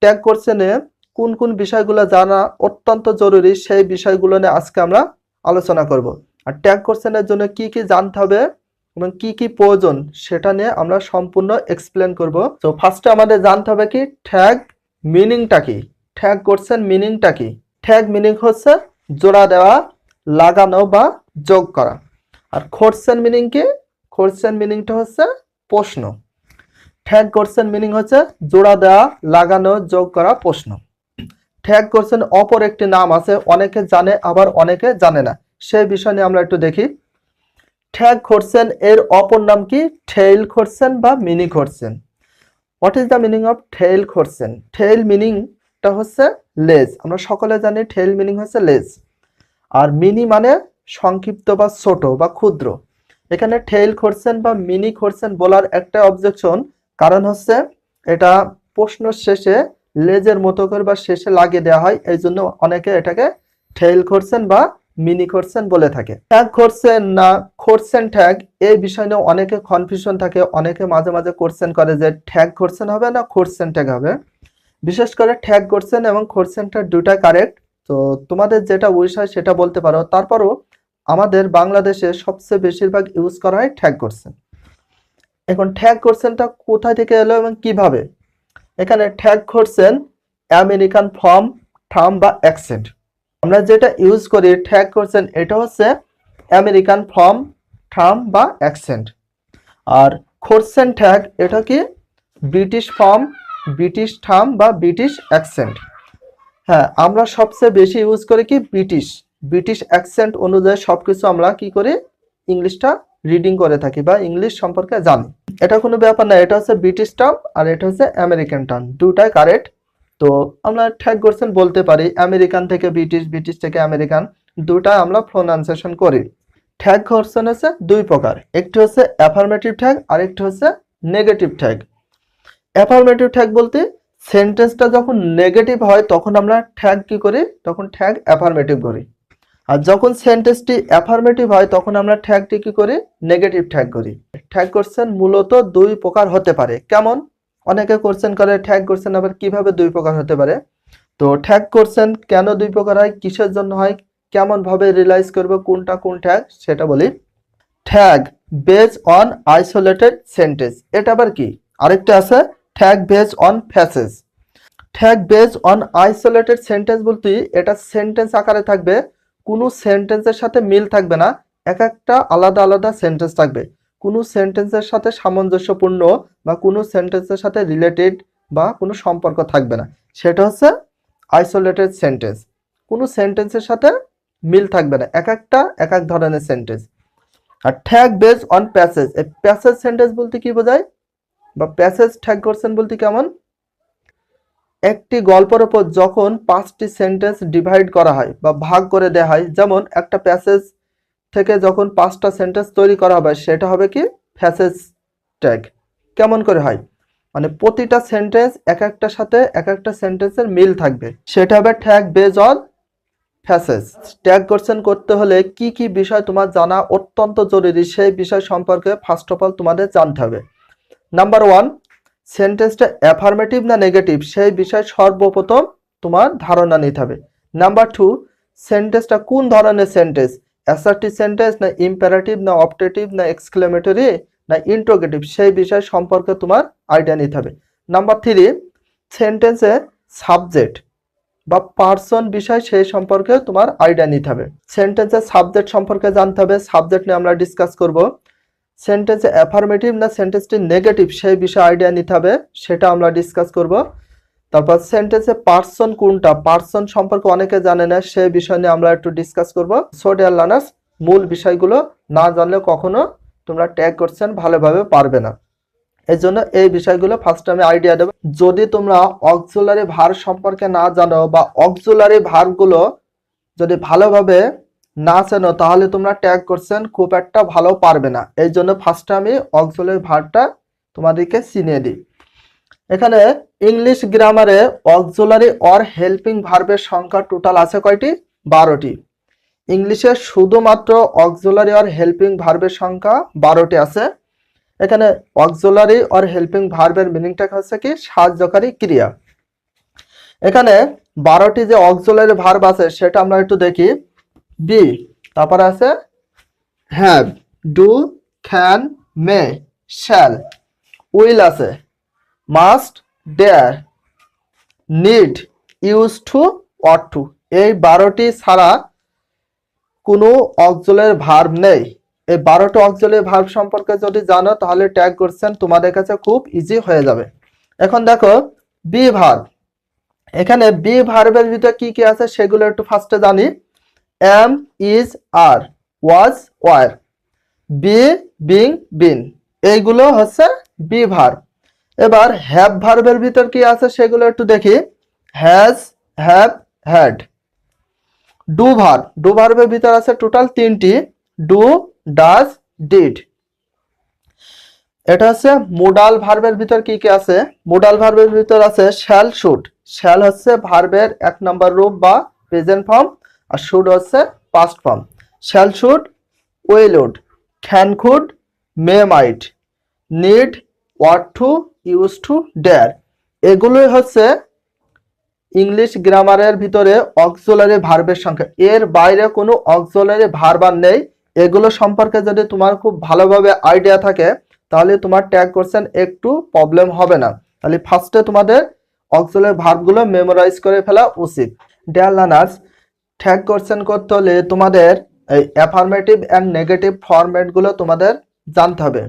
Tag কোশ্চেনে কোন কোন বিষয়গুলো জানা অত্যন্ত জরুরি সেই বিষয়গুলো নিয়ে আজকে আমরা আলোচনা করব। আর ট্যাগ কোশ্চেনের জন্য কি কি জানতে হবে এবং কি কি প্রয়োজন সেটা নিয়ে আমরা সম্পূর্ণ এক্সপ্লেন করব। তো ফার্স্টে আমাদের জানতে হবে কি ট্যাগ মিনিংটা কি, ট্যাগ কোশ্চেন মিনিংটা কি। ট্যাগ মিনিং হচ্ছে জোড়া দেওয়া, লাগানো বা যোগ করা। আর কোশ্চেন মিনিং কি? কোশ্চেন মিনিংটা হচ্ছে প্রশ্ন। ট্যাগ কোশ্চেন মিনিং হচ্ছে জোড়া দেওয়া, লাগানো, যোগ করা, প্রশ্ন। ট্যাগ কোশ্চেন অপর একটি নাম আছে, অনেকে জানে আবার অনেকে জানে না, সেই বিষয় নিয়ে আমরা একটু দেখি। ট্যাগ কোশ্চেন এর অপর নাম কি? টেইল কোশ্চেন বা mini question. What is the meaning of tail question? Tail মিনিংটা হচ্ছে লেজ। আমরা সকলে জানি টেইল মিনিং হচ্ছে লেজ। আর মিনি মানে সংক্ষিপ্ত বা ছোট বা ক্ষুদ্র। এখানে টেইল কোশ্চেন বা মিনি কোশ্চেন বলার একটা অবজেকশন, কারণ হচ্ছে এটা প্রশ্ন শেষে লেজের মতো করে বা শেষে লাগিয়ে দেওয়া হয়, এই জন্য অনেকে এটাকে টেইল কোশ্চেন বা মিনি কোশ্চেন বলে থাকে। ট্যাগ কোশ্চেন না কোশ্চেন ট্যাগ, এই বিষয় নিয়ে অনেকে কনফিউশন থাকে। অনেকে মাঝে মাঝে কোশ্চেন করে যে ট্যাগ কোশ্চেন হবে না কোশ্চেন ট্যাগ হবে। বিশেষ করে ট্যাগ কোশ্চেন এবং কোশ্চেন ট্যাগ দুটা কারেক্ট। তো তোমাদের যেটা উইশ হয় সেটা বলতে পারো। তারপরও আমাদের বাংলাদেশে সবচেয়ে বেশিরভাগ ইউজ করা হয় ট্যাগ কোশ্চেন। এখন ট্যাগ কোশ্চেনটা কোথায় থেকে এলো এবং কিভাবে? এখানে tag question American form, term বা অ্যাকসেন্ট। আমরা যেটা ইউজ করি ট্যাগ কোশ্চেন, এটা হচ্ছে আমেরিকান ফর্ম, টার্ম বা অ্যাকসেন্ট। আর কোশ্চেন ট্যাগ এটা কি? ব্রিটিশ ফর্ম, ব্রিটিশ টার্ম বা ব্রিটিশ অ্যাকসেন্ট। হ্যাঁ, আমরা সবচেয়ে বেশি ইউজ করি কি? ব্রিটিশ। ব্রিটিশ অ্যাকসেন্ট অনুযায়ী সবকিছু আমরা কি করি? ইংলিশটা রিডিং করে থাকি বা ইংলিশ সম্পর্কে জানি। এটা কোনো ব্যাপার না, এটা হচ্ছে ব্রিটিশ টার্ম আর এটা হচ্ছে আমেরিকান টার্ম, দুটাই কারেক্ট। তো আমরা ট্যাগ কোশ্চেন বলতে পারি আমেরিকান থেকে ব্রিটিশ, ব্রিটিশ থেকে আমেরিকান, দুটা আমরা প্রোনাউন্সিয়েশন করি। ট্যাগ কোশ্চেন হচ্ছে দুই প্রকার, একটি হচ্ছে অ্যাফার্মেটিভ ট্যাগ আর একটি হচ্ছে নেগেটিভ ট্যাগ। অ্যাফার্মেটিভ ট্যাগ বলতে সেন্টেন্সটা যখন নেগেটিভ হয় তখন আমরা ট্যাগ কি করি? তখন ট্যাগ অ্যাফার্মেটিভ করি। আর যখন সেন্টেন্সটি অ্যাফার্মেটিভ হয় তখন আমরা ট্যাগটি কি করি? নেগেটিভ ট্যাগ করি। ট্যাগ কোশ্চেন মূলত দুই প্রকার হতে পারে। কেমন? অনেকে কোশ্চেন করে ট্যাগ কোশ্চেন আবার কিভাবে দুই প্রকার হতে পারে। তো ট্যাগ কোশ্চেন কেন দুই প্রকার হয়, কিসের জন্য হয়, কেমন ভাবে রিয়েলাইজ করব কোনটা কোন ট্যাগ সেটা বলি। Tag based on isolated sentence, এটা আবার কি? আরেকটা আছে tag based on passage. Tag based on isolated sentence বলতে এটা সেন্টেন্স আকারে থাকবে, কোনো সেন্টেন্সের সাথে মিল থাকবে না, এক একটা আলাদা আলাদা সেন্টেন্স থাকবে, কোনো সেন্টেন্সের সাথে সামঞ্জস্যপূর্ণ বা কোনো সেন্টেন্সের সাথে রিলেটেড বা কোনো সম্পর্ক থাকবে না, সেটা হচ্ছে আইসোলেটেড সেন্টেন্স। কোনো সেন্টেন্সের সাথে মিল থাকবে না, এক একটা এক এক ধরনের সেন্টেন্স। আর ট্যাগ বেজ অন প্যাসেজ, এই প্যাসেজ সেন্টেন্স বলতে কি বোঝায় বা প্যাসেজ ট্যাগ করছেন বলতে কেমন? একটি গল্পের উপর যখন 5টি সেন্টেন্স ডিভাইড করা হয় বা ভাগ করে দেওয়া হয়, যেমন একটা প্যাসেজ থেকে যখন 5টা সেন্টেন্স তৈরি করা হবে সেটা হবে কি? Passage tag. কেমন করে হয়? মানে প্রতিটা সেন্টেন্স এক একটার সাথে এক একটা সেন্টেন্সের মিল থাকবে, সেটা হবে tag based on passage. Tag question করতে হলে কি কি বিষয় তোমার জানা অত্যন্ত জরুরি, সেই বিষয় সম্পর্কে ফার্স্ট অফ অল তোমাদের জানতে হবে। নাম্বার 1, সেন্টেন্সটা অ্যাফার্মেটিভ না নেগেটিভ সেই বিষয়ে সর্বপ্রথম তোমার ধারণা নিতে হবে। নাম্বার 2, সেন্টেন্সটা কোন ধরনের সেন্টেন্স, অ্যাসার্টিভ সেন্টেন্স না ইম্পারেটিভ না অপটেটিভ না এক্সক্লেমেটরি না ইন্ট্রোগেটিভ, সেই বিষয় সম্পর্কে তোমার আইডিয়া নিতে হবে। নাম্বার 3, সেন্টেন্সের সাবজেক্ট বা পার্সন বিষয় সেই সম্পর্কে তোমার আইডিয়া নিতে হবে। সেন্টেন্সের সাবজেক্ট সম্পর্কে জানতে হবে, সাবজেক্ট নিয়ে আমরা ডিসকাস করব। সেন্টেন্সে অ্যাফার্মেটিভ না সেন্টেন্সটি নেগেটিভ সেই বিষয়ে আইডিয়া নিতে হবে, সেটা আমরা ডিসকাস করব। তারপর সেন্টেন্সে পার্সন কোনটা, পার্সন সম্পর্কে অনেকে জানে না, সেই বিষয় নিয়ে আমরা একটু ডিসকাস করব। সো ডিয়ার লার্নার্স, মূল বিষয়গুলো না জানলে কখনো তোমরা ট্যাগ কোশ্চেন ভালোভাবে পারবে না, এই জন্য এই বিষয়গুলো ফার্স্ট আমি আইডিয়া দেব। যদি তোমরা অক্সিলারি ভার্ব সম্পর্কে না জানো বা অক্সিলারি ভার্বগুলো যদি ভালোভাবে না চেনো তাহলে তোমরা ট্যাগ কোশ্চেন খুব একটা ভালো পারবে না, এই জন্য ফার্স্টে আমি অক্সিলারি ভার্বটা তোমাদেরকে চিনিয়ে দিই। এখানে ইংলিশ গ্রামারে অক্সিলারি অর হেল্পিং ভার্বের সংখ্যা টোটাল আছে কয়টি? 12টি। ইংলিশে শুধুমাত্র অক্সিলারি অর হেল্পিং ভার্বের সংখ্যা 12টি আছে। এখানে অক্সিলারি অর হেল্পিং ভার্বের মিনিংটা হচ্ছে কি? সাহায্যকারী ক্রিয়া। এখানে 12টি যে অক্সিলারি ভার্ব আছে সেটা আমরা একটু দেখি। বি, তারপরে আছে have, do, can, may, shall, will আছে, must, dare, need, use to, ought to. এই 12টি ছাড়া কোনো অক্সিলারি ভার্ব নেই। এই 12টি অক্সিলারি ভার্ব সম্পর্কে যদি জানো তাহলে ট্যাগ করছেন তোমাদের কাছে খুব ইজি হয়ে যাবে। এখন দেখো বি ভার্ব, এখানে বি ভার্বের ভিতরে কি কি আছে সেগুলো একটু ফার্স্টে জানি। Am, is, are, was, were, be, being, been, এইগুলো হচ্ছে বি ভার্ব। এবার হ্যাভ ভার্বের ভিতর কি আছে সেগুলো একটু দেখি। Has, have, had. Do verb, do ভার্বের ভিতর আছে টোটাল 3টি। Do, does, did. এটা হচ্ছে মোডাল ভার্বের ভিতর কি কি আছে। মোডাল ভার্বের ভিতর আছে শ্যাল, শুড। শ্যাল হচ্ছে ভার্বের 1 নম্বর রূপ বা প্রেজেন্ট ফর্ম, আর শুড হচ্ছে past form. Shall, should, will, would, can, could, may, might, need, ought to, use to, dare. এগুলোই হচ্ছে ইংলিশ গ্রামারের ভিতরে অক্সিলারি ভার্বের সংখ্যা। এর বাইরে কোনো অক্সিলারি ভার্ব আর নেই। এগুলো সম্পর্কে যদি তোমার খুব ভালোভাবে আইডিয়া থাকে তাহলে তোমার ট্যাগ কোশ্চেন একটু প্রবলেম হবে না। তাহলে ফার্স্টে তোমাদের অক্সিলারি ভার্বগুলো মেমোরাইজ করে ফেলা উচিত। ডিয়ার লার্নার্স, ট্যাগ কোশ্চেন করতে হলে তোমাদের এই অ্যাফার্মেটিভ অ্যান্ড নেগেটিভ ফরম্যাটগুলো তোমাদের জানতে হবে।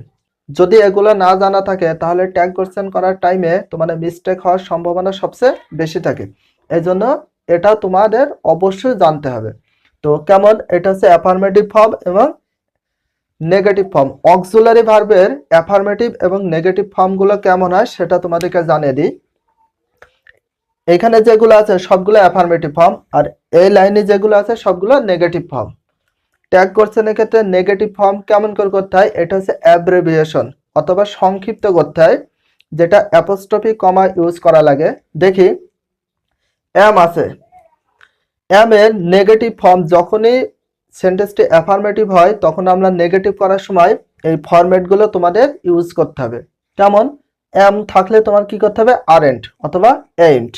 যদি এগুলো না জানা থাকে তাহলে ট্যাগ কোশ্চেন করার টাইমে তোমাদের মিস্টেক হওয়ার সম্ভাবনা সবচেয়ে বেশি থাকে। এই জন্য এটা তোমাদের অবশ্যই জানতে হবে। তো কেমন, এটা হচ্ছে অ্যাফার্মেটিভ ফর্ম এবং নেগেটিভ ফর্ম। অক্সিলারি ভার্বের অ্যাফার্মেটিভ এবং নেগেটিভ ফর্মগুলো কেমন হয় সেটা তোমাদেরকে জানিয়ে দিই। এখানে যেগুলো আছে সবগুলো অ্যাফার্মেটিভ ফর্ম, আর এই লাইনে যেগুলো আছে সবগুলো নেগেটিভ ফর্ম। ট্যাগ কোশ্চেনের ক্ষেত্রে নেগেটিভ ফর্ম কেমন করে করতে হয়, এটা হচ্ছে অ্যাব্রিভিয়েশন অথবা সংক্ষিপ্ত করতে হয়, যেটা অ্যাপোস্ট্রফি কমা ইউজ করা লাগে। দেখি এম আছে, এম এর নেগেটিভ ফর্ম যখনই সেন্টেন্সটি অ্যাফার্মেটিভ হয় তখন আমরা নেগেটিভ করার সময় এই ফরম্যাটগুলো তোমাদের ইউজ করতে হবে। যেমন এম থাকলে তোমার কি করতে হবে, আরেন্ট অথবা এইন্ট।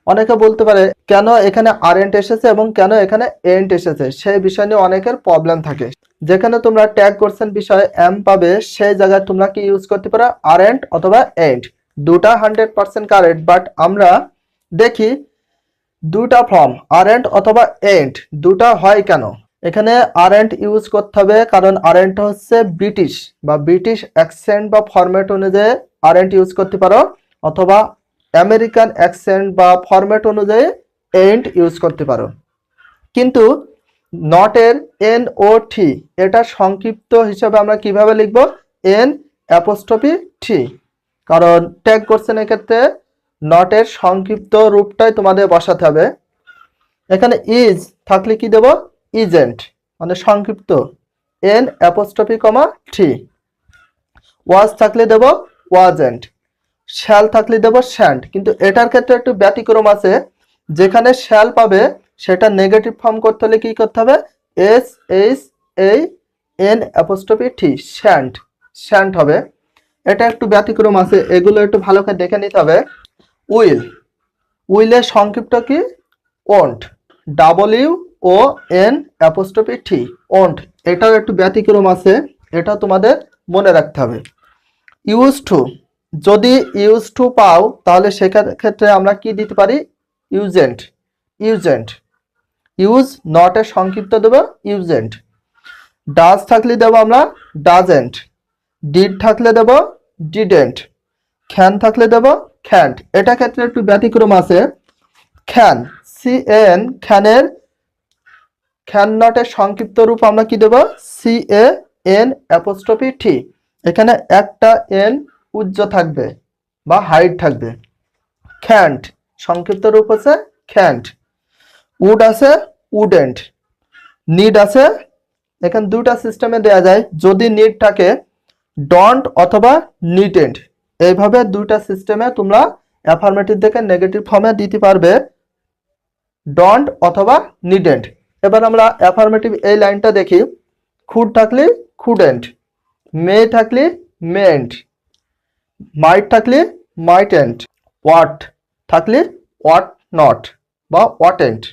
অনেকে বলতে পারে কেন এখানে আরেন্ট এসেছে এবং কেন এখানে এন্ট এসেছে, সেই বিষয় নিয়ে অনেকের প্রবলেম থাকে। যেখানে তোমরা ট্যাগ কোশ্চেন বিষয়ে এম পাবে সেই জায়গায় তোমরা কি ইউজ করতে পারো, আরেন্ট অথবা এন্ট। দুটা 100% কারেক্ট, বাট আমরা দেখি দুটা ফর্ম আরেন্ট অথবা এন্ট দুটা হয় কেন। এখানে আরেন্ট ইউজ করতে হবে কারণ আরেন্ট হচ্ছে ব্রিটিশ বা ব্রিটিশ অ্যাকসেন্ট বা ফরম্যাট অনুযায়ী আরেন্ট ইউজ করতে পারো, অথবা আমেরিকান অ্যাকসেন্ট বা ফরম্যাট অনুযায়ী এন্ট ইউজ করতে পারো। কিন্তু নটের এন ও টি এটা সংক্ষিপ্ত হিসাবে আমরা কিভাবে লিখব, এন অ্যাপোস্ট্রফি টি, কারণ ট্যাগ কোশ্চেনের ক্ষেত্রে নটের সংক্ষিপ্ত রূপটাই তোমাদের বসাতে হবে। এখানে ইজ থাকলে কি দেব, ইজেন্ট, মানে সংক্ষিপ্ত এন অ্যাপোস্ট্রফি কমা টি। ওয়াজ থাকলে দেব ওয়াজেন্ট, শ্যাল থাকলে দেব শ্যান্ট। কিন্তু এটার ক্ষেত্রে একটু ব্যতিক্রম আছে, যেখানে শ্যাল পাবে সেটা নেগেটিভ ফর্ম করতে হলে কি করতে হবে, S H A N apostrophe T, shan't, shan't হবে। এটা একটু ব্যতিক্রম আছে, এগুলো একটু ভালো করে দেখে নিতে হবে। উইল, উইলের সংক্ষিপ্ত কি, won't, W O N apostrophe T, won't. এটাও একটু ব্যতিক্রম আছে, এটা তোমাদের মনে রাখতে হবে। ইউজ টু, যদি ইউজ টু পাও তাহলে সেক্ষেত্রে আমরা কি দিতে পারি, ইউজেন্ট, ইউজেন্ট। ইউজ নটের সংক্ষিপ্ত দেব ইউজেন্ট। ডাজ থাকলে দেব আমরা ডাজেন্ট, ডিড থাকলে দেব ডিডেন্ট, ক্যান থাকলে দেব ক্যান্ট। এটা ক্ষেত্রে একটু ব্যতিক্রম আছে। ক্যান, সি এন, ক্যানের ক্যান নটের সংক্ষিপ্ত রূপ আমরা কি দেব, C A N apostrophe T. এখানে একটা এন উজ্জ থাকবে বা হাইট থাকবে। ক্যান্ট সংক্ষিপ্ত রূপ হচ্ছে ক্যান্ট। উড আছে উডেন্ট, নিড আছে, এখানে দুটা সিস্টেমে দেয়া যায়। যদি নিড থাকে ডন্ট অথবা নিডেন্ট, এইভাবে দুইটা সিস্টেমে তোমরা অ্যাফার্মেটিভ থেকে নেগেটিভ ফর্মে দিতে পারবে, ডন্ট অথবা নিডেন্ট। এবার আমরা অ্যাফার্মেটিভ এই লাইনটা দেখি। খুড থাকলে খুডেন্ট, মে থাকলে মেন্ট, মাইট থাকলে মাইটেন্ট, ওয়াট থাকলে ওয়াট নট বা ওয়াটেন্ট।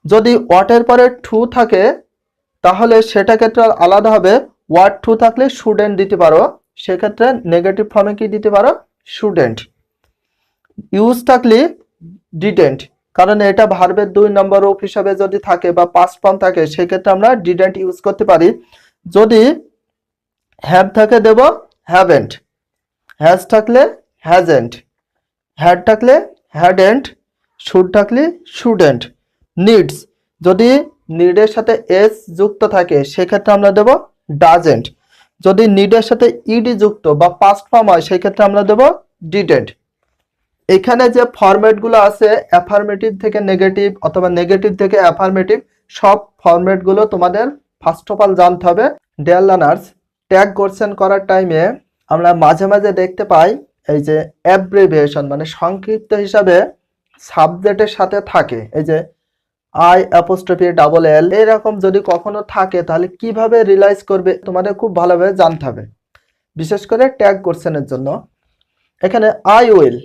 যদি ওয়াটের পরে টু থাকে তাহলে সেটা ক্ষেত্রে আলাদা হবে, ওয়াট টু থাকলে শুডেন্ট দিতে পারো, সেক্ষেত্রে নেগেটিভ ফর্মে কি দিতে পারো, শুডেন্ট। ইউজ থাকলে ডিডেন্ট, কারণ এটা ভার্বের 2 নম্বর রূপ হিসাবে যদি থাকে বা পাস্ট ফর্ম থাকে সেক্ষেত্রে আমরা ডিডেন্ট ইউজ করতে পারি। যদি হ্যাভ থাকে দেব হ্যাভেন্ট, হ্যাজ থাকলে হ্যাজেন্ট, হ্যাড থাকলে হ্যাডেন্ট, শুড থাকলে শুডেন্ট। নিডস, যদি নিডের সাথে এস যুক্ত থাকে সেক্ষেত্রে আমরা দেব ডাজেন্ট। যদি নিডের সাথে ইডি যুক্ত বা পাস্ট ফর্ম হয় সেক্ষেত্রে আমরা দেব ডিডেন্ট। এখানে যে ফরম্যাটগুলো আছে অ্যাফার্মেটিভ থেকে নেগেটিভ অথবা নেগেটিভ থেকে অ্যাফার্মেটিভ, সব ফরম্যাটগুলো তোমাদের ফার্স্ট অফ অল জানতে হবে। ডিয়ার লার্নার্স, ট্যাগ কোশ্চেন করার টাইমে আমরা মাঝে মাঝে দেখতে পাই এই যে অ্যাব্রিভিয়েশন মানে সংক্ষিপ্ত হিসাবে সাবজেক্টের সাথে থাকে, এই যে আই অ্যাপোস্ট্রফি ডাবল এল এরকম যদি কখনো থাকে তাহলে কিভাবে রিয়েলাইজ করবে তোমাদের খুব ভালোভাবে জানতে হবে, বিশেষ করে ট্যাগ কোশ্চেনের জন্য। এখানে আই উইল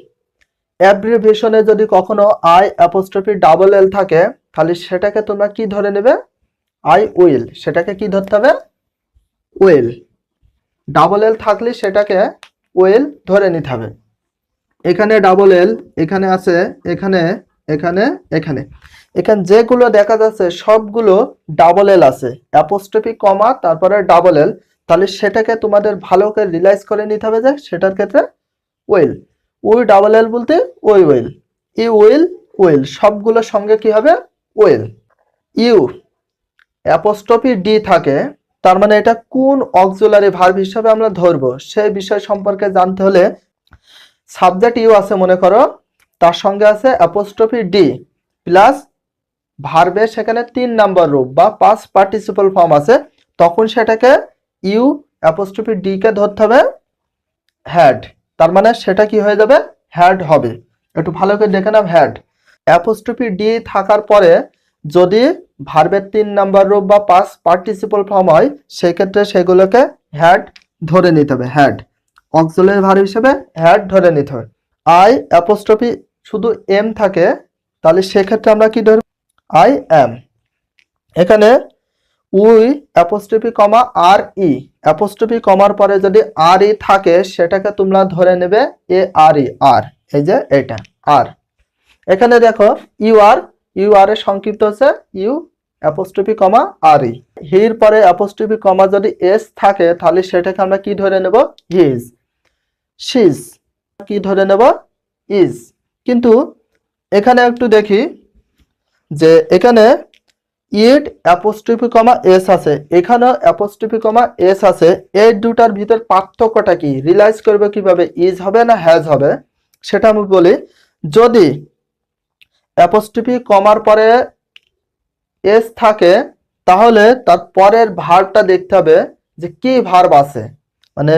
অ্যাব্রিভিয়েশনে যদি কখনো আই অ্যাপোস্ট্রফি ডাবল এল থাকে তাহলে সেটাকে তোমরা কি ধরে নেবে, আই উইল, সেটাকে কি ধরতে হবে, উইল। ডাবল এল থাকলে সেটাকে উইল ধরে নিতে হবে। এখানে ডাবল এল, এখানে আছে, এখানে এখানে এখানে এখানে যেগুলো দেখা যাচ্ছে সবগুলো ডাবল এল আছে, অ্যাপোস্ট্রফি কমা তারপরে ডাবল এল, তাহলে সেটাকে তোমাদের ভালো করে রিয়েলাইজ করে নিতে হবে যে সেটার ক্ষেত্রে উইল। উই ডাবল এল বলতে ওই উইল, ই উইল উইল, সবগুলোর সঙ্গে কি হবে, উইল। ইউ অ্যাপোস্ট্রফি ডি থাকে, তার মানে এটা কোন অক্সিলারি ভার্ব হিসাবে আমরা ধরবো সেই বিষয় সম্পর্কে জানতে হলে সাবজেক্ট ইউ আছে মনে করো, তার সঙ্গে আছে অ্যাপোস্ট্রফি ডি প্লাস ভার্বে সেখানে 3 নাম্বার রূপ বা পাস্ট পার্টিসিপল ফর্ম আছে, তখন সেটাকে ইউ অ্যাপোস্ট্রফি ডি কে ধরতে হবে হ্যাড, তার মানে সেটা কি হয়ে যাবে, হ্যাড হবে। একটু ভালো করে দেখে নাও, হ্যাড। অ্যাপোস্ট্রফি ডি থাকার পরে যদি ভার্বের 3 নাম্বার রূপ বা পাস্ট পার্টিসিপল ফর্ম হয় সেক্ষেত্রে সেগুলোকে হ্যাড ধরে নিতে হবে, হ্যাড অক্সিলারি ভার্ব হিসেবে হ্যাড ধরে নিতে হবে। আই অ্যাপোস্ট্রফি শুধু এম থাকে তাহলে সেক্ষেত্রে আমরা কি ধরব, আই এম। এখানে উই অ্যাপোস্ট্রফি কমা আর ই, অ্যাপোস্ট্রফি কমার পরে যদি আর ই থাকে সেটাকে তোমরা ধরে নেবে এ আর ই, আর, এই যে এটা আর। এখানে দেখো ইউ আর, ইউ আর এর সংক্ষিপ্ত হচ্ছে ইউ অ্যাপোস্ট্রফি কমা আর ই। হির পরে অ্যাপোস্ট্রফি কমা যদি এস থাকে তাহলে সেটাকে আমরা কি ধরে নেব, হিজ। শিজ কি ধরে নেব, ইজ। কিন্তু এখানে একটু দেখি যে এখানে ইট অ্যাপোস্ট্রফি কমা এস আছে, এখানেও অ্যাপোস্ট্রফি কমা এস আছে, এই দুটার ভিতর পার্থক্যটা কি রিয়েলাইজ করবে কিভাবে, ইজ হবে না হ্যাজ হবে সেটা আমি বলি। যদি অ্যাপোস্ট্রফি কমার পরে এস থাকে তাহলে তার পরের ভার্বটা দেখতে হবে যে কি ভার্ব আছে, মানে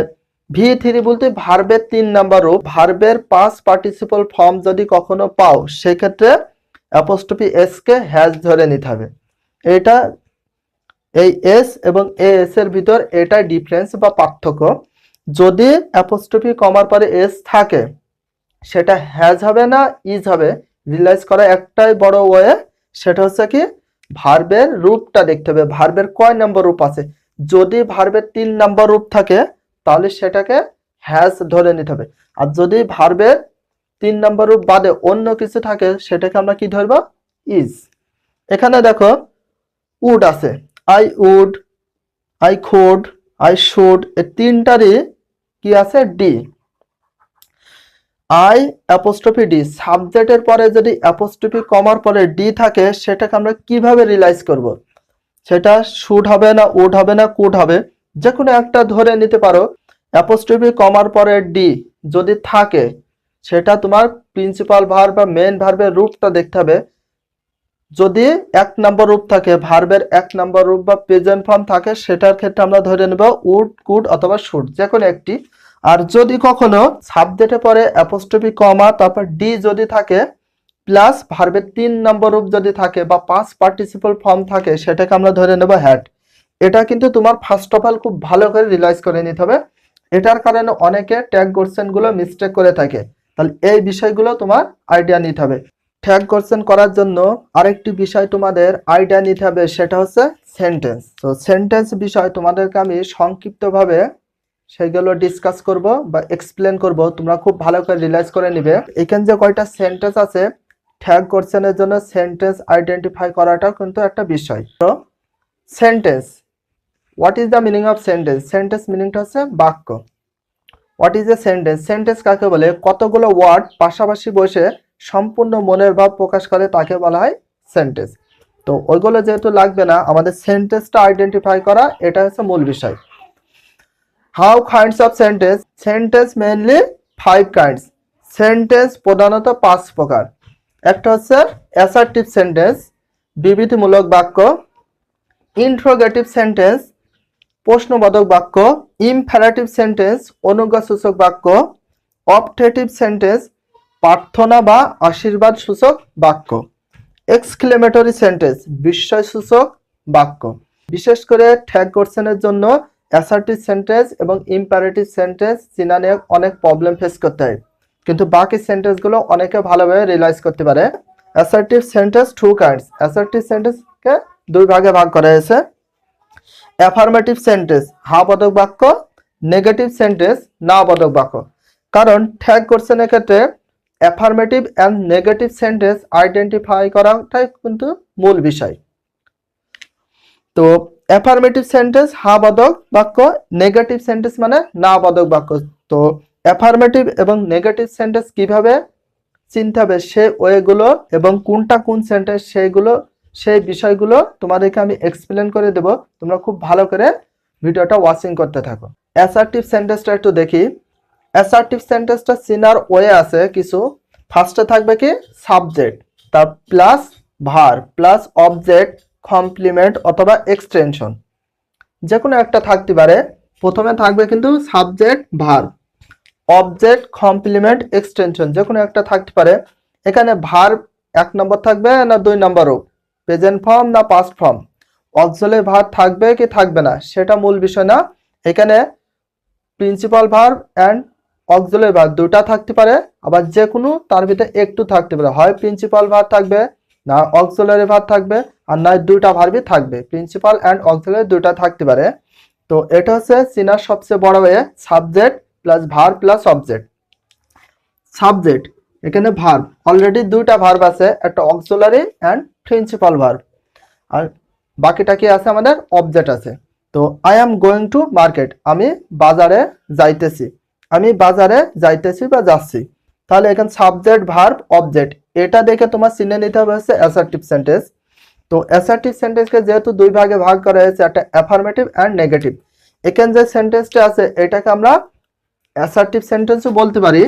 V3 বলতে ভার্বের 3 নাম্বার রূপ, ভার্বের পাস্ট পার্টিসিপল ফর্ম যদি কখনো পাও সেক্ষেত্রে অ্যাপোস্ট্রফি এস কে হ্যাজ ধরে নিতে হবে। এটা এই এস এবং এস এর ভিতর এটা ডিফারেন্স বা পার্থক্য। যদি অ্যাপোস্ট্রফি কমার পরে এস থাকে সেটা হ্যাজ হবে না ইজ হবে, রিয়েলাইজ করা একটাই বড় ওয়ে, সেটা হচ্ছে কি ভার্বের রূপটা দেখতে হবে, ভার্বের কয় নাম্বার রূপ আছে। যদি ভার্বের 3 নাম্বার রূপ থাকে তাহলে সেটাকে হ্যাজ ধরে নিতে হবে, আর যদি ভার্বের 3 নাম্বার রূপ বাদে অন্য কিছু থাকে সেটাকে আমরা কি ধরবো, ইজ। এখানে দেখো উড আছে, I would, I could, I should, এই তিনটারই কি আছে, ডি। আই অ্যাপোস্ট্রফি ডি, সাবজেক্টের পরে যদি অ্যাপোস্ট্রফি কমার পরে ডি থাকে সেটাকে আমরা কিভাবে রিয়েলাইজ করব, সেটা শুড হবে না উড হবে না কুড হবে, যে কোনো একটা ধরে নিতে পারো। অ্যাপোস্ট্রফি কমার পরে ডি যদি থাকে সেটা তোমার প্রিন্সিপাল ভার্ব বা মেইন ভার্বের রূপটা দেখতে হবে। যদি 1 নম্বর রূপ থাকে, ভার্বের 1 নম্বর রূপ বা প্রেজেন্ট ফর্ম থাকে সেটার ক্ষেত্রে আমরা ধরে নেব উড কুড অথবা শুড, যে কোনো একটি। আর যদি কখনো সাবজেক্টে পরে অ্যাপোস্ট্রফি কমা তারপর ডি যদি থাকে প্লাস ভার্বের 3 নম্বর রূপ যদি থাকে বা পাস্ট পার্টিসিপল ফর্ম থাকে সেটাকে আমরা ধরে নেব হ্যাড। এটা কিন্তু তোমার ফার্স্ট অফ অল খুব ভালো করে রিয়েলাইজ করে নিতে হবে, এটার কারণে অনেকে ট্যাগ কোশ্চেন গুলো মিস্টেক করে থাকে, তাহলে এই বিষয়গুলো তোমার আইডিয়া নিতে হবে। ট্যাগ কোশ্চেন করার জন্য আরেকটি বিষয় তোমাদের আইডিয়া নিতে হবে, সেটা হচ্ছে সেন্টেন্স। তো সেন্টেন্স বিষয় তোমাদেরকে আমি সংক্ষিপ্তভাবে সেগুলো ডিসকাস করব বা এক্সপ্লেন করব, তোমরা খুব ভালো করে রিয়ালাইজ করে নিবে। এখানে যে কয়টা সেন্টেন্স আছে ট্যাগ কোশ্চেনের জন্য সেন্টেন্স আইডেন্টিফাই করাটা কিন্তু একটা বিষয়। তো sentence, what is the meaning of sentence? Sentence মিনিংটা হচ্ছে বাক্য। What is a sentence? Sentence কাকে বলে? কতগুলো ওয়ার্ড পাশাপাশি বসে সম্পূর্ণ মনের ভাব প্রকাশ করে তাকে বলা হয় সেন্টেন্স। তো ওইগুলো যেহেতু লাগবে না, আমাদের সেন্টেন্সটা আইডেন্টিফাই করা এটা হচ্ছে মূল বিষয়। How kinds of sentence? Sentence mainly 5 kinds. Sentence প্রধানত 5 প্রকার। একটা হচ্ছে অ্যাসার্টিভ সেন্টেন্স, বিবৃতিমূলক বাক্য, ইন্ট্রোগেটিভ সেন্টেন্স, প্রশ্নবোধক বাক্য, ইমপ্যারেটিভ সেন্টেন্স, অনুজ্ঞাসূচক বাক্য, অপটেটিভ সেন্টেন্স, প্রার্থনা বা আশীর্বাদ সূচক বাক্য, এক্সক্লেমেটরি সেন্টেন্স, বিস্ময়সূচক বাক্য। বিশেষ করে ট্যাগ কোশ্চেনের জন্য অ্যাসার্টিভ সেন্টেন্স এবং ইমপ্যারেটিভ সেন্টেন্স চিনা নিয়ে অনেক প্রবলেম ফেস করতে হয়, কিন্তু বাকি সেন্টেন্সগুলো অনেকে ভালোভাবে রিয়েলাইজ করতে পারে। Assertive sentence 2 kinds. অ্যাসার্টিভ সেন্টেন্সকে 2 ভাগে ভাগ করা হয়েছে। অ্যাফার্মেটিভ সেন্টেন্স হ্যাঁ বোধক বাক্য, নেগেটিভ সেন্টেন্স না বোধক বাক্য। কারণ ট্যাগ কোশ্চেনের ক্ষেত্রে affirmative and negative sentence identify করাটাই কিন্তু মূল বিষয়। তো অ্যাফার্মেটিভ সেন্টেন্স হ্যাঁ বোধক বাক্য, নেগেটিভ সেন্টেন্স মানে না বোধক বাক্য। তো অ্যাফার্মেটিভ এবং নেগেটিভ সেন্টেন্স কিভাবে চিনতে হবে সে ওয়েগুলো এবং কোনটা কোন সেন্টেন্স সেই বিষয়গুলো তোমাদেরকে আমি এক্সপ্লেন করে দেব। তোমরা খুব ভালো করে ভিডিওটা ওয়াচিং করতে থাকো। অ্যাসার্টিভ সেন্টেন্সটা একটু দেখি। অ্যাসার্টিভ সেন্টেন্সটা চিনার ওয়ে আছে কিছু। ফার্স্টে থাকবে কি সাবজেক্ট, তার plus verb plus object, complement অথবা এক্সটেনশন, যে কোনো একটা থাকতে পারে। প্রথমে থাকবে কিন্তু সাবজেক্ট, ভার, অবজেক্ট, কমপ্লিমেন্ট, এক্সটেনশন, যে কোনো একটা থাকতে পারে। এখানে ভার 1 নম্বর থাকবে না 2 নম্বরও, প্রেজেন্ট ফর্ম না পাস্ট ফর্ম, অক্সিলারি ভার্ব থাকবে কি থাকবে না সেটা মূল বিষয় না। এখানে principal verb and auxiliary verb দুটা থাকতে পারে, আবার যে কোনো তার ভিতরে একটু থাকতে পারে। হয় প্রিন্সিপাল ভার্ব থাকবে, না অক্সিলারি ভার্ব থাকবে, আর না দুইটা ভার্বই থাকবে, প্রিন্সিপাল অ্যান্ড অক্সিলারি দুটা থাকতে পারে। তো এটা হচ্ছে চিনার সবচেয়ে বড় way, subject plus verb plus object. Subject, এখানে ভার্ব অলরেডি দুইটা ভার্ব আছে, একটা অক্সিলারি অ্যান্ড প্রিন্সিপাল ভার্ব, আর বাকিটা কি আছে আমাদের অবজেক্ট আছে। তো I am going to market, আমি বাজারে যাইতেছি, আমি বাজারে যাইতেছি বা যাচ্ছি। তাহলে এখানে সাবজেক্ট ভার্ব অবজেক্ট, এটা দেখে তোমার চিনে নিতে হবে হচ্ছে অ্যাসার্টিভ সেন্টেন্স। তো অ্যাসার্টিভ সেন্টেন্সকে যেহেতু 2 ভাগে ভাগ করা হয়েছে, একটা অ্যাফার্মেটিভ অ্যান্ড নেগেটিভ। এখানে যে সেন্টেন্সটা আছে এটাকে আমরা অ্যাসার্টিভ সেন্টেন্সও বলতে পারি,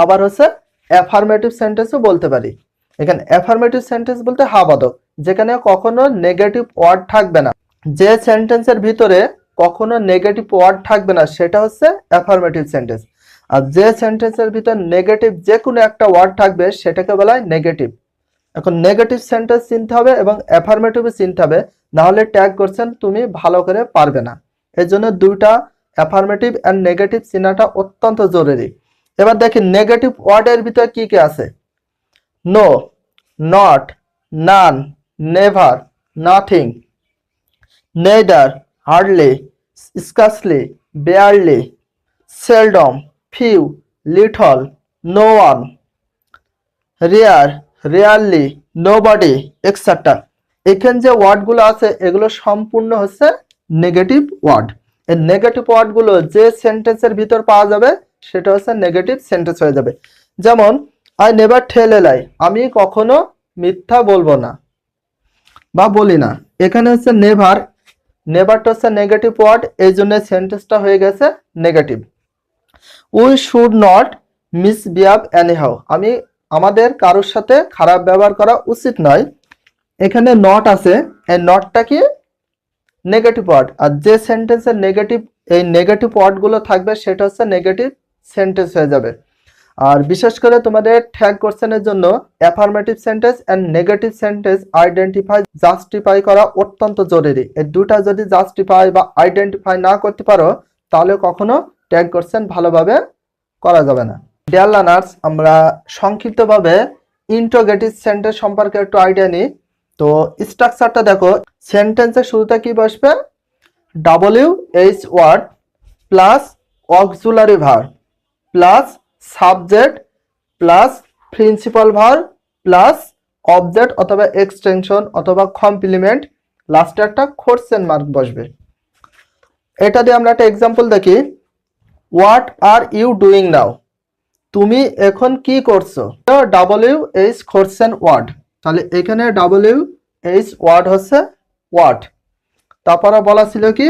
আবার হচ্ছে অ্যাফার্মেটিভ সেন্টেন্সও বলতে পারি। এখানে অ্যাফার্মেটিভ সেন্টেন্স বলতে হাবাদক, যেখানে কখনো নেগেটিভ ওয়ার্ড থাকবে না। যে সেন্টেন্সের ভিতরে কখনো নেগেটিভ ওয়ার্ড থাকবে না সেটা হচ্ছে অ্যাফার্মেটিভ সেন্টেন্স। আর যে সেন্টেন্সের ভিতর নেগেটিভ যে কোনো একটা ওয়ার্ড থাকবে সেটাকে বলা হয় নেগেটিভ। এখন নেগেটিভ সেন্টেন্স চিনতে হবে এবং অ্যাফার্মেটিভ চিনতে হবে, না হলে ট্যাগ করছেন তুমি ভালো করে পারবে না। এর জন্য দুইটা অ্যাফার্মেটিভ অ্যান্ড নেগেটিভ চিনাটা অত্যন্ত জরুরি। এবার দেখি নেগেটিভ ওয়ার্ডের ভিতরে কি কি আছে। No, not, none, never, nothing, neither, hardly, scarcely, barely, seldom, few, little, no one, rare, rarely, nobody, etcetera. এখানে যে ওয়ার্ডগুলো আছে এগুলো সম্পূর্ণ হচ্ছে নেগেটিভ ওয়ার্ড। এই নেগেটিভ ওয়ার্ডগুলো যে সেন্টেন্সের ভিতর পাওয়া যাবে সেটা হচ্ছে নেগেটিভ সেন্টেন্স হয়ে যাবে। যেমন আই নেভার টেল এ লাই, আমি কখনো মিথ্যা বলবো না বা বলি না। এখানে হচ্ছে নেভার, নেভারটা হচ্ছে নেগেটিভ ওয়ার্ড, এই জন্য সেন্টেন্সটা হয়ে গেছে negative. We should not misbehave anyhow, আমাদের কারোর সাথে খারাপ ব্যবহার করা উচিত নয়। এখানে নট আছে, এই নটটা কি নেগেটিভ ওয়ার্ড, আর যে সেন্টেন্সের নেগেটিভ এই নেগেটিভ ওয়ার্ডগুলো থাকবে সেটা হচ্ছে নেগেটিভ সেন্টেন্স হয়ে যাবে। আর বিশেষ করে তোমাদের ট্যাগ কোশ্চেনের জন্য affirmative sentence and negative sentence identify justify করা অত্যন্ত জরুরি। এই দুটা যদি জাস্টিফাই বা আইডেন্টিফাই না করতে পারো তাহলে কখনো ট্যাগ কোশ্চেন ভালোভাবে করা যাবে না। ডিয়ার লার্নার্স, আমরা সংক্ষিপ্তভাবে ইন্টারোগেটিভ সেন্টেন্স সম্পর্কে একটু আইডিয়া নিই। তো স্ট্রাকচারটা দেখো, সেন্টেন্সের শুরুতে কি বসবে? WH word plus auxiliary verb plus subject plus principal verb plus object অথবা এক্সটেনশন অথবা কমপ্লিমেন্ট, লাস্টে একটা কোশ্চেন মার্ক বসবে। এটা দিয়ে আমরা একটা এক্সাম্পল দেখি। What are you doing now? তুমি এখন কি করছো? WH কোশ্চেন ওয়ার্ড, তাহলে এখানে WH ওয়ার্ড হচ্ছে হোয়াট। তারপরে বলা ছিল কি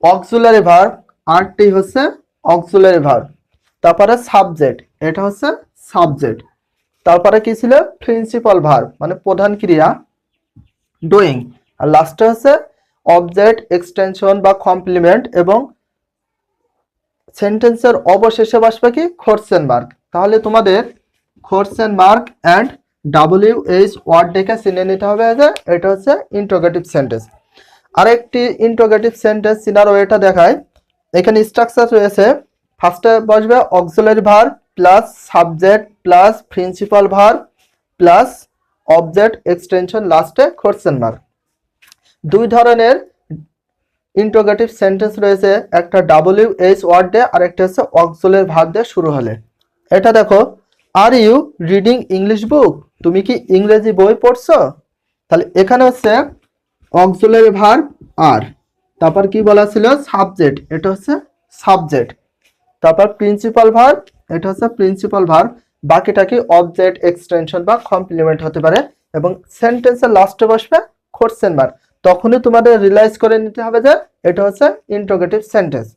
অক্সিলারি ভার্ব, আরটি হচ্ছে অক্সিলারি ভার্ব। তারপরে সাবজেক্ট, এটা হচ্ছে সাবজেক্ট। তারপরে কি ছিল? প্রিন্সিপাল ভার্ব মানে প্রধান ক্রিয়া ডুইং। আর লাস্টে হচ্ছে অবজেক্ট, এক্সটেনশন বা কমপ্লিমেন্ট, এবং সেন্টেন্সের অবশেষে বসবে কি কোশ্চেন মার্ক। তাহলে তোমাদের question mark and WH word দেখে চিনে নিতে হবে যে এটা হচ্ছে ইন্টারোগেটিভ সেন্টেন্স। আরেকটি ইন্টারোগেটিভ সেন্টেন্স চিনার ওয়েটা দেখায়। এখানে স্ট্রাকচার রয়েছে, ফার্স্টে বসবে auxiliary verb plus subject plus principal verb plus object extension, লাস্টে কোশ্চেন মার্ক। দুই ধরনের ইন্টারোগেটিভ সেন্টেন্স রয়েছে, একটা WH ওয়ার্ড দিয়ে আর একটা হচ্ছে অক্সিলারি ভার্ব দিয়ে শুরু হলে। এটা দেখো, are you reading English book? তুমি কি ইংরেজি বই পড়ছো? তাহলে এখানে হচ্ছে অক্সিলারি ভার্ব আর, তারপর কি বলা ছিল সাবজেক্ট, এটা হচ্ছে সাবজেক্ট। তারপর প্রিন্সিপাল ভার্ব, এটা হচ্ছে প্রিন্সিপাল ভার্ব। বাকিটা কি অবজেক্ট, এক্সটেনশন বা কমপ্লিমেন্ট হতে পারে। এবং সেন্টেন্সের লাস্টে বসবে কোশ্চেন মার্ক। তখনই তোমাদের রিয়েলাইজ করে নিতে হবে যে এটা হচ্ছে ইন্টারোগেটিভ সেন্টেন্স।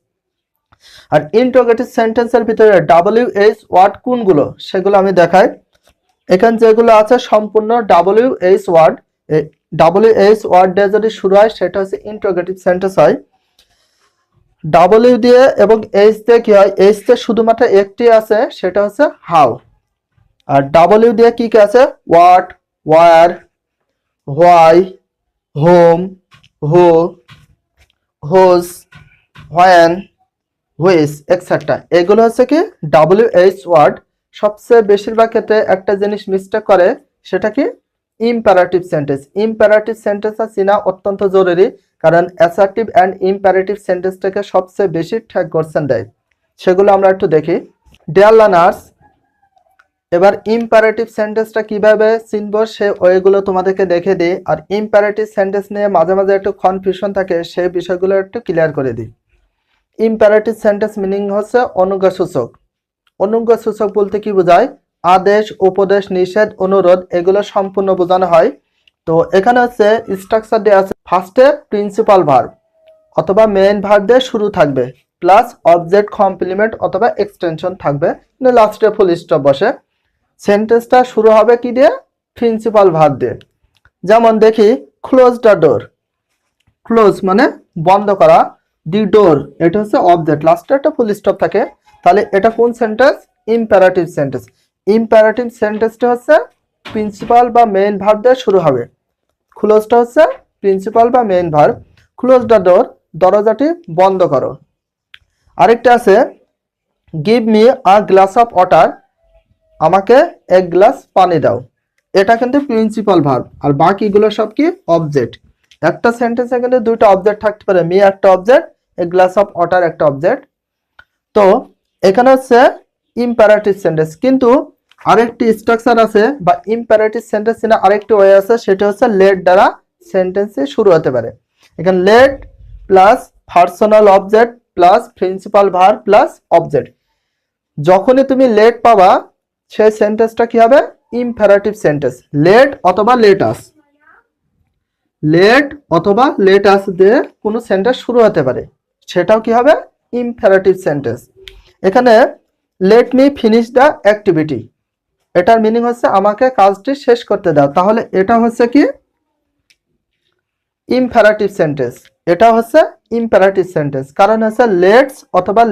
আর ইন্টারোগেটিভ সেন্টেন্সের ভিতরে WH ওয়ার্ড কোনগুলো সেগুলো আমি দেখাই। এখানে যেগুলো আছে সম্পূর্ণ WH ওয়ার্ড। WH ওয়ার্ড দিয়ে যদি শুরু হয় সেটা হচ্ছে ইন্টারোগেটিভ সেন্টেন্স হয়। W দিয়ে এবং H দিয়ে কি হয়? H দিয়ে শুধুমাত্র একটি আছে, সেটা হচ্ছে হাউ। আর W দিয়ে কি কি আছে? What, where, why, whom, who, whose, when, which etcetera. এগুলো হচ্ছে কি WH ওয়ার্ড। সবচেয়ে বেশিরভাগ ক্ষেত্রে একটা জিনিস মিস্টেক করে, সেটা কি ইম্পারেটিভ সেন্টেন্স। ইম্পারেটিভ সেন্টেন্সটা চেনা অত্যন্ত জরুরি, কারণ অ্যাসার্টিভ অ্যান্ড ইম্পারেটিভ সেন্টেন্সটাকে সবচেয়ে বেশি ঠ্যাগ কোশ্চেন দেয়। সেগুলো আমরা একটু দেখি। ডিয়ার লার্নার্স, এবার ইম্পারেটিভ সেন্টেন্সটা কিভাবে চিনবো সে ওয়েগুলো তোমাদেরকে দেখে দিই। আর ইম্পারেটিভ সেন্টেন্স নিয়ে মাঝে মাঝে একটু কনফিউশন থাকে, সেই বিষয়গুলো একটু ক্লিয়ার করে দিই। ইম্পারেটিভ সেন্টেন্স মিনিং হচ্ছে অনুজ্ঞাসূচক। অনুজ্ঞাসূচক বলতে কি বোঝায়? আদেশ, উপদেশ, নিষেধ, অনুরোধ, এগুলো সম্পূর্ণ বোঝানো হয়। তো এখানে হচ্ছে স্ট্রাকচার দেওয়া আছে, ফার্স্টে প্রিন্সিপাল ভার্ব অথবা মেইন ভার্ব দিয়ে শুরু থাকবে, প্লাস অবজেক্ট, কমপ্লিমেন্ট অথবা এক্সটেনশন থাকবে, লাস্টে ফুল স্টপ বসে। সেন্টেন্সটা শুরু হবে কি দিয়ে? প্রিন্সিপাল ভার্ব দিয়ে। যেমন দেখি, ক্লোজ দ্য ডোর। ক্লোজ মানে বন্ধ করা, দি ডোর এটা হচ্ছে অবজেক্ট, লাস্টে একটা ফুল স্টপ থাকে। তাহলে এটা কোন সেন্টেন্স? Imperative sentence. ইম্পারেটিভ সেন্টেন্সটা হচ্ছে প্রিন্সিপাল বা মেইন ভার্ব দিয়ে শুরু হবে। ক্লোজটা হচ্ছে প্রিন্সিপাল বা main verb. Close the door, দরজাটি বন্ধ করো। আরেকটা আছে, give me a glass of water, আমাকে এক গ্লাস পানি দাও। এটা কিন্তু প্রিন্সিপাল ভার্ব, আর বাকিগুলো সব কি অবজেক্ট। একটা সেন্টেন্সে কিন্তু দুইটা অবজেক্ট থাকতে পারে, মি একটা object, a glass of water একটা অবজেক্ট। তো এখানে হচ্ছে ইম্পারেটিভ সেন্টেন্স। কিন্তু আরেকটি স্ট্রাকচার আছে বা ইম্পারেটিভ সেন্টেন্স না আরেকটি ওয়ে আছে, সেটা হচ্ছে লেট দ্বারা সেন্টেন্সে শুরু হতে পারে। এখানে let plus personal object plus principal verb plus object. যখনই তুমি লেট পাবা সেই সেন্টেন্সটা কি হবে? Imperative sentence. লেট অথবা লেটাস, লেট অথবা লেটাস দিয়ে কোনো সেন্টেন্স শুরু হতে পারে, সেটাও কি হবে? Imperative sentence. এখানে let me finish the activity, এটার মিনিং হচ্ছে আমাকে কাজটি শেষ করতে দাও। তাহলে এটা হচ্ছে কি ইম্পারেটিভ সেন্টেন্স। এটা হচ্ছে ইম্পারেটিভ সেন্টেন্স, কারণ হচ্ছে লেটস অথবা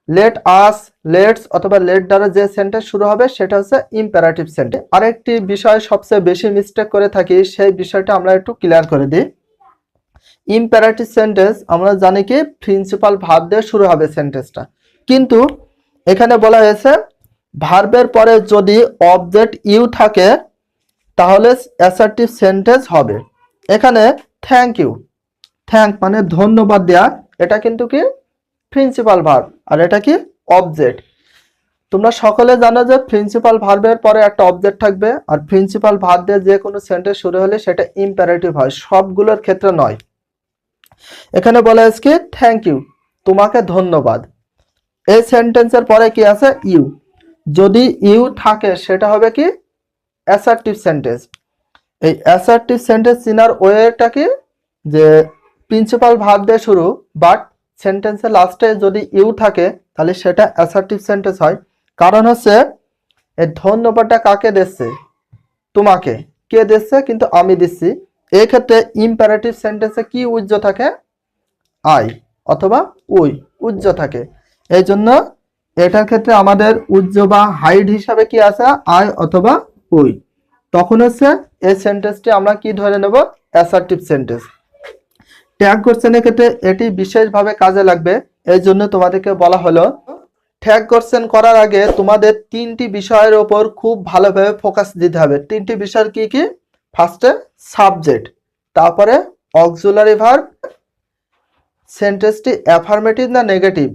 লেট আস, লেটস অথবা লেট দ্বারা যে সেন্টেন্স শুরু হবে সেটা হচ্ছে ইম্পারেটিভ সেন্টেন্স। আরেকটি বিষয় সবচেয়ে বেশি মিস্টেক করে থাকি, সেই বিষয়টা আমরা একটু ক্লিয়ার করে দিই। ইম্পারেটিভ সেন্টেন্স আমরা জানি কি প্রিন্সিপাল ভার্ব দিয়ে শুরু হবে সেন্টেন্সটা, কিন্তু এখানে বলা হয়েছে ভার্বের পরে যদি অবজেক্ট ইউ থাকে তাহলে অ্যাসার্টিভ সেন্টেন্স হবে। এখানে থ্যাংক ইউ, থ্যাংক মানে ধন্যবাদ দেয়া, এটা কিন্তু কি প্রিন্সিপাল ভার্ব, আর এটা কি অবজেক্ট। তোমরা সকলে জানো যে প্রিন্সিপাল ভার্বের পরে একটা অবজেক্ট থাকবে, আর প্রিন্সিপাল ভার্ব দিয়ে যে কোনো সেন্টেন্স শুরু হলে সেটা ইম্পারেটিভ হয়, সবগুলোর ক্ষেত্রে নয়। এখানে বলা হয়েছে কি থ্যাংক ইউ, তোমাকে ধন্যবাদ। এই সেন্টেন্সের পরে কি আছে ইউ, যদি ইউ থাকে সেটা হবে কি অ্যাসার্টিভ সেন্টেন্স। এই অ্যাসার্টিভ সেন্টেন্স চিনার ওয়েটা কি, যে প্রিন্সিপাল ভার্ব দিয়ে শুরু, বাট সেন্টেন্সের লাস্টে যদি ইউ থাকে তাহলে সেটা অ্যাসার্টিভ সেন্টেন্স হয়। কারণ হচ্ছে এই ধন্যবাদটা কাকে দিচ্ছে, তোমাকে। কে দিচ্ছে, কিন্তু আমি দিচ্ছি। এই ক্ষেত্রে ইম্পারেটিভ সেন্টেন্সে কি উজ্জ থাকে, আই অথবা উই উজ্জ থাকে। এই জন্য এটার ক্ষেত্রে আমাদের উজ্জ বা হাইড হিসাবে কি আছে, আই অথবা উই। তখন হচ্ছে এই সেন্টেন্সটি আমরা কি ধরে নেব, অ্যাসার্টিভ সেন্টেন্স। ট্যাগ কোশ্চেনের ক্ষেত্রে এটি বিশেষভাবে কাজে লাগবে, এই জন্য তোমাদেরকে বলা হলো ট্যাগ কোশ্চেন করার আগে তোমাদের তিনটি বিষয়ের ওপর খুব ভালোভাবে ফোকাস দিতে হবে। তিনটি বিষয় কি কি, ফার্স্টে সাবজেক্ট, তারপরে অক্সিলারি ভার্ব, সেন্টেন্সটি অ্যাফার্মেটিভ না নেগেটিভ,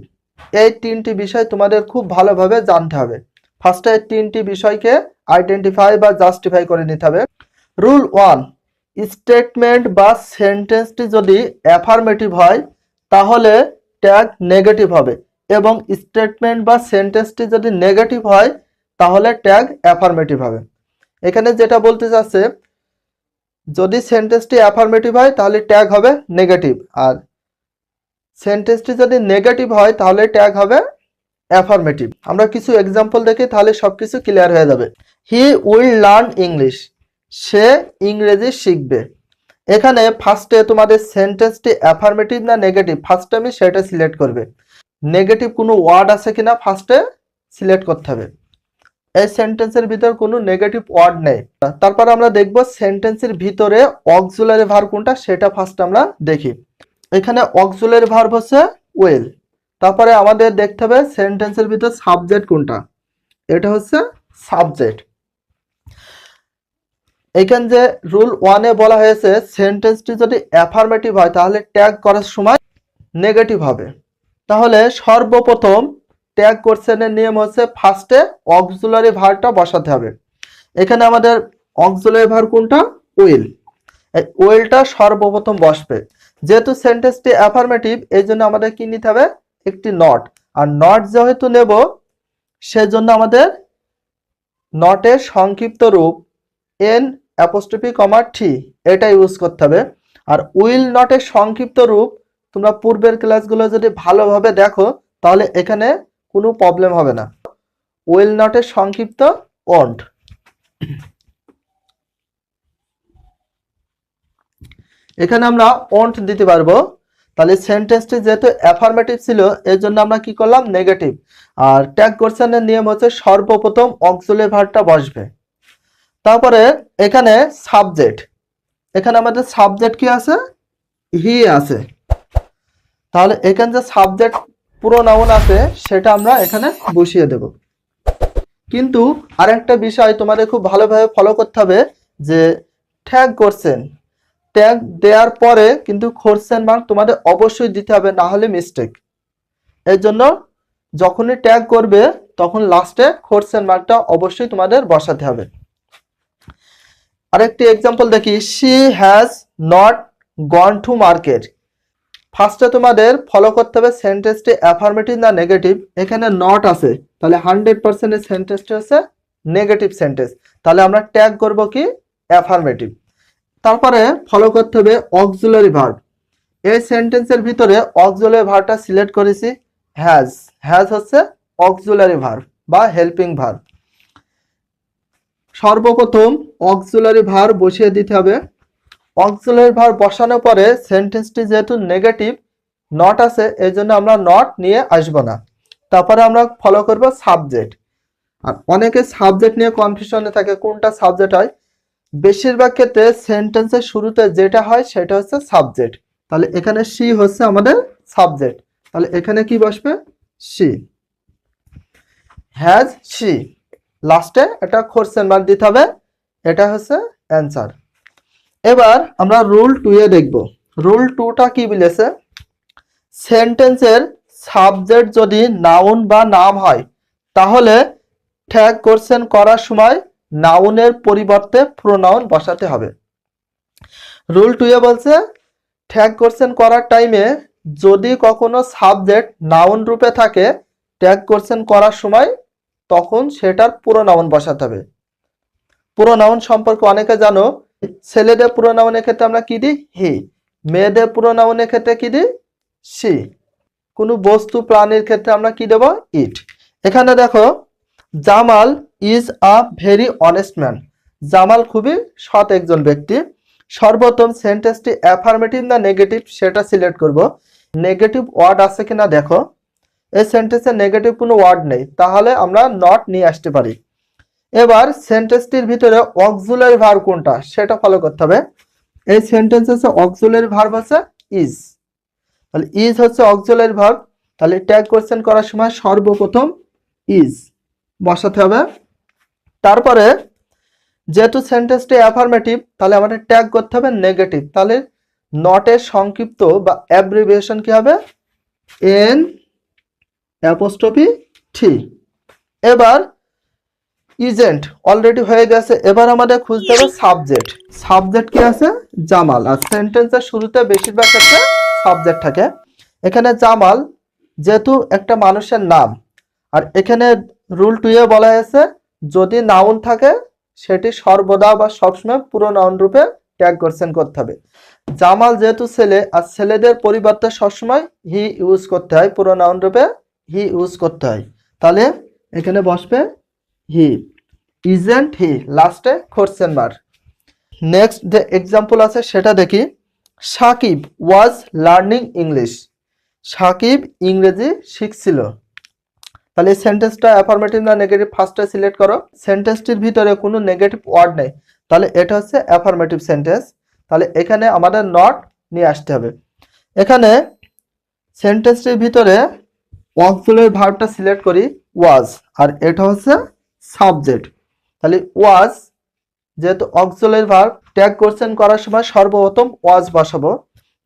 এই তিনটি বিষয় তোমাদের খুব ভালোভাবে জানতে হবে। ফার্স্টে এই তিনটি বিষয়কে আইডেন্টিফাই বা জাস্টিফাই করে নিতে হবে। রুল 1, স্টেটমেন্ট বা সেন্টেন্সটি যদি অ্যাফার্মেটিভ হয় তাহলে ট্যাগ নেগেটিভ হবে, এবং স্টেটমেন্ট বা সেন্টেন্সটি যদি নেগেটিভ হয় তাহলে ট্যাগ অ্যাফার্মেটিভ হবে। এখানে যেটা বলতে চাচ্ছে, যদি সেন্টেন্সটি অ্যাফার্মেটিভ হয় তাহলে ট্যাগ হবে নেগেটিভ, আর সেন্টেন্সটি যদি নেগেটিভ হয় তাহলে ট্যাগ হবে অ্যাফার্মেটিভ। আমরা কিছু এক্সাম্পল দেখি, তাহলে সবকিছু ক্লিয়ার হয়ে যাবে। হি উইল লার্ন ইংলিশ, সে ইংরেজি শিখবে। এখানে ফার্স্টে তোমাদের সেন্টেন্সটি অ্যাফার্মেটিভ না নেগেটিভ, ফার্স্টে আমি সেটা সিলেক্ট করবে। নেগেটিভ কোনো ওয়ার্ড আছে কিনা ফার্স্টে সিলেক্ট করতে হবে। এই সেন্টেন্সের ভিতর কোনো নেগেটিভ ওয়ার্ড নেই। তারপর আমরা দেখব সেন্টেন্সের ভিতরে অক্সিলারি ভার্ব কোনটা, সেটা ফার্স্ট আমরা দেখি। এখানে অক্সিলারি ভার্ব হচ্ছে উইল। তারপরে আমাদের দেখতে হবে সেন্টেন্সের ভিতর সাবজেক্ট কোনটা, এটা হচ্ছে সাবজেক্ট। এখানে যে রুল 1-এ বলা হয়েছে সেন্টেন্সটি যদি অ্যাফার্মেটিভ হয় তাহলে ট্যাগ করার সময় নেগেটিভ হবে। তাহলে সর্বপ্রথম ট্যাগ কোশ্চেনের নিয়ম হচ্ছে ফার্স্টে অক্সিলারি ভার্বটা বসাতে হবে। এখানে আমাদের অক্সিলারি ভার্ব কোনটা, উইল। এই উইলটা সর্বপ্রথম বসবে। যেহেতু সেন্টেন্সটি অ্যাফার্মেটিভ এই জন্য আমাদের কি নিতে হবে, একটি নট। আর নট যেহেতু নেব সেজন্য আমাদের নটের সংক্ষিপ্ত রূপ এন অ্যাপোস্ট্রফি কমা টি এটা ইউজ করতে হবে। আর উইল নটের সংক্ষিপ্ত রূপ তোমরা পূর্বের ক্লাসগুলো যদি ভালোভাবে দেখো তাহলে এখানে কোনো প্রবলেম হবে না। উইল নটের সংক্ষিপ্ত ওন্ট। এখানে আমরা ওন্ট দিতে পারবো। তাহলে সেন্টেন্সটি যেহেতু অ্যাফার্মেটিভ ছিল এর জন্য আমরা কি করলাম, নেগেটিভ। আর ট্যাগ কোশ্চেনের নিয়ম হচ্ছে সর্বপ্রথম অক্সিলারি ভার্বটা বসবে। তারপরে এখানে সাবজেক্ট, এখানে আমাদের সাবজেক্ট কি আছে, হি আছে। তাহলে এখানে যে সাবজেক্ট পুরো নাউন আছে সেটা আমরা এখানে বসিয়ে দেব। কিন্তু আরেকটা বিষয় তোমাদের খুব ভালোভাবে ফলো করতে হবে, যে ট্যাগ কোশ্চেন, ট্যাগ দেওয়ার পরে কিন্তু কোশ্চেন মার্ক তোমাদের অবশ্যই দিতে হবে, না হলে মিস্টেক। এর জন্য যখনই ট্যাগ করবে তখন লাস্টে কোশ্চেন মার্কটা অবশ্যই তোমাদের বসাতে হবে। আরেকটি এক্সাম্পল দেখি, she has not gone to market. ফার্স্টে তোমাদের ফলো করতে হবে সেন্টেন্সটি অ্যাফার্মেটিভ না নেগেটিভ। এখানে নট আছে, তাহলে 100% এর সেন্টেন্সটি হচ্ছে নেগেটিভ সেন্টেন্স। তাহলে আমরা ট্যাগ করব কি, অ্যাফার্মেটিভ। তারপরে ফলো করতে হবে অক্সিলারি ভার্ব। এই সেন্টেন্সের ভিতরে অক্সিলারি ভার্বটা সিলেক্ট করেছি হ্যাজ। হ্যাজ হচ্ছে অক্সিলারি ভার্ব বা হেল্পিং ভার্ব। সর্বপ্রথম অক্সিলারি ভার্ব বসিয়ে দিতে হবে। অক্সিলারি ভার্ব বসানোর পরে সেন্টেন্সটি যেহেতু নেগেটিভ নট আছে এই জন্য আমরা নট নিয়ে আসবো না। তারপরে আমরা ফলো করব সাবজেক্ট। আর অনেকে সাবজেক্ট নিয়ে কনফিউশনে থাকে কোনটা সাবজেক্ট হয়। বেশিরভাগ ক্ষেত্রে সেন্টেন্সের শুরুতে যেটা হয় সেটা হচ্ছে সাবজেক্ট। তাহলে এখানে শি হচ্ছে আমাদের সাবজেক্ট, তাহলে এখানে কি বসবে, শি। হ্যাজ শি, লাস্টে একটা কোশ্চেন মার্ক দিতে হবে, এটা হচ্ছে অ্যান্সার। এবার আমরা রুল 2 এ দেখব। রুল 2টা কি বলেছে, সেন্টেন্সের সাবজেক্ট যদি নাউন বা নাম হয় তাহলে ট্যাগ কোশ্চেন করার সময় নাউনের পরিবর্তে প্রোনাউন বসাতে হবে। রুল 2 এ বলছে ট্যাগ কোশ্চেন করার টাইমে যদি কখনো সাবজেক্ট নাউন রূপে থাকে ট্যাগ কোশ্চেন করার সময় তখন সেটার প্রোনাউন বসাতে হবে। প্রোনাউন সম্পর্কে অনেকে জানো, ছেলেদের প্রোনাউনের ক্ষেত্রে আমরা কি দিই হি, মেয়েদের প্রোনাউনের ক্ষেত্রে কি দিই সি, কোনো বস্তু প্রাণীর ক্ষেত্রে আমরা কি দেব ইট। এখানে দেখো Jamal is a very honest man, Jamal খুবই সৎ একজন ব্যক্তি। সর্বপ্রথম সেন্টেন্সটি অ্যাফার্মেটিভ না নেগেটিভ সেটা সিলেক্ট করব। নেগেটিভ ওয়ার্ড আছে কিনা দেখো, এই সেন্টেন্সে নেগেটিভ কোনো ওয়ার্ড নেই, তাহলে আমরা নট নিয়ে আসতে পারি। এবার সেন্টেন্সটির ভিতরে অক্সিলারি ভার্ব কোনটা সেটা ফলো করতে হবে। এই সেন্টেন্সে অক্সিলারি ভার্ব আছে ইজ, তাহলে ইজ হচ্ছে অক্সিলারি ভার্ব, তাহলে ট্যাগ কোশ্চেন করার সময় সর্বপ্রথম ইজ বসাতে হবে। তারপরে যেহেতু সেন্টেন্সটি অ্যাফার্মেটিভ তাহলে আমাদের ট্যাগ করতে হবে নেগেটিভ, তাহলে নটের সংক্ষিপ্ত বা অ্যাব্রিভিয়েশন কি হবে এন অ্যাপোস্ট্রফি টি। এবার ইজেন্ট অলরেডি হয়ে গেছে, এবার আমাদের খুঁজতে হবে সাবজেক্ট। সাবজেক্ট কি আছে জামাল, আর সেন্টেন্সের শুরুতে বেশিরভাগ ক্ষেত্রে সাবজেক্ট থাকে। এখানে জামাল যেহেতু একটা মানুষের নাম, আর এখানে রুল 2 এ বলা হয়েছে যদি নাউন থাকে সেটি সর্বদা বা সবসময় পুরো নাউন রূপে ট্যাগ কোশ্চেন করতে হবে। জামাল যেহেতু ছেলে, আর ছেলেদের পরিবর্তে সবসময় হি ইউজ করতে হয়, পুরো নাউন রূপে হি ইউজ করতে হয়, তাহলে এখানে বসবে হি। ইজেন্ট হি, লাস্টে কোশ্চেন মার্ক। নেক্সট যে এক্সাম্পল আছে সেটা দেখি। সাকিব ওয়াজ লার্নিং ইংলিশ, সাকিব ইংরেজি শিখছিল। তাহলে এই সেন্টেন্সটা অ্যাফার্মেটিভ না নেগেটিভ ফার্স্টে সিলেক্ট করো। সেন্টেন্সটির ভিতরে কোনো নেগেটিভ ওয়ার্ড নেই, তাহলে এটা হচ্ছে অ্যাফার্মেটিভ সেন্টেন্স, তাহলে এখানে আমাদের নট নিয়ে আসতে হবে। এখানে সেন্টেন্সটির ভিতরে অক্সিলারি ভার্বটা সিলেক্ট করি ওয়াজ, আর এটা হচ্ছে সাবজেক্ট, তাহলে ওয়াজ যেহেতু অক্সিলারি ভার্ব ট্যাগ কোশ্চেন করার সময় সর্বপ্রথম ওয়াজ বসাবো।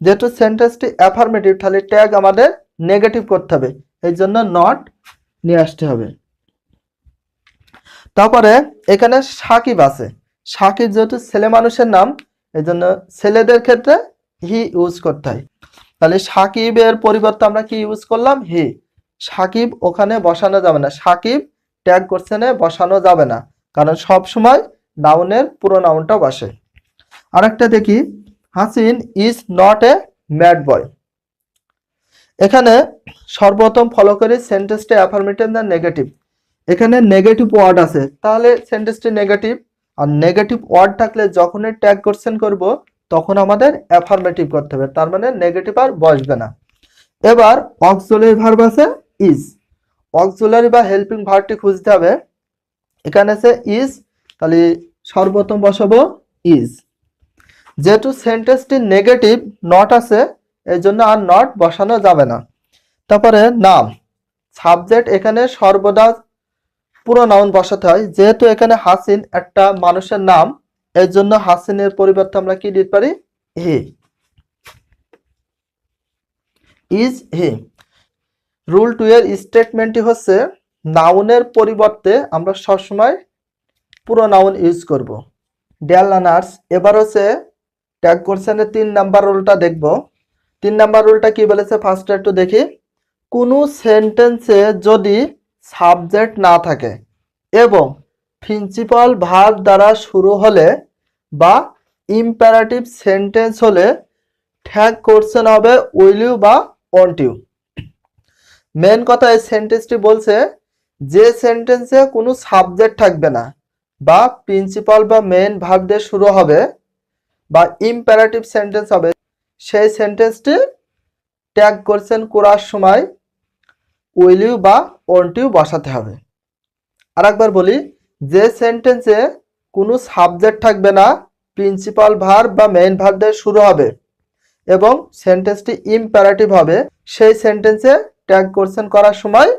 যেহেতু সেন্টেন্সটি অ্যাফার্মেটিভ তাহলে ট্যাগ আমাদের নেগেটিভ করতে হবে, এই জন্য নট নিয়ে আসতে হবে। তারপরে এখানে সাকিব আছে, সাকিব যেহেতু ছেলে মানুষের নাম এই জন্য ছেলেদের ক্ষেত্রে হি ইউজ করতে হয়, তাহলে সাকিবের পরিবর্তে আমরা কি ইউজ করলাম হি। সাকিব ওখানে বসানো যাবে না, সাকিব ট্যাগ কোশ্চেনে বসানো যাবে না, কারণ সব সময় নাউনের পুরো নাউনটা বসে। আরেকটা দেখি, Hasin is not a mad boy. এখানে সর্বপ্রথম ফলো করি সেন্টেন্সটি অ্যাফার্মেটিভ না নেগেটিভ। এখানে নেগেটিভ ওয়ার্ড আছে, তাহলে সেন্টেন্সটি নেগেটিভ, আর নেগেটিভ ওয়ার্ড থাকলে যখনই ট্যাগ কোশ্চেন করব তখন আমাদের অ্যাফার্মেটিভ করতে হবে, তার মানে নেগেটিভ আর বসবে না। এবার অক্সিলারি ভার্ব আছে ইজ, অক্সিলারি বা হেল্পিং ভার্বটি খুঁজতে হবে। এখানে আছে ইজ, তাহলে সর্বপ্রথম বসাবো ইজ। যেহেতু সেন্টেন্সটি নেগেটিভ নট আছে এই জন্য আর নট বসানো যাবে না। তারপরে নাম, সাবজেক্ট এখানে সর্বদা পুরো নাউন বসাতে হয়, যেহেতু এখানে হাসিন একটা মানুষের নাম এর জন্য হাসিনের পরিবর্তে আমরা কি দিতে পারি হি, ইজ হি। রুল 2 এর স্টেটমেন্টটি হচ্ছে নাউনের পরিবর্তে আমরা সবসময় পুরো নাউন ইউজ করব। ডিয়ার লার্নার্স, এবার হচ্ছে ট্যাগ কোশ্চেনের 3 নাম্বার রুলটা দেখব। 3 নাম্বার রুলটা কি বলেছে ফার্স্টে একটু দেখি। কোনো সেন্টেন্সে যদি সাবজেক্ট না থাকে এবং প্রিন্সিপাল ভার্ব দ্বারা শুরু হলে বা ইম্পারেটিভ সেন্টেন্স হলে ট্যাগ কোশ্চেন হবে উইল ইউ বা ওন্ট ইউ। মেন কথা এই সেন্টেন্সটি বলছে যে সেন্টেন্সে কোনো সাবজেক্ট থাকবে না বা প্রিন্সিপাল বা মেন ভার্ব দিয়ে শুরু হবে বা ইম্পারেটিভ সেন্টেন্স হবে সেই সেন্টেন্সটি ট্যাগ কোশ্চেন করার সময় উইল ইউ বা ওন্ট ইউ বসাতে হবে। আরেকবার বলি, যে সেন্টেন্সে কোনো সাবজেক্ট থাকবে না, প্রিন্সিপাল ভার্ব বা মেইন ভার্ব দিয়ে শুরু হবে এবং সেন্টেন্সটি ইম্পারেটিভ হবে সেই সেন্টেন্সে ট্যাগ কোশ্চেন করার সময়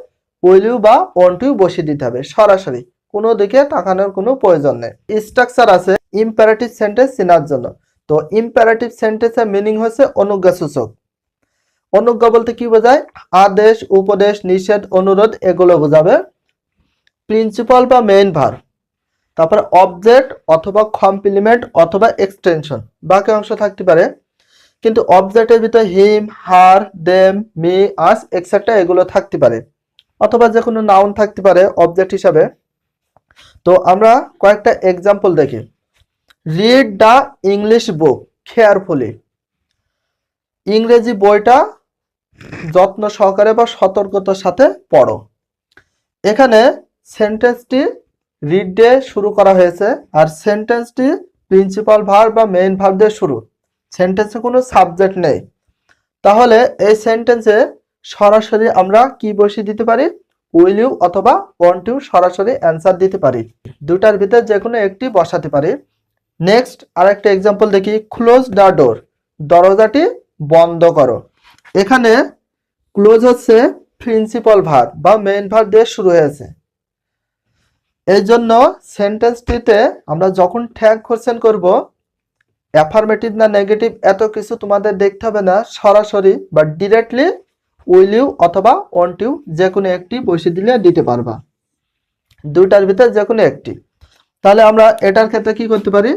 উইল ইউ বা ওয়ন্ট ইউ বসিয়ে দিতে হবে সরাসরি, কোনো দিকে তাকানোর কোনো প্রয়োজন নেই। স্ট্রাকচার আছে ইম্পারেটিভ সেন্টেন্স চেনার জন্য। তো ইম্পারেটিভ সেন্টেন্সের মিনিং হচ্ছে অনুজ্ঞাসূচক। অনুজ্ঞা বলতে কি বোঝায়? আদেশ, উপদেশ, নিষেধ, অনুরোধ এগুলো বোঝাবে। প্রিন্সিপাল বা মেইন ভার্ব, তারপরে অবজেক্ট অথবা কমপ্লিমেন্ট অথবা এক্সটেনশন বাকি অংশ থাকতে পারে, কিন্তু অবজেক্টের ভিতরে হিম, হার, দেম, মি, আস এক্সেট্রা এগুলো থাকতে পারে, অথবা যে কোনো নাউন থাকতে পারে অবজেক্ট হিসাবে। তো আমরা কয়েকটা এক্সাম্পল দেখি। Read the English book carefully, ইংরেজি বইটা যত্ন সহকারে বা সতর্কতার সাথে পড়ো। এখানে সেন্টেন্সটি রিড দিয়ে শুরু করা হয়েছে, আর সেন্টেন্সটি প্রিন্সিপাল ভার্ব বা মেইন ভার্ব দিয়ে শুরু, সেন্টেন্সে কোনো সাবজেক্ট নেই। তাহলে এই সেন্টেন্সে সরাসরি আমরা কি বসিয়ে দিতে পারি? উইল ইউ অথবা ওয়ন্ট ইউ সরাসরি অ্যান্সার দিতে পারি, দুটার ভিতর যে কোনো একটি বসাতে পারি। নেক্সট আরেকটা এক্সাম্পল দেখি। ক্লোজ দ্য ডোর, দরজাটি বন্ধ করো। এখানে ক্লোজ হচ্ছে প্রিন্সিপাল ভার্ব বা মেইন ভার্ব দিয়ে শুরু হয়েছে, এই জন্য সেন্টেন্সটিতে আমরা যখন ট্যাগ কোশ্চেন করব, অ্যাফার্মেটিভ না নেগেটিভ এত কিছু তোমাদের দেখতে হবে না, সরাসরি বা ডিরেক্টলি উইল ইউ অথবা ওয়ন্ট ইউ যে কোনো একটি বসিয়ে দিলে দিতে পারবা, দুইটার ভিতর যে কোনো একটি। তাহলে আমরা এটার ক্ষেত্রে কি করতে পারি?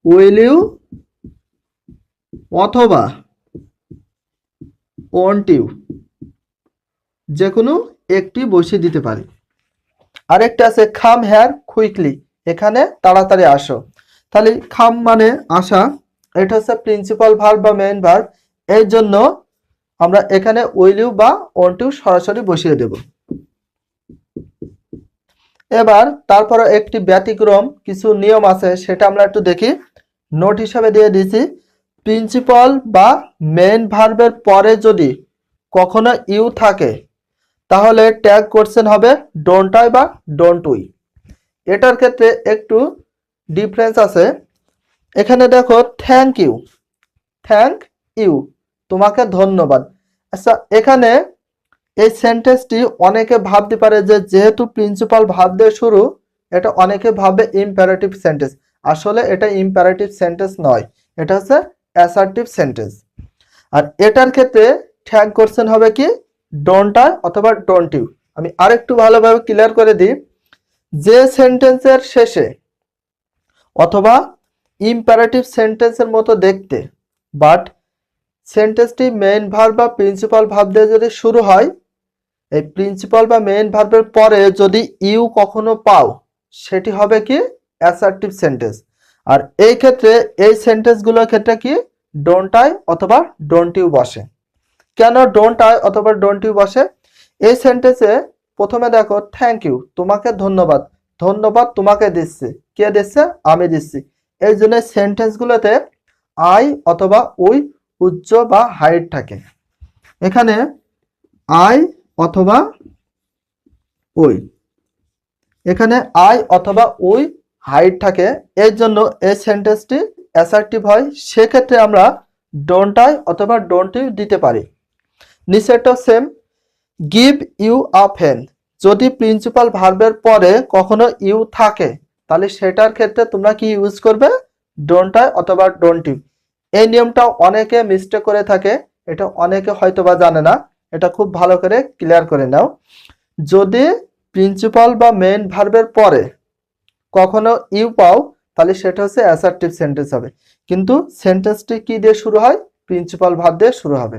উইল ইউ অথবা ওয়ন্ট ইউ যে কোনো একটি বসিয়ে দিতে পারি। আরেকটা আছে কাম হেয়ার কুইকলি, এখানে তাড়াতাড়ি আসো। তাহলে কাম মানে আসা, এটা হচ্ছে প্রিন্সিপাল ভার্ব বা মেইন ভার্ব, এই জন্য আমরা এখানে উইল ইউ বা ওয়ন্ট ইউ সরাসরি বসিয়ে দেব। এবার তারপরে একটি ব্যতিক্রম কিছু নিয়ম আছে, সেটা আমরা একটু দেখি। নোট হিসাবে দিয়ে দিয়েছি, প্রিন্সিপাল বা মেইন ভার্বের পরে যদি কখনো ইউ থাকে তাহলে ট্যাগ কোশ্চেন হবে ডোন্ট আই বা ডোন্ট উই। এটার ক্ষেত্রে একটু ডিফারেন্স আছে। এখানে দেখো থ্যাংক ইউ, থ্যাংক ইউ তোমাকে ধন্যবাদ। আচ্ছা, এখানে এই সেন্টেন্সটি অনেকে ভাবতে পারে যে যেহেতু প্রিন্সিপাল ভার্ব দিয়ে শুরু, এটা অনেকে ভাবে ইম্পারেটিভ সেন্টেন্স। আসলে এটা ইম্পারেটিভ সেন্টেন্স নয়, এটা হচ্ছে অ্যাসার্টিভ সেন্টেন্স। আর এটার ক্ষেত্রে ট্যাগ কোশ্চেন হবে কি ডোন্ট আই অথবা ডোন্ট ইউ। আমি আরেকটু ভালোভাবে ক্লিয়ার করে দিই, যে সেন্টেন্সের শেষে অথবা ইম্পারেটিভ সেন্টেন্সের মতো দেখতে, বাট সেন্টেন্সটি মেইন ভার্ব বা প্রিন্সিপাল ভার্ব দিয়ে যদি শুরু হয়, এই প্রিন্সিপাল বা মেইন ভার্বের পরে যদি ইউ কখনো পাও, সেটি হবে কি অ্যাসার্টিভ সেন্টেন্স। আর এই ক্ষেত্রে এই সেন্টেন্সগুলোর ক্ষেত্রে কি ডোন্ট আই অথবা ডোন্ট ইউ বসে। কেন ডোন্ট আই অথবা ডোন্ট ইউ বসে? এই সেন্টেন্সে প্রথমে দেখো থ্যাংক ইউ তোমাকে ধন্যবাদ, ধন্যবাদ তোমাকে দিচ্ছি, কে দিচ্ছে? আমি দিচ্ছি। এই জন্য সেন্টেন্সগুলোতে আই অথবা উই উচ্চ বা হাইট থাকে। এখানে আই অথবা উই, এখানে আই অথবা উই হাইট থাকে, এর জন্য এই সেন্টেন্সটি অ্যাসার্টিভ হয়। সেক্ষেত্রে আমরা ডোন্ট আই অথবা ডোন্ট ইউ দিতে পারি। নিচেরটাও same, give you a pen, যদি প্রিন্সিপাল ভার্বের পরে কখনো ইউ থাকে তাহলে সেটার ক্ষেত্রে তোমরা কি ইউজ করবে? ডোন্ট আই অথবা ডোন্ট ইউ। এই নিয়মটা অনেকে মিস্টেক করে থাকে, এটা অনেকে হয়তোবা জানে না, এটা খুব ভালো করে ক্লিয়ার করে নাও। যদি প্রিন্সিপাল বা মেইন ভার্বের পরে কখনো ইউ পাও তাহলে সেটা হচ্ছে অ্যাসার্টিভ সেন্টেন্স হবে, কিন্তু সেন্টেন্সটি কি দিয়ে শুরু হয়? প্রিন্সিপাল ভার্ব দিয়ে শুরু হবে।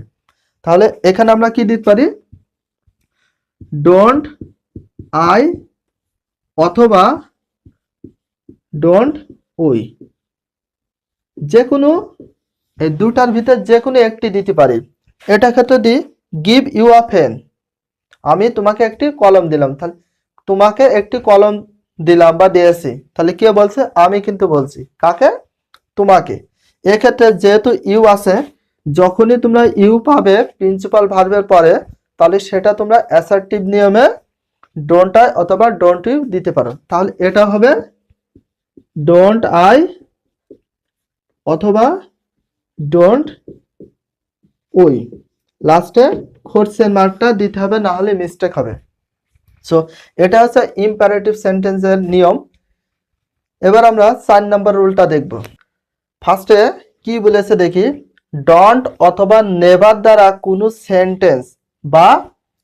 তাহলে এখানে আমরা কি দিতে পারি? ডোন্ট আই অথবা ডোন্ট উই, যে কোনো এই দুটার ভিতর যে কোনো একটি দিতে পারি। এটা ক্ষেত্রে দিই গিভ ইউ আ পেন, আমি তোমাকে একটি কলম দিলাম, তাহলে তোমাকে একটি কলম দিলাম বা দিয়েছি, তাহলে কে বলছে? আমি কিন্তু বলছি। কাকে? তোমাকে। এক্ষেত্রে যেহেতু ইউ আছে, যখনই তোমরা ইউ পাবে প্রিন্সিপাল ভার্বের পরে, তাহলে সেটা তোমরা অ্যাসার্টিভ নিয়মে ডোন্ট আই অথবা ডোন্ট ইউ দিতে পারো। তাহলে এটা হবে ডোন্ট আই অথবা ডোন্ট উই, লাস্টে কোশ্চেন মার্কটা দিতে হবে, না হলে মিস্টেক হবে। সো এটা হচ্ছে ইম্পারেটিভ সেন্টেন্সের নিয়ম। এবার আমরা 4 নম্বর রুলটা দেখব। ফার্স্টে কি বলেছে দেখি, ডন্ট অথবা নেভার দ্বারা কোনো সেন্টেন্স বা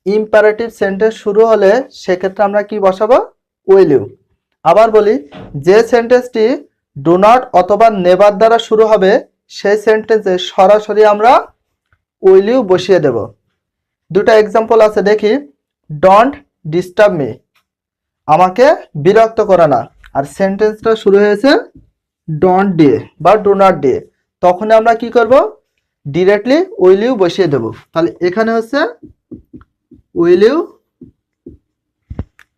ইম্পারেটিভ সেন্টেন্স শুরু হলে সেক্ষেত্রে আমরা কি বসাবো, উইল ইউ। আবার বলি, যে সেন্টেন্সটি ডু নট অথবা নেভার দ্বারা শুরু হবে সেই সেন্টেন্সে সরাসরি আমরা উইল ইউ বসিয়ে দেব। দুটো এক্সাম্পল আছে দেখি, ডন্ট ডিস্টার্ব মি, আমাকে বিরক্ত করে না, আর সেন্টেন্সটা শুরু হয়েছে ডন্ট দিয়ে বা ডু নট দিয়ে, তখন আমরা কি করব, ডিরেক্টলি উইল ইউ বসিয়ে দেব। তাহলে এখানে হচ্ছে উইল ইউ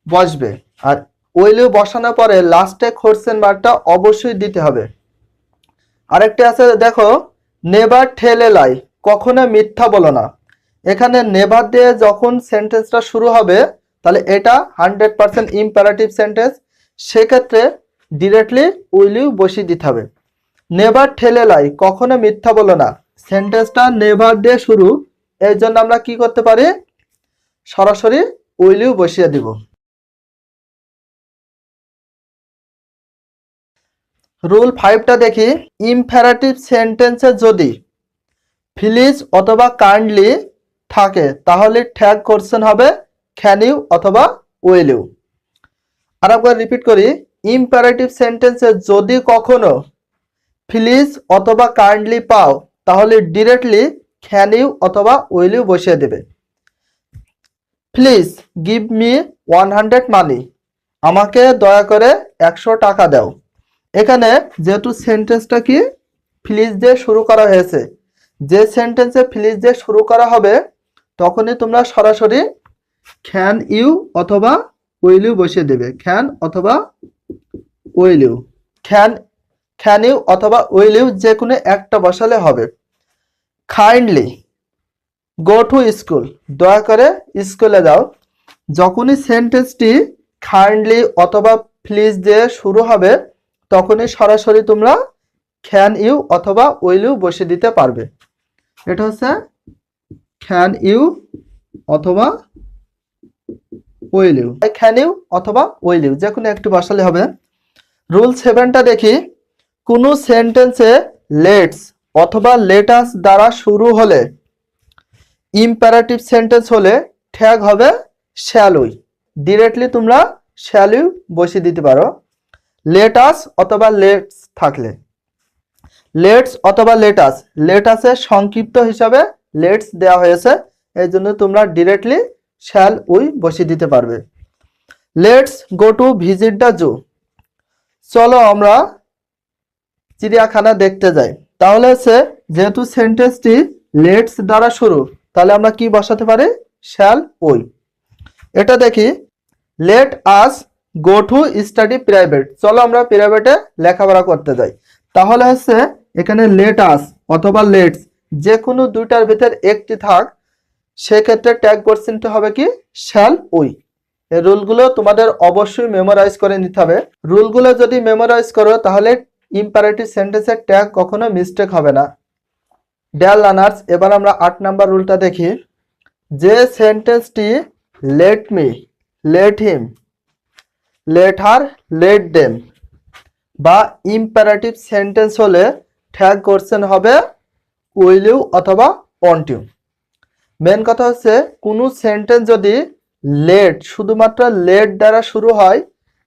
বসবে, আর উইল ইউ বসানোর পরে লাস্টে কোশ্চেন মার্কটা অবশ্যই দিতে হবে। আরেকটা আছে দেখো, নেভার টেল এ লাই, কখনো মিথ্যা বলো না। এখানে নেভার দিয়ে যখন সেন্টেন্সটা শুরু হবে তাহলে এটা 100% ইম্পারেটিভ সেন্টেন্স, সেক্ষেত্রে ডিরেক্টলি উইল ইউ বসিয়ে দিতে হবে। নেভার টেল এ লাই, কখনো মিথ্যা বলো না, সেন্টেন্সটা নেভার দিয়ে শুরু, এই জন্য আমরা কি করতে পারি, সরাসরি উইল ইউ বসিয়ে দিব। রুল 5টা দেখি, ইম্পারেটিভ সেন্টেন্সে যদি প্লিজ অথবা কাইন্ডলি থাকে তাহলে ট্যাগ কোশ্চেন হবে ক্যান ইউ অথবা উইল ইউ। আর একবার রিপিট করি, ইম্পারেটিভ সেন্টেন্সে যদি কখনো প্লিজ অথবা কাইন্ডলি পাও তাহলে ডিরেক্টলি ক্যান ইউ অথবা উইল ইউ বসিয়ে দেবে। প্লিজ গিভ মি 100 মানি, আমাকে দয়া করে 100 টাকা দাও। এখানে যেহেতু সেন্টেন্সটা কি প্লিজ দিয়ে শুরু করা হয়েছে, যে সেন্টেন্সে প্লিজ দিয়ে শুরু করা হবে তখনই তোমরা সরাসরি ক্যান ইউ অথবা উইল ইউ বসিয়ে দেবে। ক্যান অথবা উইল ইউ, ক্যান ইউ অথবা উইল ইউ যে কোনো একটা বসালে হবে। কাইন্ডলি গো টু স্কুল, দয়া করে স্কুলে যাও। যখনই সেন্টেন্সটি কাইন্ডলি অথবা প্লিজ দিয়ে শুরু হবে তখনই সরাসরি তোমরা ক্যান ইউ অথবা উইল ইউ বসিয়ে দিতে পারবে। এটা হচ্ছে ক্যান ইউ অথবা উইল ইউ, ক্যান ইউ অথবা উইল ইউ যে কোনো একটু বসালে হবে। রুল 7টা দেখি, কোনো সেন্টেন্সে লেটস অথবা লেটাস দ্বারা শুরু হলে ইম্পারেটিভ সেন্টেন্স হলে ট্যাগ হবে শ্যাল উই, ডিরেক্টলি তোমরা শ্যাল ইউ বসিয়ে দিতে পারো। লেটাস অথবা লেটস থাকলে, লেটস অথবা লেটাস, লেটাসের সংক্ষিপ্ত হিসাবে লেটস দেওয়া হয়েছে, এই জন্য তোমরা ডিরেক্টলি শ্যাল উই বসিয়ে দিতে পারবে। Let's go to visit the zoo, চলো আমরা চিড়িয়াখানা দেখতে যাই। তাহলে হচ্ছে যেহেতু সেন্টেন্সটি লেটস দ্বারা শুরু তাহলে আমরা কি বসাতে পারি, শ্যাল উই। এটা দেখি, let us go to study private, চলো আমরা প্রাইভেটে লেখাপড়া করতে যাই। তাহলে হচ্ছে এখানে লেট আস অথবা লেটস যে কোনো দুইটার ভিতর একটি থাক, সেক্ষেত্রে ট্যাগ কোশ্চেনটি হবে কি শ্যাল উই। এই রুলগুলো তোমাদের অবশ্যই মেমোরাইজ করে নিতে হবে। রুলগুলো যদি মেমোরাইজ করো তাহলে ইম্পারেটিভ সেন্টেন্সের ট্যাগ কখনো মিস্টেক হবে না। ডিয়ার লার্নার্স, এবার আমরা 8 নাম্বার রুলটা দেখি। যে সেন্টেন্সটি let me, let him, let her, let them বা ইম্পারেটিভ সেন্টেন্স হলে ট্যাগ কোশ্চেন হবে উইল ইউ অথবা ওয়ন্ট ইউ। মেন কথা হচ্ছে কোনো সেন্টেন্স যদি লেট, শুধুমাত্র লেট দ্বারা শুরু হয়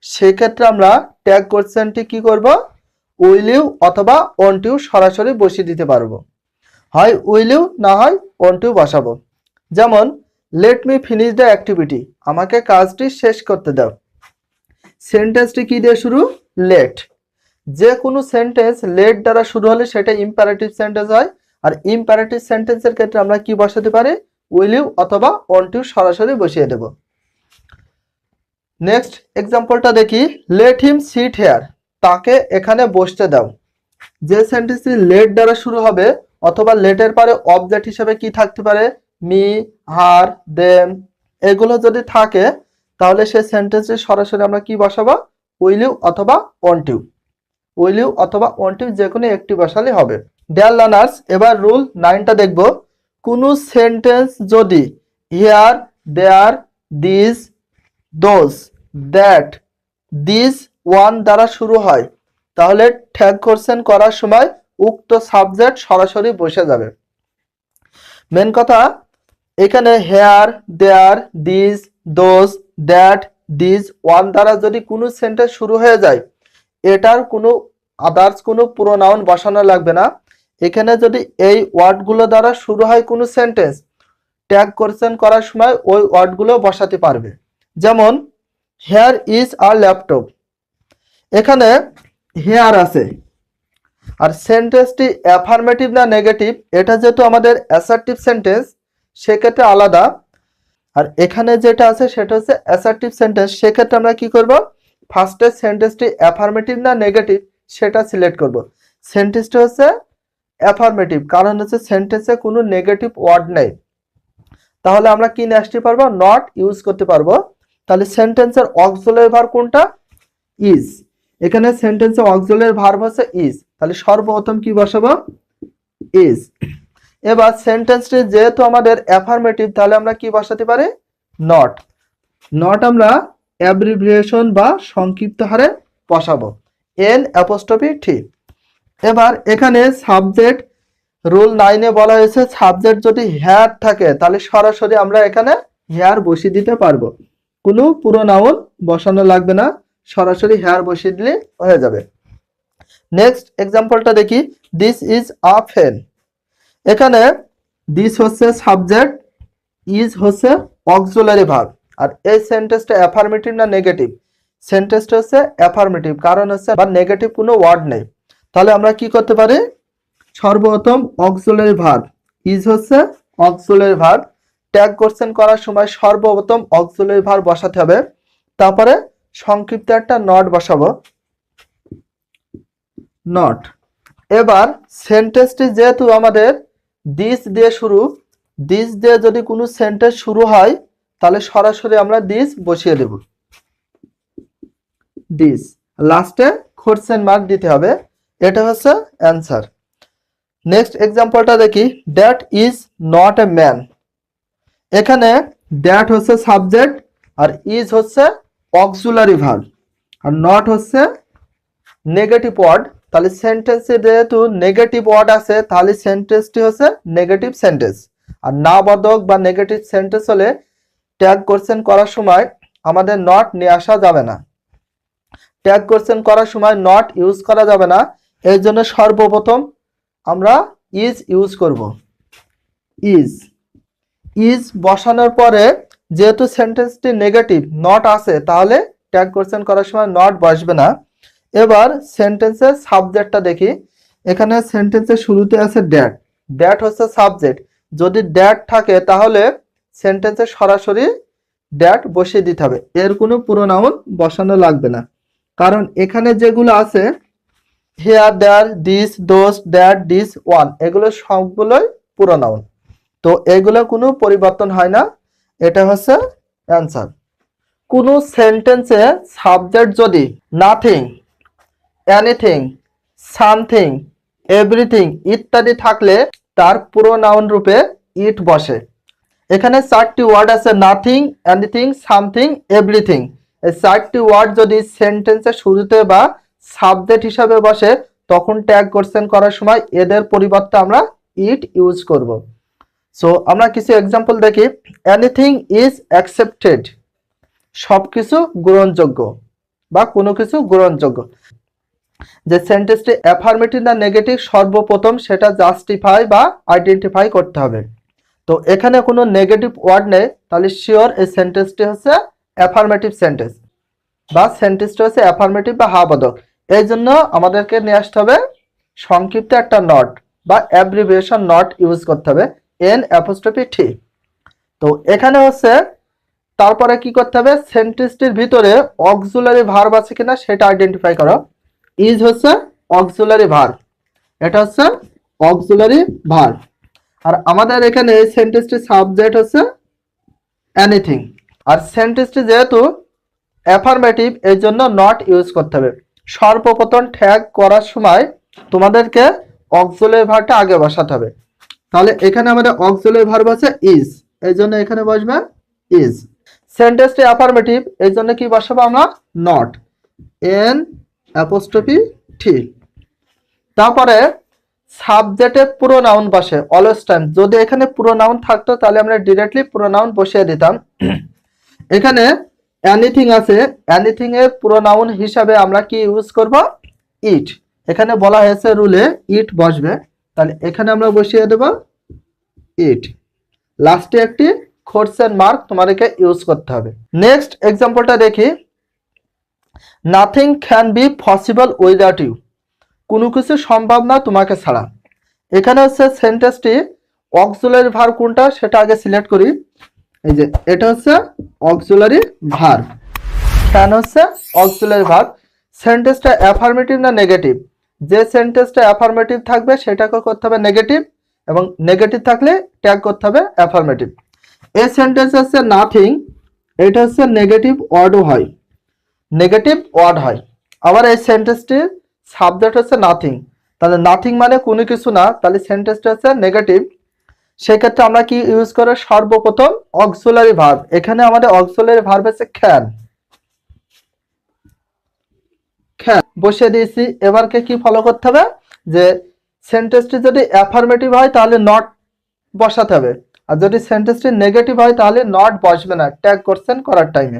সেক্ষেত্রে আমরা ট্যাগ কোশ্চেনটি কি করব, উইল ইউ অথবা ওয়ন্ট ইউ সরাসরি বসিয়ে দিতে পারবো। হয় উইল ইউ না হয় ওয়ন্ট ইউ বসাবো। যেমন late me finish the activity, আমাকে কাজটি শেষ করতে দাও। সেন্টেন্সটি কি দিয়ে শুরু, লেট। যে কোনো সেন্টেন্স লেট দ্বারা শুরু হলে সেটা ইম্পারেটিভ সেন্টেন্স হয়, আর ইম্পারেটিভ সেন্টেন্সের ক্ষেত্রে আমরা কি বসাতে পারি, উইল ইউ অথবা ওয়ন্ট ইউ সরাসরি বসিয়ে দেব। নেক্সট এক্সাম্পলটা দেখি, লেট হিম সিট হেয়ার, তাকে এখানে বসতে দাও। যে সেন্টেন্সটি লেট দ্বারা শুরু হবে অথবা লেটের পরে অবজেক্ট হিসেবে কি থাকতে পারে, মি, হার, দেম, এগুলো যদি থাকে তাহলে সেই সেন্টেন্সে সরাসরি আমরা কি বসাবো, উইল ইউ অথবা ওয়ন্ট ইউ। উইল ইউ অথবা ওয়ন্ট ইউ যে কোনো একটি বসালে হবে। ডিয়ার লার্নার্স, এবার রুল 9টা দেখব। কোনো সেন্টেন্স যদি here, there, this those, that, this, one দ্বারা শুরু হয়, তাহলে ট্যাগ কোশ্চেন করার সময় উক্ত সাবজেক্ট সরাসরি বসে যাবে। মেন কথা এখানে here, there, this, those, that, this, one দ্বারা যদি কোনো সেন্টেন্স শুরু হয়ে যায়, এটার কোনো আদার্স কোনো প্রোনাউন বসানো লাগবে না। এখানে যদি এই ওয়ার্ডগুলো দ্বারা শুরু হয় কোনো সেন্টেন্স, ট্যাগ কোশ্চেন করার সময় ওই ওয়ার্ডগুলো বসাতে পারবে। যেমন হেয়ার ইজ আ ল্যাপটপ, এখানে হেয়ার আছে, আর সেন্টেন্সটি অ্যাফার্মেটিভ না নেগেটিভ, এটা যেহেতু আমাদের অ্যাসার্টিভ সেন্টেন্স সেক্ষেত্রে আলাদা। আর এখানে যেটা আছে সেটা হচ্ছে অ্যাসার্টিভ সেন্টেন্স, সেক্ষেত্রে আমরা কি করব, ফার্স্টের সেন্টেন্সটি অ্যাফার্মেটিভ না নেগেটিভ সেটা সিলেক্ট করব। সেন্টেন্সটি হচ্ছে অ্যাফার্মেটিভ, কারণ হচ্ছে সেন্টেন্সে কোনো নেগেটিভ ওয়ার্ড নেই, তাহলে আমরা কি নিয়ে আসতে পারবো, নট ইউজ করতে পারবো। তাহলে সেন্টেন্সের অক্সিলারি ভার্ব কোনটা, ইজ। এখানে সেন্টেন্সে অক্সিলারি ভার্ব হচ্ছে ইজ, তাহলে সর্বপ্রথম কি বসাবো, ইজ। এবার সেন্টেন্সটি যেহেতু আমাদের অ্যাফার্মেটিভ, তাহলে আমরা কি বসাতে পারি, নট। নট আমরা অ্যাব্রিভিয়েশন বা সংক্ষিপ্ত হারে বসাবো, এন অ্যাপোস্ট্রফি টি। এবার এখানে সাবজেক্ট রুল 9-এ বলা হয়েছে সাবজেক্ট যদি হেয়ার থাকে তাহলে সরাসরি আমরা এখানে হেয়ার বসিয়ে দিতে পারবো, কোনো প্রোনাউন বসানো লাগবে না, সরাসরি হেয়ার বসিয়ে দিলে হয়ে যাবে। নেক্সট এক্সাম্পলটা দেখি, দিস ইজ আ ফ্যান। এখানে দিস হচ্ছে সাবজেক্ট, ইজ হচ্ছে অক্সিলারি ভার্ব, আর এই সেন্টেন্সটা অ্যাফার্মেটিভ না নেগেটিভ, সেন্টেন্সটা হচ্ছে অ্যাফার্মেটিভ, কারণ হচ্ছে বা নেগেটিভ কোনো ওয়ার্ড নেই। তাহলে আমরা কি করতে পারি, সর্বপ্রথম অক্সিলারি ভার্ব, ইজ হচ্ছে অক্সিলারি ভার্ব, ট্যাগ কোশ্চেন করার সময় সর্বপ্রথম অক্সিলারি ভার্ব বসাতে হবে, তারপরে সংক্ষিপ্ত একটা নট বসাবো, নট। এবার সেন্টেন্সটি যেহেতু আমাদের দিস দিয়ে শুরু, দিস দিয়ে যদি কোনো সেন্টেন্স শুরু হয় তাহলে সরাসরি আমরা দিস বসিয়ে দেব, দিস, লাস্টে কোশ্চেন মার্ক দিতে হবে, এটা হচ্ছে অ্যান্সার। নেক্সট এক্সাম্পলটা দেখি, that is not a man. এখানে দ্যাট হচ্ছে সাবজেক্ট, আর ইজ হচ্ছে অক্সিলারি ভার্ব, আর নট হচ্ছে নেগেটিভ ওয়ার্ড। তাহলে সেন্টেন্সে যেহেতু নেগেটিভ ওয়ার্ড আছে তাহলে সেন্টেন্সটি হচ্ছে নেগেটিভ সেন্টেন্স, আর না বোধক বা নেগেটিভ সেন্টেন্স হলে ট্যাগ কোশ্চেন করার সময় আমাদের নট নিয়ে আসা যাবে না, ট্যাগ কোশ্চেন করার সময় নট ইউজ করা যাবে না। এই জন্য সর্বপ্রথম আমরা ইজ ইউজ করব, ইজ। ইজ বসানোর পরে যেহেতু সেন্টেন্সটি নেগেটিভ, নট আছে, তাহলে ট্যাগ কোশ্চেন করার সময় নট বসবে না। এবার সেন্টেন্সের সাবজেক্টটা দেখি, এখানে সেন্টেন্সের শুরুতে আছে ড্যাট, ড্যাট হচ্ছে সাবজেক্ট, যদি ড্যাট থাকে তাহলে সেন্টেন্সে সরাসরি ড্যাট বসিয়ে দিতে হবে, এর কোনো প্রোনাউন বসানো লাগবে না, কারণ এখানে যেগুলো আছে here, there, this, those, that, this, one, এগুলো সবগুলোই প্রোনাউন, তো এগুলো কোনো পরিবর্তন হয় না, এটা হচ্ছে অ্যান্সার। কোনো সেন্টেন্সে সাবজেক্ট যদি নাথিং, এনিথিং, সামথিং, এভরিথিং ইত্যাদি থাকলে তার প্রোনাউন রূপে ইট বসে। এখানে 4টি ওয়ার্ড আছে, নাথিং, এনিথিং, সামথিং, এভরিথিং। এই 4টি ওয়ার্ড যদি সেন্টেন্সের শুরুতে বা সাবজেক্ট হিসাবে বসে তখন ট্যাগ কোশ্চেন করার সময় এদের পরিবর্তে আমরা ইট ইউজ করব। সো আমরা কিছু এক্সাম্পল দেখি, এনিথিং ইজ অ্যাকসেপ্টেড, সবকিছু গ্রহণযোগ্য বা কোনো কিছু গ্রহণযোগ্য। যে সেন্টেন্সটি অ্যাফার্মেটিভ না নেগেটিভ সর্বপ্রথম সেটা জাস্টিফাই বা আইডেন্টিফাই করতে হবে। তো এখানে কোনো নেগেটিভ ওয়ার্ড নেই, তাহলে শিওর এই সেন্টেন্সটি হচ্ছে অ্যাফার্মেটিভ সেন্টেন্স বা সেন্টেন্সটি হচ্ছে অ্যাফার্মেটিভ বা হা বোধক। এই জন্য আমাদেরকে নিয়ে আসতে হবে সংক্ষিপ্ত একটা নট বা অ্যাব্রিভিয়েশন নট ইউজ করতে হবে, এন অ্যাপোস্ট্রফি টি। তো এখানে হচ্ছে তারপরে কি করতে হবে, সেন্টেন্সটির ভিতরে অক্সিলারি ভার্ব আছে কিনা সেটা আইডেন্টিফাই করো। ইজ হচ্ছে অক্সিলারি ভার্ব, এটা হচ্ছে অক্সিলারি ভার্ব, আর আমাদের এখানে এই সেন্টেন্সটির সাবজেক্ট হচ্ছে এনিথিং, আর সেন্টেন্সটি যেহেতু অ্যাফার্মেটিভ এই জন্য নট ইউজ করতে হবে। সর্বপ্রথম ট্যাগ করার সময় তোমাদেরকে অক্সিলারি ভার্বটা আগে বসাতে হবে, তাহলে এখানে আমাদের অক্সিলারি ভার্ব আছে ইজ, এই জন্য এখানে বসবে ইজ। সেন্টেন্সটি অ্যাফার্মেটিভ, এই জন্য কি বসাবো আমরা? নট, এন অ্যাপোস্ট্রফি টি। তারপরে সাবজেক্টে প্রোনাউন বসে অলওয়েজ টাইম। যদি এখানে প্রোনাউন থাকতো তাহলে আমরা ডিরেক্টলি প্রোনাউন বসিয়ে দিতাম। এখানে এনিথিং আছে, এনিথিং এর প্রোনাউন হিসাবে আমরা কি ইউজ করব? ইট। এখানে বলা হয়েছে রুলে ইট বসবে, তাহলে এখানে আমরা বসিয়ে দেব ইট। লাস্টে একটি কোশ্চেন মার্ক তোমাদেরকে ইউজ করতে হবে। নেক্সট এক্সাম্পলটা দেখি। Nothing can be possible without you. কোনো কিছু সম্ভব না তোমাকে ছাড়া। এখানে হচ্ছে সেন্টেন্সটি অক্সিলারি ভার্ব কোনটা সেটা আগে সিলেক্ট করি। এই যে এটা হচ্ছে অক্সিলারি ভার্ব, ক্যান হচ্ছে অক্সিলারি ভার্ব। সেন্টেন্সটা অ্যাফার্মেটিভ না নেগেটিভ? যে সেন্টেন্সটা অ্যাফার্মেটিভ থাকবে সেটাকে করতে হবে নেগেটিভ, এবং নেগেটিভ থাকলে ট্যাগ করতে হবে অ্যাফার্মেটিভ। এই সেন্টেন্স হচ্ছে নাথিং, এটা হচ্ছে নেগেটিভ ওয়ার্ডও হয়, নেগেটিভ ওয়ার্ড হয়। আবার এই সেন্টেন্সটির সাবজেক্ট হচ্ছে নাথিং, তাহলে নাথিং মানে কোনো কিছু না, তাহলে সেন্টেন্সটা হচ্ছে নেগেটিভ। সেক্ষেত্রে আমরা কি ইউজ করে? সর্বপ্রথম অক্সিলারি ভার্ব। এখানে আমাদের অক্সিলারি ভার্ব হচ্ছে ক্যান, ক্যান বসিয়ে দিয়েছি। এবারকে কি ফলো করতে হবে? যে সেন্টেন্সটি যদি অ্যাফার্মেটিভ হয় তাহলে নট বসাতে হবে, আর যদি সেন্টেন্সটি নেগেটিভ হয় তাহলে নট বসবে না ট্যাগ কোশ্চেন করার টাইমে।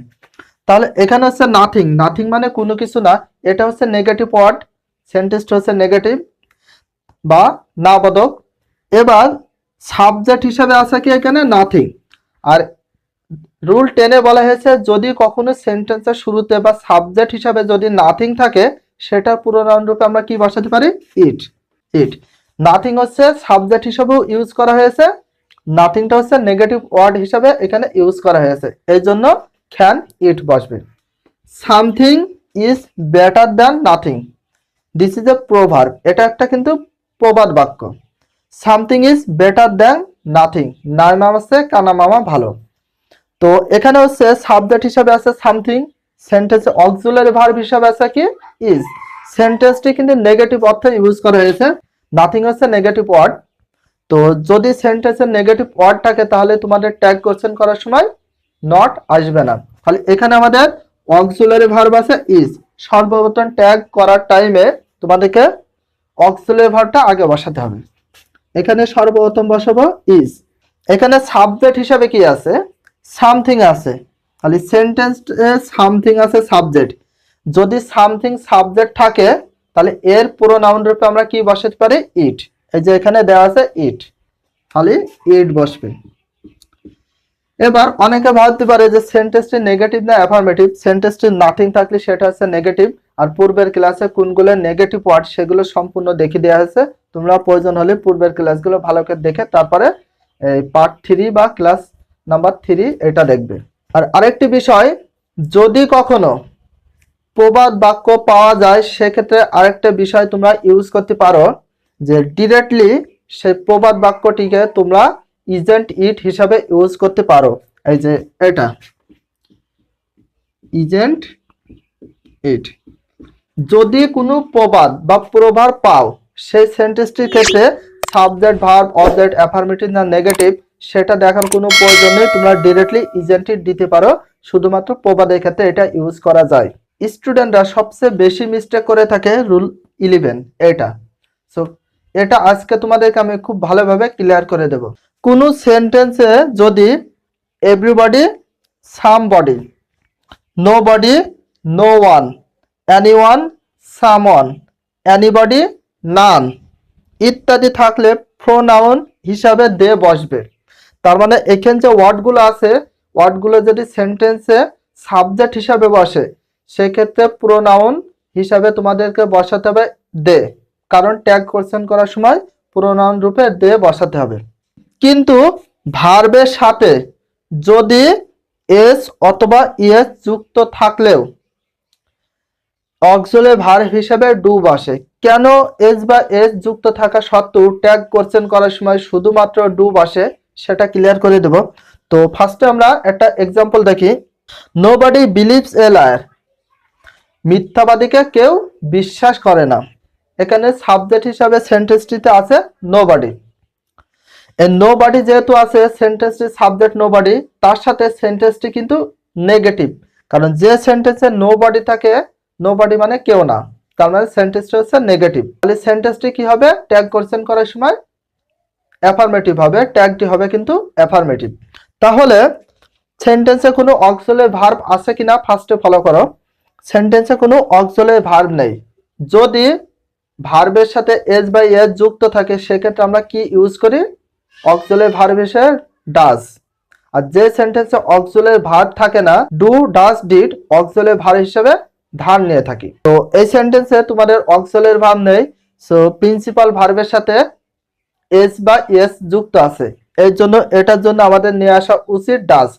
তাহলে এখানে হচ্ছে নাথিং, নাথিং মানে কোনো কিছু না, এটা হচ্ছে নেগেটিভ ওয়ার্ড, সেন্টেন্সটা হচ্ছে নেগেটিভ বা না বোধক। এবার সাবজেক্ট হিসাবে আছে কি এখানে? নাথিং। আর রুল 10-এ বলা হয়েছে যদি কখনো সেন্টেন্সের শুরুতে বা সাবজেক্ট হিসাবে যদি নাথিং থাকে সেটা প্রোনাউন রূপে আমরা কি বসাতে পারি? ইট, ইট। নাথিং হচ্ছে সাবজেক্ট হিসাবেও ইউজ করা হয়েছে, নাথিংটা হচ্ছে নেগেটিভ ওয়ার্ড হিসাবে এখানে ইউজ করা হয়েছে, এই জন্য ক্যান ইট বসবে। Something is better than nothing, this is a proverb. এটা একটা কিন্তু প্রবাদ বাক্য। Something is better than nothing, নাই মামা আছে কানা মামা ভালো। তো এখানে হচ্ছে সাবজেক্ট হিসাবে আছে সামথিং, সেন্টেন্সে অক্সিলারি ভার্ব হিসাবে আছে কি? ইজ। সেন্টেন্সটি কিন্তু নেগেটিভ অর্থে ইউজ করা হয়েছে, নাথিং হচ্ছে নেগেটিভ ওয়ার্ড। তো যদি সেন্টেন্সের নেগেটিভ ওয়ার্ড থাকে তাহলে তোমাদের ট্যাগ কোশ্চেন করার সময় নট আসবে না। তাহলে এখানে আমাদের অক্সিলারি ভার্ব আছে ইজ। সর্বপ্রথম ট্যাগ করার টাইমে তোমাদেরকে অক্সিলারি ভার্বটা আগে বসাতে হবে। এখানে সর্বপ্রথম বসাবো ইজ। এখানে সাবজেক্ট হিসাবে কি আছে? সামথিং আছে, তাহলে সেন্টেন্স সামথিং আছে সাবজেক্ট। যদি সামথিং সাবজেক্ট থাকে তাহলে এর প্রোনাউন রূপে আমরা কি বসাতে পারি? ইট। এই যে এখানে দেওয়া আছে ইট, তাহলে ইট বসবে। এবার অনেকে ভাবতে পারে যে সেন্টেন্সটি নেগেটিভ না অ্যাফার্মেটিভ। সেন্টেন্সটি নাথিং থাকলে সেটা হচ্ছে নেগেটিভ, আর পূর্বের ক্লাসে কোনগুলো নেগেটিভ ওয়ার্ড সেগুলো সম্পূর্ণ দেখে দেওয়া হয়েছে। তোমরা প্রয়োজন হলে পূর্বের ক্লাসগুলো ভালো করে দেখে তারপরে পার্ট 3 বা ক্লাস নাম্বার 3 এটা দেখবে। আর আরেকটি বিষয়, যদি কখনো প্রবাদ বাক্য পাওয়া যায় সেক্ষেত্রে আরেকটা বিষয় তোমরা ইউজ করতে পারো, যে ডিরেক্টলি সেই প্রবাদ বাক্যটিকে তোমরা ইজেন্ট ইট হিসাবে ইউজ করতে পারো। এই যে এটা ইজেন্ট ইট। যদি কোনো প্রবাদ বা প্রভাব পাও সেই সেন্টেন্সটির ক্ষেত্রে সাবজেক্ট ভার্ব অবজেক্ট অ্যাফার্মেটিভ না নেগেটিভ সেটা দেখার কোনো প্রয়োজন নেই, তোমরা ডিরেক্টলি ইজেন্ট ইট দিতে পারো। শুধুমাত্র প্রবাদের ক্ষেত্রে এটা ইউজ করা যায়। স্টুডেন্টরা সবচেয়ে বেশি মিস্টেক করে থাকে রুল 11 এটা। সো এটা আজকে তোমাদেরকে আমি খুব ভালোভাবে ক্লিয়ার করে দেব। কোনো সেন্টেন্সে যদি everybody, somebody, nobody, no one, anyone, someone, anybody, none ইত্যাদি থাকলে প্রোনাউন হিসাবে দে বসবে। তার মানে এখানে যে ওয়ার্ডগুলো আছে ওয়ার্ডগুলো যদি সেন্টেন্সে সাবজেক্ট হিসাবে বসে সেক্ষেত্রে প্রোনাউন হিসাবে তোমাদেরকে বসাতে হবে দে, কারণ ট্যাগ কোশ্চেন করার সময় প্রোনাউন রূপে দে বসাতে হবে। কিন্তু ভার্বের সাথে যদি এস অথবা ইএস যুক্ত থাকলেও অক্সিলারি ভার্ব হিসেবে ডু বসে। কেন এস বা এস যুক্ত থাকা সত্ত্বেও ট্যাগ কোশ্চেন করার সময় শুধুমাত্র ডু বসে সেটা ক্লিয়ার করে দেব। তো ফার্স্টে আমরা একটা এক্সাম্পল দেখি। নোবডি বিলিভস এ লায়ার, মিথ্যাবাদীকে কেউ বিশ্বাস করে না। এখানে সাবজেক্ট হিসাবে সেন্টেন্সটিতে আছে নোবডি। এই নোবডি যেহেতু আছে সেন্টেন্সটি সাবজেক্ট নোবডি, তার সাথে সেন্টেন্সটি কিন্তু নেগেটিভ, কারণ যে সেন্টেন্সে নো বডি থাকে, নো বডি মানে কেউ না, তার মানে সেন্টেন্সটা হচ্ছে নেগেটিভ। তাহলে সেন্টেন্সটি কি হবে? ট্যাগ কোশ্চেন করার সময় অ্যাফার্মেটিভ হবে, ট্যাগটি হবে কিন্তু অ্যাফার্মেটিভ। তাহলে সেন্টেন্সে কোনো অক্সিলারি ভার্ব আছে কিনা ফার্স্টে ফলো করো। সেন্টেন্সে কোনো অক্সিলারি ভার্ব নেই। যদি ভার্বের সাথে এস বাই এস যুক্ত থাকে সেক্ষেত্রে আমরা কি ইউজ করি? অক্সিলারি ভার্ব হিসেবে ডাজ। আর যে সেন্টেন্সে অক্সিলারি ভার্ব থাকে না, do, does, did auxiliary verb হিসেবে ধার নিয়ে থাকি। তো এই সেন্টেন্সে তোমাদের অক্সিলারি ভার্ব নেই, সো প্রিন্সিপাল ভার্বের সাথে এস বা এস যুক্ত আছে, এর জন্য এটার জন্য আমাদের নিয়ে আসা উচিত ডাজ।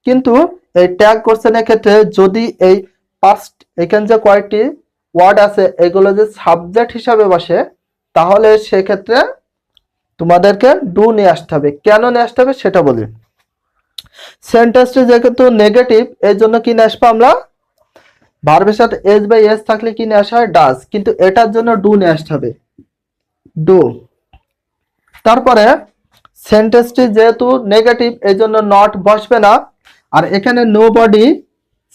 কিন্তু এই ট্যাগ কোশ্চেনের ক্ষেত্রে যদি এই পাস্ট এখানে যে কয়েকটি ওয়ার্ড আছে এগুলো যে সাবজেক্ট হিসাবে বসে, তাহলে সেক্ষেত্রে তোমাদেরকে ডু নিয়ে আসতে হবে। কেন নিয়ে আসতে হবে সেটা বলি। সেন্টেন্সটি যেহেতু নেগেটিভ, এর জন্য কি নিয়ে আসবো আমরা? ভার্বের সাথে এস বাই এস থাকলে কি নিয়ে আসা হয়? ডাজ। কিন্তু এটার জন্য ডু নিয়ে আসতে হবে, ডু। তারপরে সেন্টেন্সটি যেহেতু নেগেটিভ এই জন্য নট বসবে না। আর এখানে নো বডি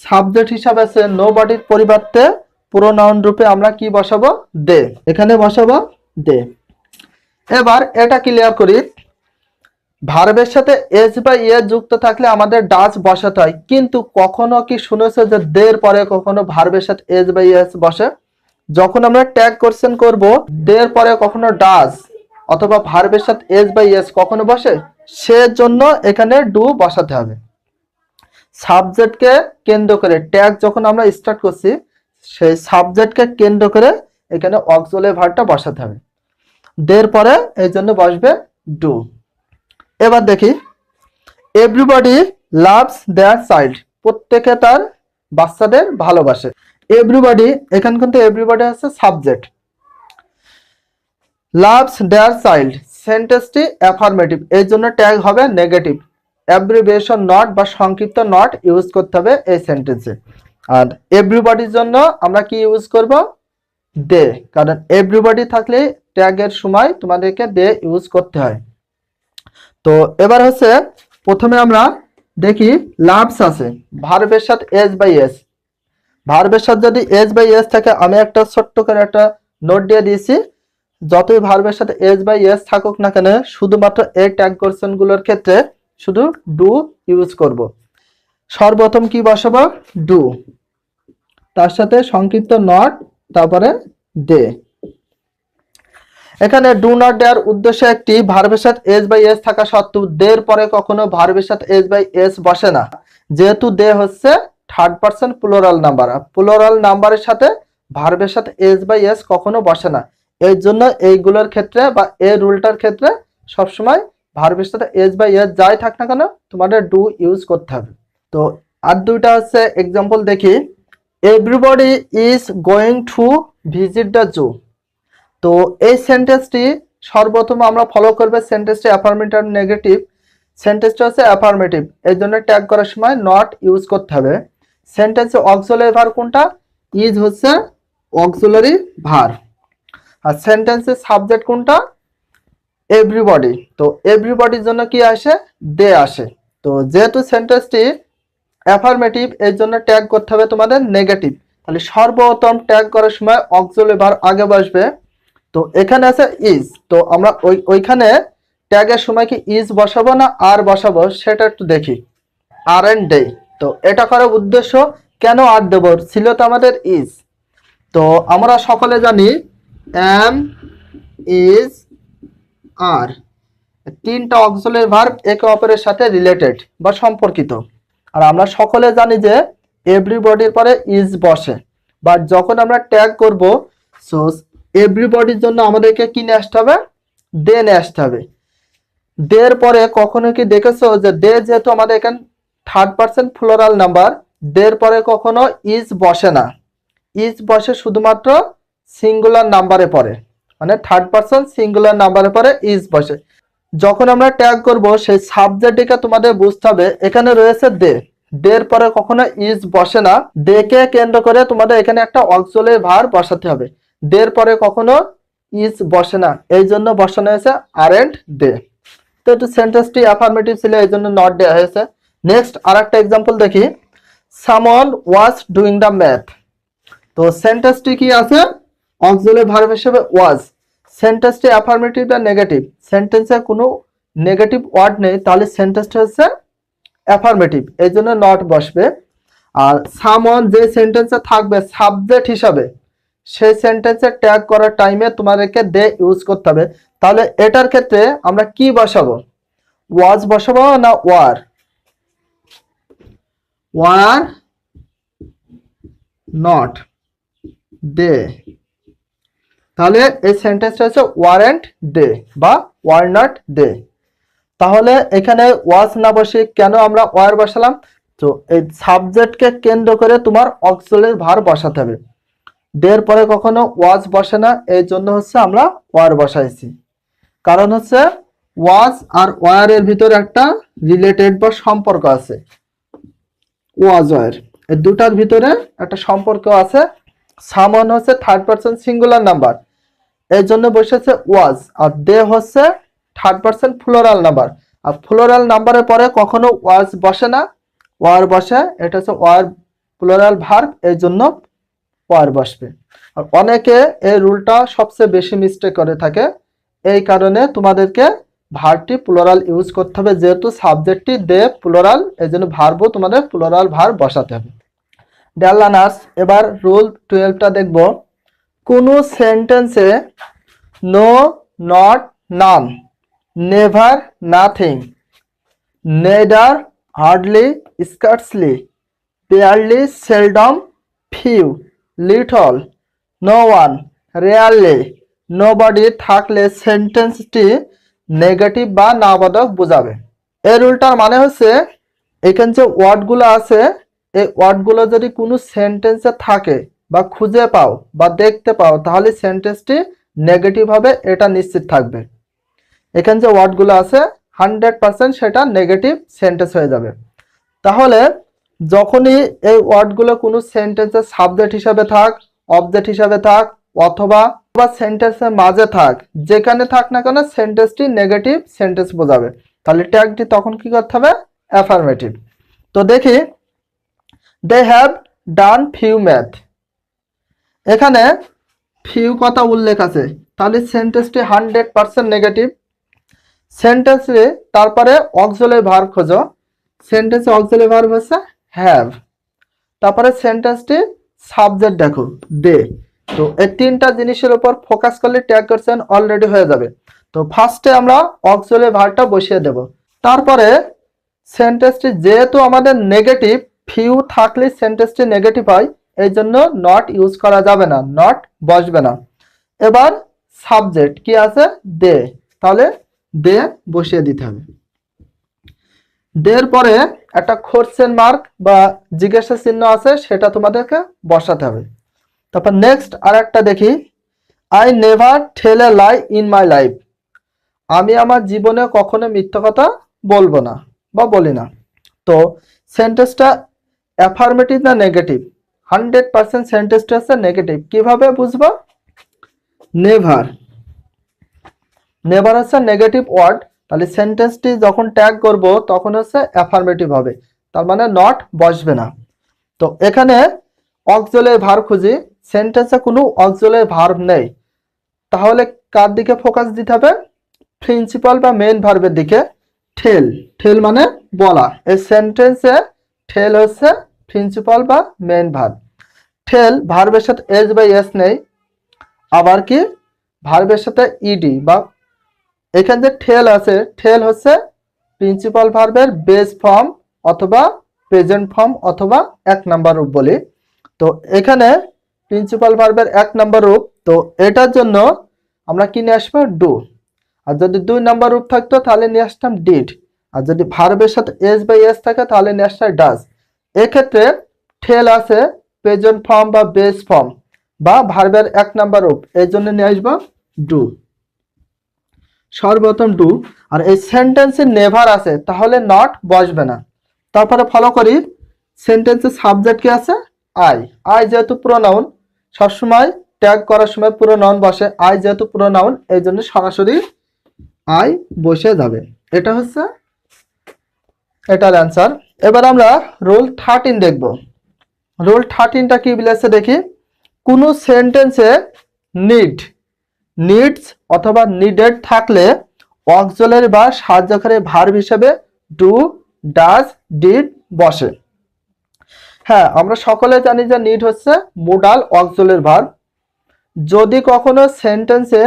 সাবজেক্ট হিসাবে আছে, নো বডির পরিবর্তে প্রোনাউন রূপে আমরা কি বসাবো? দে। এখানে বসাবো দে। এবার এটা ক্লিয়ার করি। ভার্বের সাথে এস বা এ যুক্ত থাকলে আমাদের ডাজ বসাতে হয়, কিন্তু কখনো কি শুনেছো যে দের পরে কখনো ভার্বের সাথে এস বা এস বসে? যখন আমরা ট্যাগ কোশ্চেন করব, দের পরে কখনো ডাজ অথবা ভার্বের সাথে এস বাই এস কখনো বসে? সেজন্য এখানে ডু বসাতে হবে। সাবজেক্টকে কেন্দ্র করে ট্যাগ যখন আমরা স্টার্ট করছি, সেই সাবজেক্টকে কেন্দ্র করে এখানে অক্সিলারি ভার্বটা বসাতে হবে। দের পরে এই জন্য বসবে ডু। এবার দেখি, এভরিবডি লাভস দেয়ার চাইল্ড, প্রত্যেকে তার বাচ্চাদের ভালোবাসে। এভরিবডি, এখানে কিন্তু এভরিবডি হচ্ছে সাবজেক্ট। লাভস দেয়ার চাইল্ড সেন্টেন্সটি অ্যাফার্মেটিভ, এই জন্য ট্যাগ হবে নেগেটিভ। অ্যাব্রিভিয়েশন নট বা সংক্ষিপ্ত নট ইউজ করতে হবে এই সেন্টেন্সে। আর এভরিবডির জন্য আমরা কি ইউজ করব? দে, কারণ এভরিবডি থাকলে ট্যাগের সময় তোমাদেরকে দে ইউজ করতে হয়। তো এবার হচ্ছে প্রথমে আমরা দেখি লাভস আছে, ভার্বের সাথে এস বাই এস। ভার্বের সাথে যদি এস বাই এস থাকে, আমি একটা ছোট্ট করে একটা নোট দিয়ে দিয়েছি, যতই ভার্বের সাথে এস বাই এস থাকুক না কেন শুধুমাত্র এই ট্যাগ কোশ্চেন গুলোর ক্ষেত্রে শুধু ডু ইউজ করব। সর্বপ্রথম কি বসাবো? ডু, তার সাথে সংক্ষিপ্ত নট, তারপরে দে। এখানে ডু নট দেওয়ার উদ্দেশ্য একটি, ভার্বের সাথে এস বাই এস থাকা সত্ত্বেও দের পরে কখনো ভার্বের সাথে এস বাই এস বসে না, যেহেতু দে হচ্ছে third person plural number. Plural নাম্বারের সাথে ভার্বের সাথে এস বাই এস কখনো বসে না। এই জন্য এইগুলোর ক্ষেত্রে বা এই রুলটার ক্ষেত্রে সবসময় ভার্বের সাথে এস বাই এস যাই থাক না কেন তোমাদের ডু ইউজ করতে হবে। তো আর দুইটা হচ্ছে এক্সাম্পল দেখি। Everybody is going to visit the zoo. তো এই সেন্টেন্সটি সর্বপ্রথম আমরা ফলো করবে সেন্টেন্সটি অ্যাফার্মেটিভ নেগেটিভ। সেন্টেন্সটা হচ্ছে অ্যাফার্মেটিভ, এই জন্য ট্যাগ করার সময় নট ইউজ করতে হবে। সেন্টেন্সে অক্সিলারি ভার্ব কোনটা? ইজ হচ্ছে অক্সিলারি ভার্ব। আর সেন্টেন্সের সাবজেক্ট কোনটা? এভরিবডি। তো এভরিবডির জন্য কি আসে? দে আসে। তো যেহেতু সেন্টেন্সটি অ্যাফার্মেটিভ এর জন্য ট্যাগ করতে হবে তোমাদের নেগেটিভ। তাহলে সর্বপ্রথম ট্যাগ করার সময় অক্সিলারি ভার্ব আগে বসবে। তো এখানে আছে ইজ, তো আমরা ওইখানে ট্যাগের সময় কি ইজ বসাবো না আর বসাবো সেটা একটু দেখি। আর এন্ড ডে, তো এটা করার উদ্দেশ্য কেন আর দেব? ছিল তো আমাদের ইজ। তো আমরা সকলে জানি এম, ইজ, আর তিনটা অক্সিলারি ভার্ব একে অপরের সাথে রিলেটেড বা সম্পর্কিত। আর আমরা সকলে জানি যে এভরিবডির পরে ইজ বসে, বাট যখন আমরা ট্যাগ করব সো এভরিবডির জন্য আমাদেরকে কি নিয়ে আসতে হবে? দে নিয়ে আসতে হবে। দের পরে কখনো কি দেখেছো যে দে যেহেতু আমাদের এখানে থার্ড পারসন প্লুরাল নাম্বার, দের পরে কখনো ইজ বসে না। ইজ বসে শুধুমাত্র সিঙ্গুলার নাম্বারে পরে, মানে থার্ড পারসন সিঙ্গুলার নাম্বারে পরে ইজ বসে। যখন আমরা ট্যাগ করব সেই সাবজেক্টটিকে তোমাদের বুঝতে হবে। এখানে রয়েছে দে, দের পরে কখনো ইজ বসে না, দেকে কেন্দ্র করে তোমাদের এখানে একটা অক্সিলারি ভার্ব বসাতে হবে। দের পরে কখনো ইজ বসে না, এই জন্য বসানো হয়েছে আর এন্ড দে। তো একটু সেন্টেন্সটি অ্যাফার্মেটিভ ছিল এই জন্য নট দেওয়া হয়েছে। নেক্সট আর একটা এক্সাম্পল দেখি। Someone was doing the math. তো সেন্টেন্সটি কি আছে? অক্সিলারি ভার্ব হিসেবে ওয়াজ। সেন্টেন্সটি অ্যাফার্মেটিভ না নেগেটিভ? সেন্টেন্সে কোনো নেগেটিভ ওয়ার্ড নেই, তাহলে সেন্টেন্সটা হচ্ছে অ্যাফার্মেটিভ, এই জন্য নট বসবে। আর সামওয়ান যে সেন্টেন্সে থাকবে সাবজেক্ট হিসাবে, সেই সেন্টেন্সে ট্যাগ করার টাইমে তোমাদেরকে দে ইউজ করতে হবে। তাহলে এটার ক্ষেত্রে আমরা কি বসাবো? ওয়াজ বসাবো না ওয়ার? Were not they. তাহলে এই সেন্টেন্সটা হচ্ছে ওয়ারেন্ট দে বা ওয়ার নট দে। তাহলে এখানে ওয়াজ না বসে কেন আমরা ওয়ার বসালাম? তো এই সাবজেক্টকে কেন্দ্র করে তোমার অক্সিলারি ভার্ব বসাতে হবে। দের পরে কখনো ওয়াজ বসে না, এই জন্য হচ্ছে আমরা ওয়ার বসাইছি। কারণ হচ্ছে ওয়াজ আর ওয়ার এর ভিতরে একটা রিলেটেড বা সম্পর্ক আছে। ওয়াজ ওয়ার এই দুটার ভিতরে একটা সম্পর্ক আছে। সামওয়ান হচ্ছে থার্ড পারসন সিঙ্গুলার নাম্বার, এই জন্য বসেছে ওয়াজ। আর দে হচ্ছে থার্ড পারসন প্লুরাল নাম্বার, আর প্লুরাল নাম্বারের পরে কখনো ওয়াজ বসে না, ওয়ার বসে। এটা হচ্ছে ওয়ার প্লুরাল ভার্ব, এই জন্য ওয়ার বসবে। আর অনেকে এই রুলটা সবচেয়ে বেশি মিস্টেক করে থাকে, এই কারণে তোমাদেরকে ভার্বটি প্লুরাল ইউজ করতে হবে, যেহেতু সাবজেক্টটি দে প্লুরাল, এই জন্য ভার্বও তোমাদের প্লুরাল ভার্ব বসাতে হবে। ডিয়ার লার্নার্স, এবার রুল 12টা দেখব। কোনো সেন্টেন্সে no, not, none, never, nothing, neither, hardly, scarcely, barely, seldom, few, little, no one, rarely, nobody থাকলে সেন্টেন্সটি নেগেটিভ বা নাবাদক বোঝাবে। এই রুলটার মানে হচ্ছে এখানে যে ওয়ার্ডগুলো আছে, এই ওয়ার্ডগুলো যদি কোনো সেন্টেন্সে থাকে বা খুঁজে পাও বা দেখতে পাও, তাহলে সেন্টেন্সটি নেগেটিভ হবে, এটা নিশ্চিত থাকবে। এখানে যে ওয়ার্ডগুলো আছে 100% সেটা নেগেটিভ সেন্টেন্স হয়ে যাবে। তাহলে যখনই এই ওয়ার্ডগুলো কোনো সেন্টেন্সের সাবজেক্ট হিসাবে থাক, অবজেক্ট হিসাবে থাক, অথবা সেন্টেন্সের মাঝে থাক, যেখানে থাক না কেন সেন্টেন্সটি নেগেটিভ সেন্টেন্স বোঝাবে। তাহলে ট্যাগটি তখন কি করতে হবে? অ্যাফার্মেটিভ। তো দেখি, they have done few math. এখানে ফিউ কথা উল্লেখ আছে, তাহলে সেন্টেন্সটি 100% নেগেটিভ। সেন্টেন্সে তারপরে অক্সিলারি ভার্ব খোঁজো। সেন্টেন্সে অক্সিলারি ভার্ব হচ্ছে হ্যাভ। তারপরে সেন্টেন্সটি সাবজেক্ট দেখো দে। তো এই তিনটা জিনিসের উপর ফোকাস করলে ট্যাগ করছেন অলরেডি হয়ে যাবে। তো ফার্স্টে আমরা অক্সিলারি ভার্বটা বসিয়ে দেব। তারপরে সেন্টেন্সটি যেহেতু আমাদের নেগেটিভ, ফিউ থাকলে সেন্টেন্সটি নেগেটিভ হয়, এই জন্য নট ইউজ করা যাবে না, নট বসবে না। এবার সাবজেক্ট কি আছে? দে, তাহলে দে বসিয়ে দিতে হবে। দের পরে একটা কোশ্চেন মার্ক বা জিজ্ঞাসা চিহ্ন আছে, সেটা তোমাদেরকে বসাতে হবে। তারপর নেক্সট আর একটা দেখি, I never tell a lie in my life. আমি আমার জীবনে কখনো মিথ্যা কথা বলবো না বা বলি না। তো সেন্টেন্সটা অ্যাফার্মেটিভ না নেগেটিভ? 100% সেন্টেন্সটা হচ্ছে নেগেটিভ। কিভাবে বুঝবো? নেভার, নেভার হচ্ছে নেগেটিভ ওয়ার্ড, তাহলে সেন্টেন্সটি যখন ট্যাগ করব তখন হচ্ছে অ্যাফার্মেটিভ হবে, তার মানে নট বসবে না। তো এখানে অক্সিলারি ভার্ব খুঁজি, সেন্টেন্সে কোনো অক্সিলারি ভার্ব নেই, তাহলে কার দিকে ফোকাস দিতে হবে? প্রিন্সিপাল বা মেইন ভার্বের দিকে। টেল, টেল মানে বলা, এই সেন্টেন্সে টেল হচ্ছে প্রিন্সিপাল বা মেইন ভার্ব। টেল ভার্বের সাথে এস বা এস নেই, আবার কি ভার্বের সাথে ইডি বা এখানে যে টেল আছে, টেল হচ্ছে প্রিন্সিপাল ভার্বের বেস ফর্ম অথবা প্রেজেন্ট ফর্ম অথবা 1 নাম্বার রূপ বলি। তো এখানে প্রিন্সিপাল ভার্বের 1 নাম্বার রূপ, তো এটার জন্য আমরা কি নিয়ে আসবো? ডু। আর যদি 2 নাম্বার রূপ থাকতো তাহলে নিয়ে আসতাম ডিড। আর যদি ভার্বের সাথে এস বাই এস থাকে তাহলে নিয়ে আসতাম ডাজ। এক্ষেত্রে টেল আছে প্রেজেন্ট ফর্ম বা বেস ফর্ম বা ভার্বের 1 নাম্বার রূপ, এই জন্য নিয়ে আসবো ডু, সর্বপ্রথম ডু। আর এই সেন্টেন্সে নেভার আছে, তাহলে নট বসবে না। তারপরে ফলো করি, সেন্টেন্সের সাবজেক্ট কি আছে? আই। আই যেহেতু প্রোনাউন, সবসময় ট্যাগ করার সময় প্রোনাউন বসে, আই যেহেতু প্রোনাউন এই জন্য সরাসরি আই বসে যাবে। এটা হচ্ছে এটার অ্যান্সার। এবার আমরা রুল 13 দেখব। রুল 13টা কি বলেছে দেখি। কোনো সেন্টেন্সে নিড, নিডস অথবা নিডেড থাকলে অক্সিলারি বা সাহায্যকারী ভার্ব হিসেবে ডু, ডাজ, ডিড বসে। হ্যাঁ, আমরা সকলে জানি যে নিড হচ্ছে মোডাল অক্সিলারি ভার্ব। যদি কখনো সেন্টেন্সে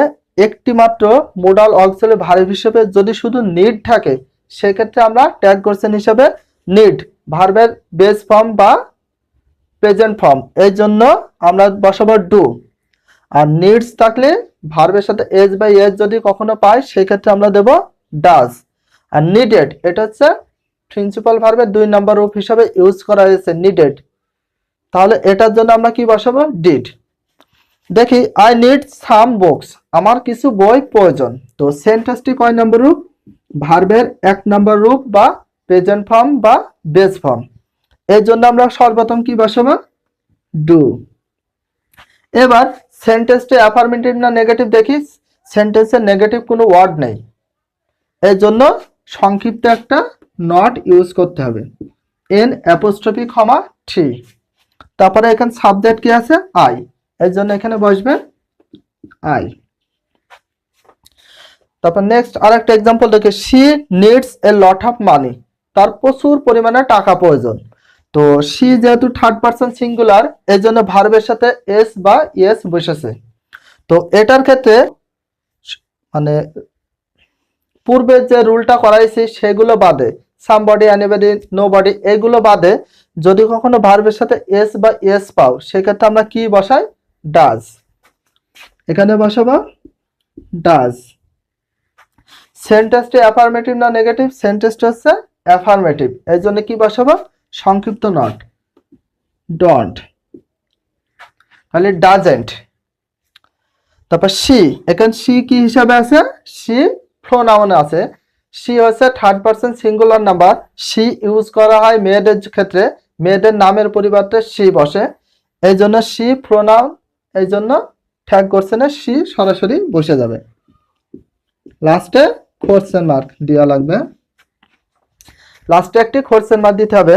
একটি মাত্র মোডাল অক্সিলারি ভার্ব হিসেবে যদি শুধু নিড থাকে, সেক্ষেত্রে আমরা ট্যাগ কোশ্চেন হিসেবে নিড ভার্বের বেস ফর্ম বা প্রেজেন্ট ফর্ম, এই জন্য আমরা বসাবো ডু। আর নিডস থাকলে ভার্বের সাথে এস বা এস যদি কখনো পাই, সেক্ষেত্রে আমরা দেব ডাজ। আর নিডেড, এটা হচ্ছে প্রিন্সিপাল ভার্বের 2 নম্বর রূপ হিসাবে ইউজ করা হয়েছে নিডেড, তাহলে এটার জন্য আমরা কি বসাবো ডিড। দেখি আই নিড সাম বুকস, আমার কিছু বই প্রয়োজন। তো সেন্টেন্সটি কয় নম্বর রূপ? ভার্বের 1 নম্বর রূপ বা প্রেজেন্ট ফর্ম বা বেস ফর্ম, এর জন্য আমরা সর্বপ্রথম কি বসাবো ডু। এবার সেন্টেন্সটি অ্যাফার্মেটিভ না নেগেটিভ দেখি। সেন্টেন্সের নেগেটিভ কোনো ওয়ার্ড নেই, এর জন্য সংক্ষিপ্ত একটা নট ইউজ করতে হবে, এন অ্যাপোস্ট্রফি কমা টি। তারপরে এখানে সাবজেক্ট কি আছে আই, এর জন্য এখানে বসবে আই। তারপর নেক্সট আরেকটা এক্সাম্পল দেখে, she needs a lot of money, তার প্রচুর পরিমাণে টাকা প্রয়োজন। তো শি যেহেতু থার্ড পারসন সিঙ্গুলার, এর জন্য ভার্বের সাথে এস বা ইয়েস বসেছে। তো এটার ক্ষেত্রে মানে পূর্বের যে রুলটা করাইছি সেগুলো বাদে, সামবডি, এনিবডি, নোবডি, এগুলো বাদে যদি কখনো ভার্বের সাথে এস বা এস পাও, সেক্ষেত্রে আমরা কি বসাই ডাজ। এখানে বসাবো ডাজ। সেন্টেন্সটি অ্যাফার্মেটিভ না নেগেটিভ? সেন্টেন্সটি হচ্ছে অ্যাফার্মেটিভ, এর জন্য কি বসাবো সংক্ষিপ্ত নট ডন্ট, তাহলে ডাজেন্ট। তারপর শি, এখানে শি কি হিসাবে আছে? শি প্রোনাউন আছে। শি হচ্ছে third person singular number, she use করা হয় মেয়েদের ক্ষেত্রে, মেয়েদের নামের পরিবর্তে শি বসে, এই জন্য শি প্রোনাউন, এই জন্য ট্যাগ কোশ্চেনে শি সরাসরি বসে যাবে। লাস্টে কোশ্চেন মার্ক দেওয়া লাগবে, লাস্টে একটি কোশ্চেন মার্ক দিতে হবে।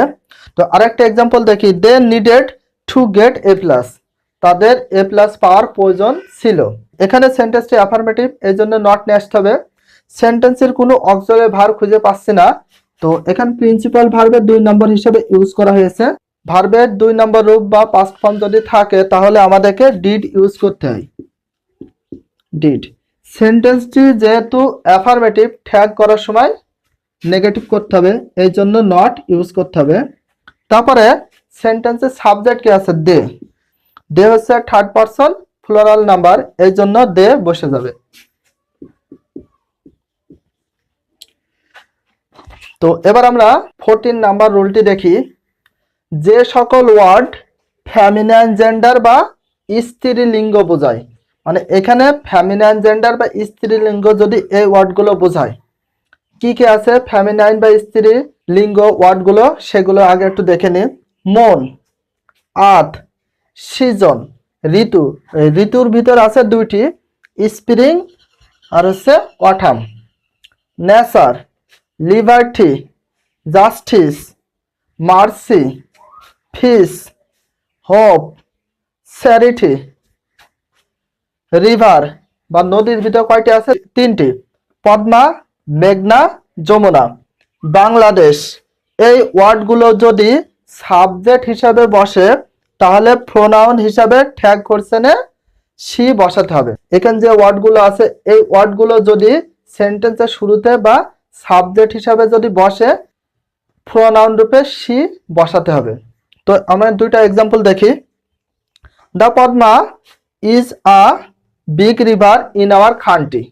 তো আরেকটা এক্সাম্পল দেখি, they needed to get A plus, তাদের এ প্লাস পাওয়ার প্রয়োজন ছিল। এখানে সেন্টেন্সটি অ্যাফার্মেটিভ, এই জন্য নট নিয়ে আসতে হবে। সেন্টেন্সের কোনো অক্সিলারি ভার্ব খুঁজে পাচ্ছি না, তো এখানে প্রিন্সিপাল ভার্বের 2 নম্বর হিসেবে ইউজ করা হয়েছে। ভার্বের 2 নম্বর রূপ বা পাস্ট ফর্ম যদি থাকে, তাহলে আমাদেরকে ডিড ইউজ করতে হয়, ডিড। সেন্টেন্সটি যেহেতু অ্যাফার্মেটিভ, ট্যাগ করার সময় নেগেটিভ করতে হবে, এই জন্য নট ইউজ করতে হবে। তারপরে সেন্টেন্সের সাবজেক্ট কি আছে? দে, দে হচ্ছে থার্ড পারসন প্লুরাল নাম্বার, এই জন্য দে বসে যাবে। তো এবার আমরা 14 নাম্বার রুলটি দেখি। যে সকল ওয়ার্ড ফেমিনাইন জেন্ডার বা স্ত্রীলিঙ্গ বোঝায়, মানে এখানে ফেমিনাইন জেন্ডার বা স্ত্রীলিঙ্গ যদি এই ওয়ার্ডগুলো বোঝায়, কি কি আছে ফেমিনাইন বা স্ত্রীলিঙ্গ ওয়ার্ডগুলো, সেগুলো আগে একটু দেখে নিন। মন, আর্থ, সিজন, ঋতু, ঋতুর ভিতর আছে 2টি, স্প্রিং আর হচ্ছে autumn. Nature, liberty, justice, mercy, peace, hope, charity. River বা নদীর ভিতর কয়টি আছে? 3টি, পদ্মা, মেঘনা, যমুনা। বাংলাদেশ, এই ওয়ার্ডগুলো যদি সাবজেক্ট হিসাবে বসে, তাহলে প্রোনাউন হিসাবে ট্যাগ কোশ্চেনে সি বসাতে হবে। এখানে যে ওয়ার্ডগুলো আছে, এই ওয়ার্ডগুলো যদি সেন্টেন্সের শুরুতে বা সাবজেক্ট হিসাবে যদি বসে, প্রোনাউন রূপে সি বসাতে হবে। তো আমরা 2টা এক্সাম্পল দেখি। The Padma is a big river in our country,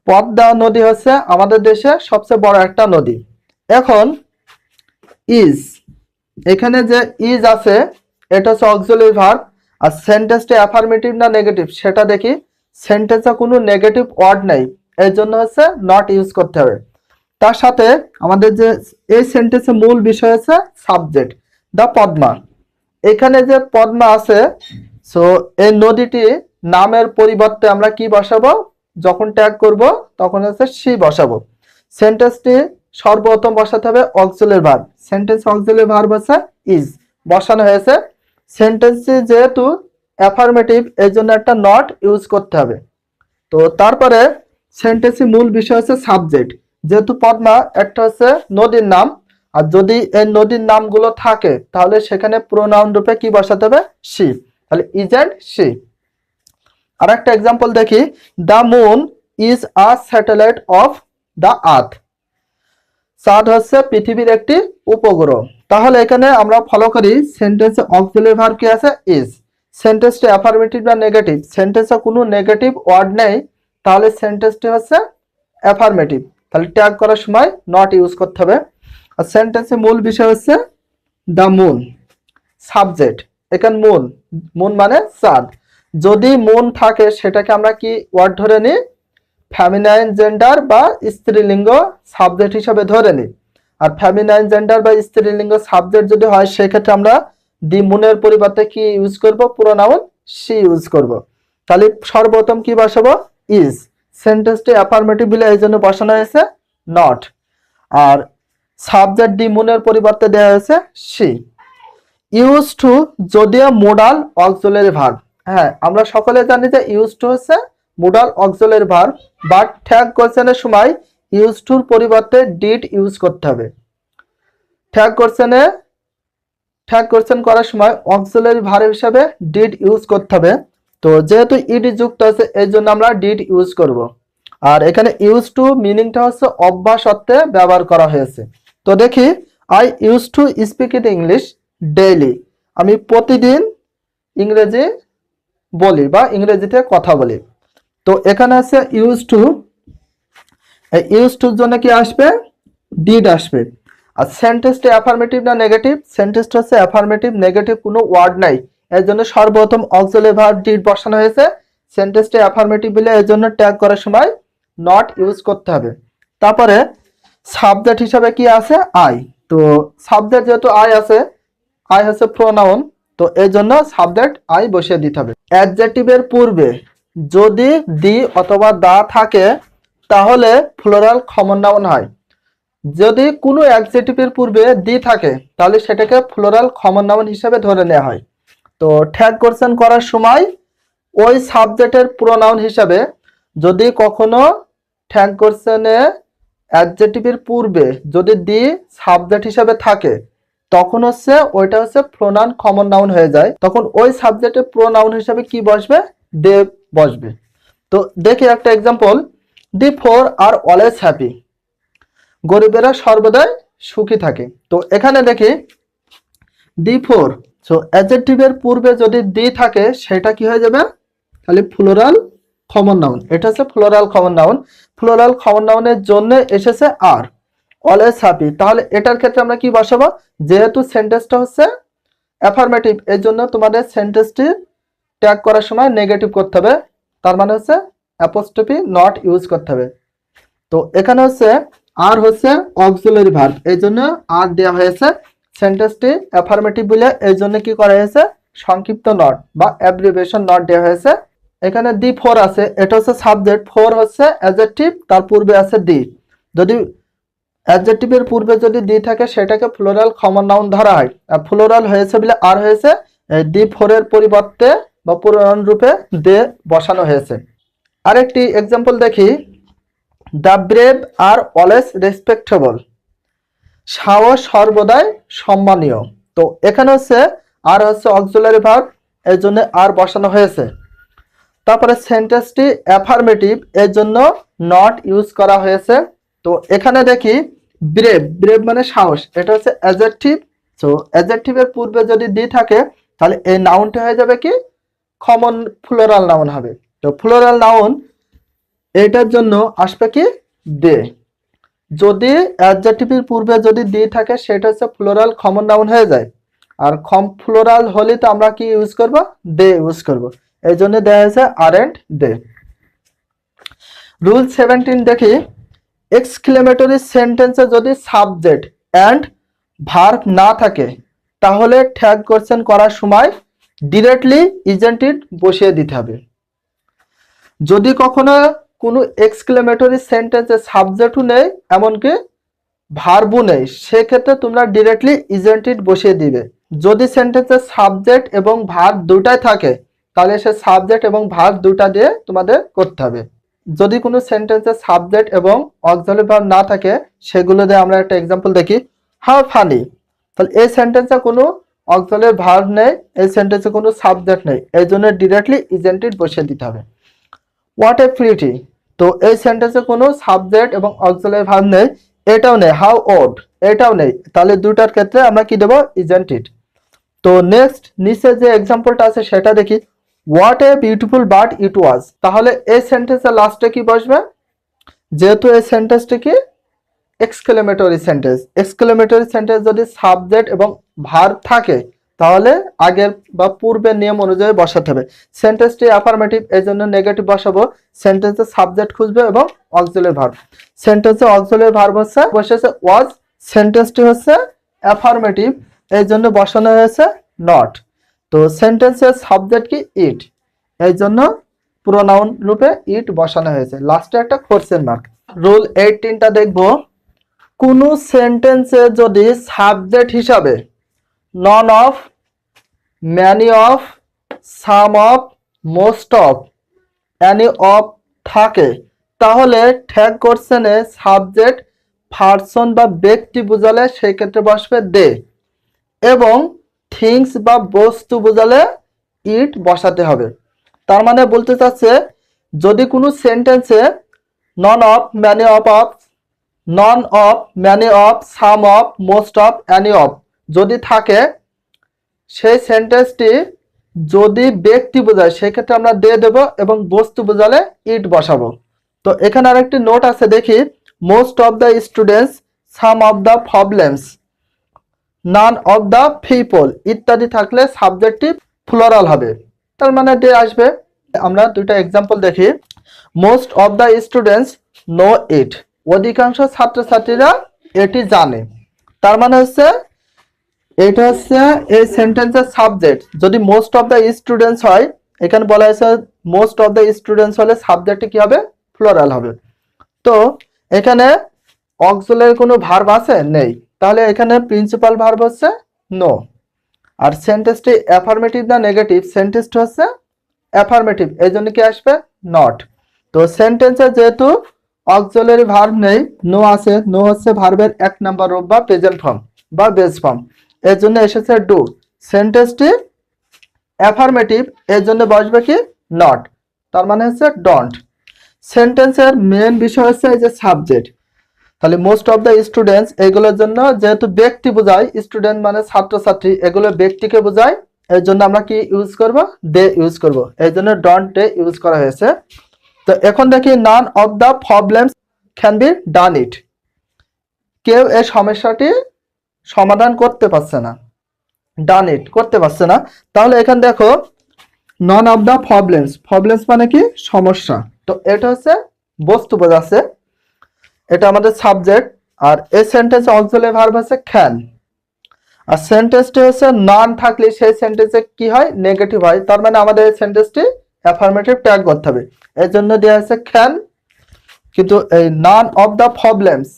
Padma নদী হচ্ছে আমাদের দেশে সবচেয়ে বড় একটা নদী। এখন ইজ, এখানে যে ইজ আছে এটা হচ্ছে অক্সিলারি ভার্ব। আর সেন্টেন্সটি অ্যাফার্মেটিভ না নেগেটিভ সেটা দেখি। সেন্টেন্সে কোনো নেগেটিভ ওয়ার্ড নেই, এর জন্য হচ্ছে নট ইউজ করতে হবে। তার সাথে আমাদের যে এই সেন্টেন্সের মূল বিষয় আছে সাবজেক্ট, দ্য পদ্মা। এখানে যে পদ্মা আছে, সো এই নদীটি নামের পরিবর্তে আমরা কি বসাবো? যখন ট্যাগ করব তখন হচ্ছে সি বসাবো। সেন্টেন্সটি সর্বপ্রথম বসাতে হবে auxiliary verb. Sentence auxiliary verb হচ্ছে ইজ, বসানো হয়েছে। সেন্টেন্সে যেহেতু অ্যাফার্মেটিভ এই জন্য একটা নট ইউজ করতে হবে। তো তারপরে সেন্টেন্সের মূল বিষয় হচ্ছে সাবজেক্ট। যেহেতু পদ্মা একটা হচ্ছে নদীর নাম, আর যদি এই নদীর নামগুলো থাকে তাহলে সেখানে প্রোনাউন রূপে কি বসাতে হবে? শি। তাহলে ইজ অ্যান্ড শি। আর একটা এক্সাম্পল দেখি, the moon is a satellite of the earth. চাঁদ হচ্ছে পৃথিবীর একটি উপগ্রহ। তাহলে এখানে আমরা ফলো করি সেন্টেন্সে অক্সিলারি ভার্ব কি আছে? ইজ। সেন্টেন্সটি অ্যাফার্মেটিভ না নেগেটিভ? সেন্টেন্সে কোনো নেগেটিভ ওয়ার্ড নেই, তাহলে সেন্টেন্সটি হচ্ছে অ্যাফার্মেটিভ। তাহলে ট্যাগ করার সময় নট ইউজ করতে হবে। আর সেন্টেন্সের মূল বিষয় হচ্ছে দ্য মুন, সাবজেক্ট। এখানে মুন, মুন মানে চাঁদ। যদি মুন থাকে সেটাকে আমরা কি ওয়ার্ড ধরে নিই? ফেমিনাইন জেন্ডার বা স্ত্রীলিঙ্গ সাবজেক্ট হিসাবে ধরে নিই। আর ফেমিনাইন জেন্ডার বা স্ত্রীলিঙ্গ সাবজেক্ট যদি হয় সেক্ষেত্রে আমরা দি মুনের পরিবর্তে কি ইউজ করব? প্রোনাউন শি ইউজ করব। তাহলে সর্বপ্রথম কি বসাবো? ইজ। সেন্টেন্সটি অ্যাফার্মেটিভ বলে এই জন্য বসানো হয়েছে নট। আর সাবজেক্ট দি মুনের পরিবর্তে দেওয়া হয়েছে শি। ইউজ টু যদিও মোডাল অক্সিলারি ভার্ব। হ্যাঁ, আমরা সকলে জানি যে ইউজ টু হচ্ছে modal auxiliary verb, but tag কোশ্চেনের সময় ইউজ টুর পরিবর্তে ডিড ইউজ করতে হবে। ট্যাগ কোশ্চেন করার সময় অক্সিলারি ভার্ব হিসাবে ডিড ইউজ করতে হবে। তো যেহেতু ইড যুক্ত আছে এই জন্য আমরা ডিড ইউজ করব। আর এখানে ইউজ টু মিনিংটা হচ্ছে অভ্যাস অর্থে ব্যবহার করা হয়েছে। তো দেখি, I use to speak in English daily. আমি প্রতিদিন ইংরেজি বলি বা ইংরেজিতে কথা বলি। তো এখানে আছে ইউজ টু, ইউজ টুর জন্য কি আসবে? ডিড আসবে। আর সেন্টেন্সটা অ্যাফার্মেটিভ না নেগেটিভ? সেন্টেন্সটা হচ্ছে অ্যাফার্মেটিভ, নেগেটিভ কোনো ওয়ার্ড নাই, এর জন্য সর্বপ্রথম অক্সিলারি ভার্ব ডিড বসানো হয়েছে। সেন্টেন্সটা অ্যাফার্মেটিভ বলে এর জন্য ট্যাগ করার সময় নট ইউজ করতে হবে। তারপরে সাবজেক্ট হিসাবে কি আছে? আই। তো সাবজেক্ট যেহেতু আই আছে, আই হচ্ছে প্রোনাউন, তো এই জন্য সাবজেক্ট আই বসিয়ে দিতে হবে। অ্যাডজেক্টিভের পূর্বে যদি দি অথবা দা থাকে তাহলে প্লুরাল কমন নাউন হয়। যদি কোনো অ্যাডজেক্টিভের পূর্বে দি থাকে তাহলে সেটাকে প্লুরাল কমন নাউন হিসেবে ধরে নেওয়া হয়। তো ট্যাগ কোশ্চেন করার সময় ওই সাবজেক্টের প্রোনাউন হিসাবে যদি কখনো ট্যাগ কোশ্চেনে অ্যাডজেক্টিভের পূর্বে যদি দি সাবজেক্ট হিসাবে থাকে তখন হচ্ছে ওইটা হচ্ছে প্রোনাউন কমন নাউন হয়ে যায়। তখন ওই সাবজেক্টের প্রোনাউন হিসাবে কি বসবে? দে বসবে। তো দেখি একটা example, the poor are always happy. গরিবেরা সর্বদাই সুখী থাকে। তো এখানে দেখি দি ফোর, সো অ্যাডজেক্টিভের পূর্বে যদি দি থাকে সেটা কি হয়ে যাবে? তাহলে প্লুরাল কমন নাউন। এটা হচ্ছে plural common noun. Plural common নাউনের জন্য এসেছে আর। অলওয়েজ হ্যাপি, তাহলে এটার ক্ষেত্রে আমরা কি বসাবো? যেহেতু সেন্টেন্সটা হচ্ছে অ্যাফার্মেটিভ এই জন্য তোমাদের সেন্টেন্সটি ট্যাগ করার সময় নেগেটিভ করতে হবে, তার মানে হচ্ছে অ্যাপোস্ট্রফি নট ইউজ করতে হবে। তো এখানে হচ্ছে আর হচ্ছে অক্সিলারি ভার্ব, এই জন্য আর দেওয়া হয়েছে। সেন্টেন্সটি অ্যাফার্মেটিভ বলে এই জন্য কি করা হয়েছে? সংক্ষিপ্ত নট বা অ্যাব্রিভিয়েশন নট দেওয়া হয়েছে। এখানে দি ফোর আছে, এটা হচ্ছে সাবজেক্ট, ফোর হচ্ছে অ্যাডজেক্টিভ, তার পূর্বে আছে দি। যদি অ্যাডজেক্টিভের পূর্বে যদি দি থাকে সেটাকে প্লুরাল কমন নাউন ধরা হয়। আর প্লুরাল হয়েছে বলে আর হয়েছে, দি ফোরের পরিবর্তে বা প্রোনাউন রূপে দে বসানো হয়েছে। আরেকটি এক্সাম্পল দেখি, the brave are always respectable. সাহস সর্বদাই সম্মানীয়। তো এখানে হচ্ছে আর হচ্ছে অক্সিলারি ভার্ব এর জন্য আর বসানো হয়েছে। তারপরে সেন্টেন্সটি অ্যাফার্মেটিভ এর জন্য নট ইউজ করা হয়েছে। তো এখানে দেখি ব্রেভ, ব্রেভ মানে সাহস, এটা হচ্ছে অ্যাডজেক্টিভ। তো অ্যাডজেক্টিভের পূর্বে যদি দি থাকে তাহলে এই নাউনটা হয়ে যাবে কি? কমন প্লুরাল নাউন হবে। তো প্লুরাল নাউন এটার জন্য আসবে কি? দে। যদি অ্যাডজেক্টিভের পূর্বে যদি দি থাকে সেটা হচ্ছে প্লুরাল কমন নাউন হয়ে যায়। আর প্লুরাল হলে তো আমরা কি ইউজ করব? দে ইউজ করব। এই জন্য দেওয়া হয়েছে আর এন্ড দে। রুল 17 দেখি, এক্সক্লেমেটরি সেন্টেন্সে যদি সাবজেক্ট অ্যান্ড ভার্ব না থাকে তাহলে ট্যাগ কোশ্চেন করার সময় ডিরেক্টলি ইজেন্ট ইট বসিয়ে দিতে হবে। যদি কখনো কোনো এক্সক্লেমেটরি সেন্টেন্সে সাবজেক্টও নেই এমনকি ভার্বও নেই, সেক্ষেত্রে তোমরা ডিরেক্টলি ইজেন্ট ইট বসিয়ে দিবে। যদি সেন্টেন্সে সাবজেক্ট এবং ভার্ব দুটাই থাকে তাহলে সে সাবজেক্ট এবং ভার্ব দুটা দিয়ে তোমাদের করতে হবে। যদি কোনো সেন্টেন্সে সাবজেক্ট এবং অক্সিলারি ভার্ব না থাকে সেগুলো দিয়ে আমরা একটা এক্সাম্পল দেখি। হাউ ফানি, তাহলে এই সেন্টেন্সে কোনো অক্সিলারি ভার্ব নেই, এই সেন্টেন্সে কোনো সাবজেক্ট নেই, এই জন্য ডিরেক্টলি ইজেন্ট ইট বসিয়ে দিতে হবে। হোয়াট এ প্রিটি, তো এই সেন্টেন্সে কোনো সাবজেক্ট এবং অক্সিলারি ভার্ব নেই, এটাও নেই। হাউ ওড, এটাও নেই, তাহলে দুটার ক্ষেত্রে আমরা কি দেবো? Isn't it. তো নেক্সট নিচে যে এক্সাম্পলটা আছে সেটা দেখি। What a beautiful bird it was, তাহলে এই সেন্টেন্সের লাস্টে কি বসবে? যেহেতু এই সেন্টেন্সটি কি এক্সক্লেমেটরি সেন্টেন্স, এক্সক্লেমেটরি সেন্টেন্স যদি সাবজেক্ট এবং ভার্ব থাকে তাহলে আগের বা পূর্বের নিয়ম অনুযায়ী বসাতে হবে। সেন্টেন্সটি অ্যাফার্মেটিভ, এই জন্য নেগেটিভ বসাবো। সেন্টেন্সের সাবজেক্ট খুঁজবে এবং অক্সিলারি ভার্ব, সেন্টেন্সে অক্সিলারি ভার্ব হচ্ছে বসেছে ওয়াজ, সেন্টেন্সটি হচ্ছে অ্যাফার্মেটিভ, এই জন্য বসানো হয়েছে নট। তো সেন্টেন্সের সাবজেক্ট কি? ইট, এই জন্য প্রোনাউন রূপে ইট বসানো হয়েছে। লাস্টে একটা কোশ্চেন মার্ক। রুল 18টা দেখবো। কোনো সেন্টেন্সে যদি সাবজেক্ট হিসাবে none of, many of, some of, most of, any of থাকে তাহলে ট্যাগ কোশ্চেনে সাবজেক্ট পার্সন বা ব্যক্তি বোঝালে সেই ক্ষেত্রে বসবে দে, এবং থিংস বা বস্তু বোঝালে ইট বসাতে হবে। তার মানে বলতে চাচ্ছে যদি কোনো সেন্টেন্সে none of, many of, none of, many of, some of, most of, any of যদি থাকে, সেই সেন্টেন্সটি যদি ব্যক্তি বোঝায় সেক্ষেত্রে আমরা দে দেব, এবং বস্তু বোঝালে ইট বসাবো। তো এখানে আরেকটি নোট আছে দেখি। Most of the students, some of the problems, naan of the people ইত্যাদি থাকলে সাবজেক্টটি প্লুরাল হবে, তার মানে দে আসবে। আমরা দুটো এক্সাম্পল দেখি। Most of the students know it, অধিকাংশ ছাত্রছাত্রীরা এটি জানে, তার মানে হচ্ছে এটা হচ্ছে এই সেন্টেন্সের সাবজেক্ট। যদি মোস্ট অফ দ্য স্টুডেন্টস হয়, এখানে বলা হয়েছে মোস্ট অফ দ্য স্টুডেন্টস হলে সাবজেক্টে কি হবে? প্লুরাল হবে। তো এখানে অক্সিলারি কোনো ভার্ব আছে? নেই, তাহলে এখানে প্রিন্সিপাল ভার্ব হচ্ছে নো। আর সেন্টেন্সটি অ্যাফার্মেটিভ না নেগেটিভ? সেন্টেন্সটি হচ্ছে অ্যাফার্মেটিভ, এই জন্য কি আসবে? নট। তো সেন্টেন্সে যেহেতু অক্সিলারি ভার্ব নেই, নো আছে, নো হচ্ছে ভার্বের এক নাম্বার রূপ বা প্রেজেন্ট ফর্ম বা বেস ফর্ম, এর জন্য এসেছে ডু। সেন্টেন্সটি অ্যাফার্মেটিভ, এর জন্য বসবে কি? নট, তার মানে হচ্ছে ডন্ট। সেন্টেন্সের মেন বিষয় হচ্ছে এই যে সাবজেক্ট, তাহলে মোস্ট অফ দ্য স্টুডেন্টস এগুলোর জন্য যেহেতু ব্যক্তি বোঝায়, স্টুডেন্ট মানে ছাত্রছাত্রী, এগুলো ব্যক্তিকে বোঝায়, এর জন্য আমরা কি ইউজ করব? দে ইউজ করব, এই জন্য ডন্ট ডে ইউজ করা হয়েছে। তো এখন দেখি none of the problems can be done it, কেউ এই সমস্যাটি সমাধান করতে পারছে না, ডান ইট করতে পারছে না। তাহলে এখানে দেখো none of the problems, problems মানে কি? সমস্যা। তো এটা হচ্ছে বস্তু বোঝাচ্ছে, এটা আমাদের সাবজেক্ট। আর এই সেন্টেন্স অক্সিলারি ভার্ব হচ্ছে ক্যান। আর সেন্টেন্সটি হচ্ছে নন থাকলে সেই সেন্টেন্সে কি হয়? নেগেটিভ হয়, তার মানে আমাদের এই সেন্টেন্সটি অ্যাফার্মেটিভ ট্যাগ করতে হবে, এর জন্য দেওয়া আছে ক্যান। কিন্তু এই নন অফ দ্য প্রবলেমস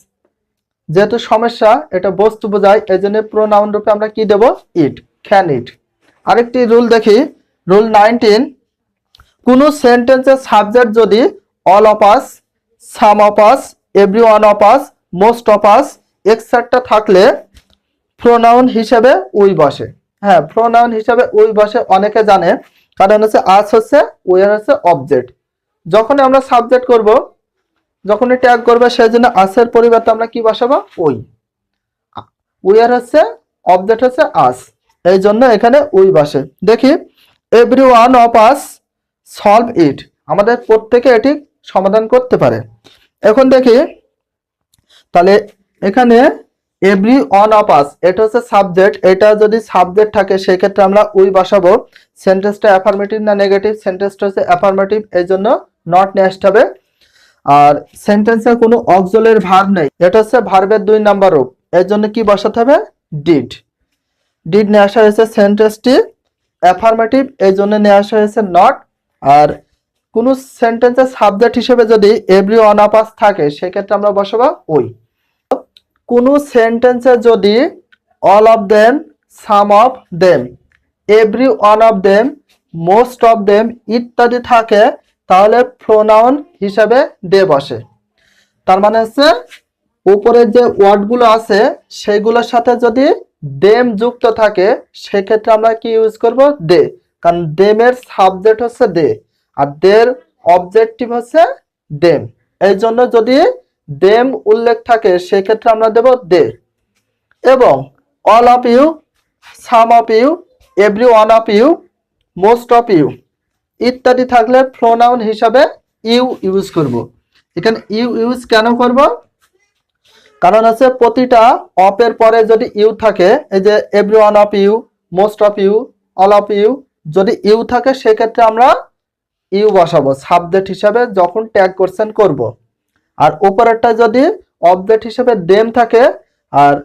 যেহেতু সমস্যা, এটা বস্তু বোঝায়, এই জন্য প্রোনাউন রূপে আমরা কি দেব? ইট, ক্যান ইট। আরেকটি রুল দেখি। রুল 19। কোনো সেন্টেন্সের সাবজেক্ট যদি all of us, some of us, every one of us, most of us etcetera থাকলে প্রোনাউন হিসেবে উই বসে। হ্যাঁ, প্রোনাউন হিসেবে উই বসে অনেকে জানে, কারণ হচ্ছে আস হচ্ছে, উই হচ্ছে অবজেক্ট। যখনই আমরা সাবজেক্ট করব, যখনই ট্যাগ করবে, সেই জন্য আসের পরিবর্তে আমরা কি বসাবো? উই। উই আর হচ্ছে অবজেক্ট হচ্ছে আস, এই জন্য এখানে উই বসে। দেখি every one of us solve it, আমাদের প্রত্যেকে এটি সমাধান করতে পারে। এখন দেখি তাহলে এখানে এভরি ওয়ান অফ আস এটা হচ্ছে সাবজেক্ট, এটা যদি সাবজেক্ট থাকে সেক্ষেত্রে আমরা উই বসাবো। সেন্টেন্সটা অ্যাফার্মেটিভ না নেগেটিভ? সেন্টেন্সটা হচ্ছে অ্যাফার্মেটিভ, এই জন্য নট নিয়ে আসতে হবে। আর সেন্টেন্সে কোনো অক্সিলারি ভার্ব নেই, এটা হচ্ছে ভার্বের 2 নাম্বার রূপ, এর জন্য কি বসাতে হবে? ডিড। ডিড নিয়ে আসা হয়েছে, সেন্টেন্সটি অ্যাফার্মেটিভ, এই জন্য নিয়ে আসা হয়েছে নট। আর কোনো সেন্টেন্সের সাবজেক্ট হিসেবে যদি এভরি ওয়ান অফ আস থাকে সেক্ষেত্রে আমরা বসাবো উই। কোনো সেন্টেন্সে যদি all of them, some of them, every one of them, most of them ইত্যাদি থাকে তাহলে প্রোনাউন হিসাবে দে বসে। তার মানে হচ্ছে উপরের যে ওয়ার্ডগুলো আছে সেগুলোর সাথে যদি দেম যুক্ত থাকে সেক্ষেত্রে আমরা কি ইউজ করব? দে। কারণ দেমের সাবজেক্ট হচ্ছে দে আর দের অবজেক্টিভ হচ্ছে দেম। এই জন্য যদি দেম উল্লেখ থাকে সেক্ষেত্রে আমরা দেব দে। এবং all of you, some of you, every one of you, most of you ইত্যাদি থাকলে প্রোনাউন হিসাবে ইউ ইউজ করব। এখানে ইউ ইউজ কেন করব? কারণ আছে প্রতিটা অফের পরে যদি ইউ থাকে, এই যে every one of you, most of you, all of you, যদি ইউ থাকে সেক্ষেত্রে আমরা ইউ বসাবো সাবজেক্ট হিসাবে যখন ট্যাগ কোশ্চেন করব। আর উপরেরটা যদি অবজেক্ট হিসেবে দেম থাকে আর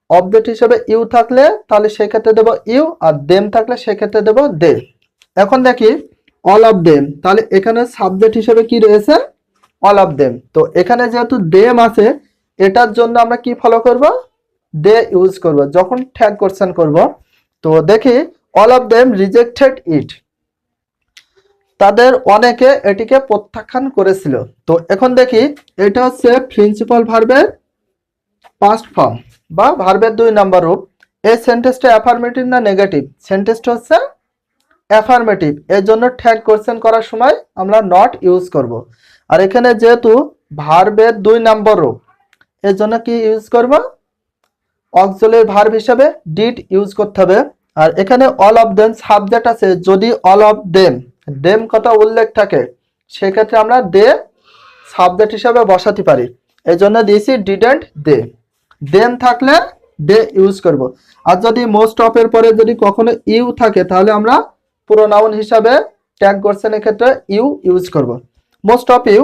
অবজেক্ট হিসেবে ইউ থাকলে তাহলে সেক্ষেত্রে দেব ইউ, আর দেম থাকলে সেক্ষেত্রে দেব দে। এখন দেখি অল অফ দেম, তাহলে এখানে সাবজেক্ট হিসেবে কি রয়েছে? All of them. তো এখানে যেহেতু দেম আছে এটার জন্য আমরা কি ফলো করব? দে ইউজ করব যখন ট্যাগ কোশ্চেন করব। তো দেখি অল অফ দেম রিজেক্টেড ইট, তাদের অনেকে এটিকে প্রত্যাখ্যান করেছিল। তো এখন দেখি এটা হচ্ছে প্রিন্সিপাল ভার্বের পাস্ট ফর্ম বা ভার্বের 2 নাম্বার রূপ। এই সেন্টেন্সটা অ্যাফার্মেটিভ না নেগেটিভ? সেন্টেন্সটা হচ্ছে অ্যাফার্মেটিভ, এর জন্য ট্যাগ কোশ্চেন করার সময় আমরা নট ইউজ করব। আর এখানে যেহেতু ভার্বের 2 নাম্বার রূপ এর জন্য কি ইউজ করব? অক্সিলারি ভার্ব হিসেবে ডিড ইউজ করতে হবে। আর এখানে অল অফ দেম সাবজেক্ট আছে, যদি অল অফ দেম দেম কথা উল্লেখ থাকে সেক্ষেত্রে আমরা দে সাবজেক্ট হিসাবে বসাতে পারি। এই জন্য দিয়েছি ডিডেন্ট দে। দেম থাকলে দে ইউজ করব। আর যদি মোস্ট অফ এর পরে যদি কখনো ইউ থাকে তাহলে আমরা প্রোনাউন হিসাবে ট্যাগ কোশ্চেনের ক্ষেত্রে ইউ ইউজ করব। Most of you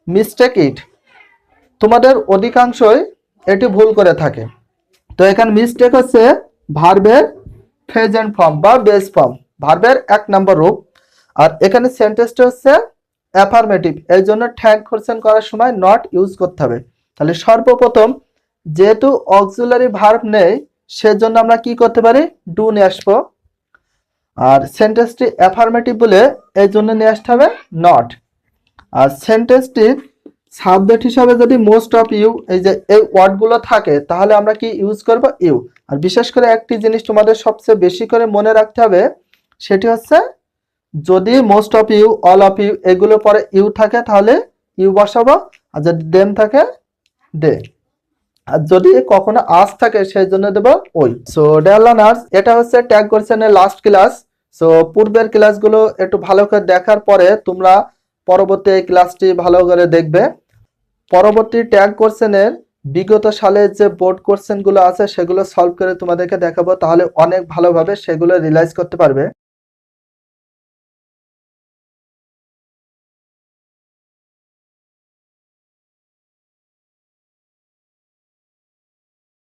mistake it, তোমাদের অধিকাংশই এটি ভুল করে থাকে। তো এখানে মিস্টেক হচ্ছে ভার্বের প্রেজেন্ট ফর্ম বা বেস ফর্ম, ভার্বের 1 নাম্বার রূপ। আর এখানে সেন্টেন্সটা হচ্ছে অ্যাফার্মেটিভ, এর জন্য ট্যাগ কোশ্চেন করার সময় নট ইউজ করতে হবে। তাহলে সর্বপ্রথম যেহেতু অক্সিলারি ভার্ব নেই সেজন্য আমরা কি করতে পারি? ডু নিয়ে আসবো। আর সেন্টেন্সটি অ্যাফার্মেটিভ বলে এই জন্য নিয়ে আসতে হবে নট। আর সেন্টেন্সটি সাবজেক্ট হিসাবে যদি মোস্ট অফ ইউ এই যে এই ওয়ার্ডগুলো থাকে তাহলে আমরা কি ইউজ করব? ইউ। আর বিশেষ করে একটি জিনিস তোমাদের সবচেয়ে বেশি করে মনে রাখতে হবে, সেটি হচ্ছে যদি most of you, all of you এগুলো পরে ইউ থাকে তাহলে ইউ বসাবো, আর যদি দেম থাকে দে। আর যদি কখনো আস থাকে সেই জন্য দেবো ওই। সো ডিয়ার লার্নার্স, এটা হচ্ছে ট্যাগ কোশ্চেনের লাস্ট ক্লাস। সো পূর্বের ক্লাসগুলো একটু ভালো করে দেখার পরে তোমরা পরবর্তী এই ক্লাসটি ভালো করে দেখবে। পরবর্তী ট্যাগ কোশ্চেনের বিগত সালের যে বোর্ড কোশ্চেনগুলো আছে সেগুলো সলভ করে তোমাদেরকে দেখাবো, তাহলে অনেক ভালোভাবে সেগুলো রিয়ালাইজ করতে পারবে।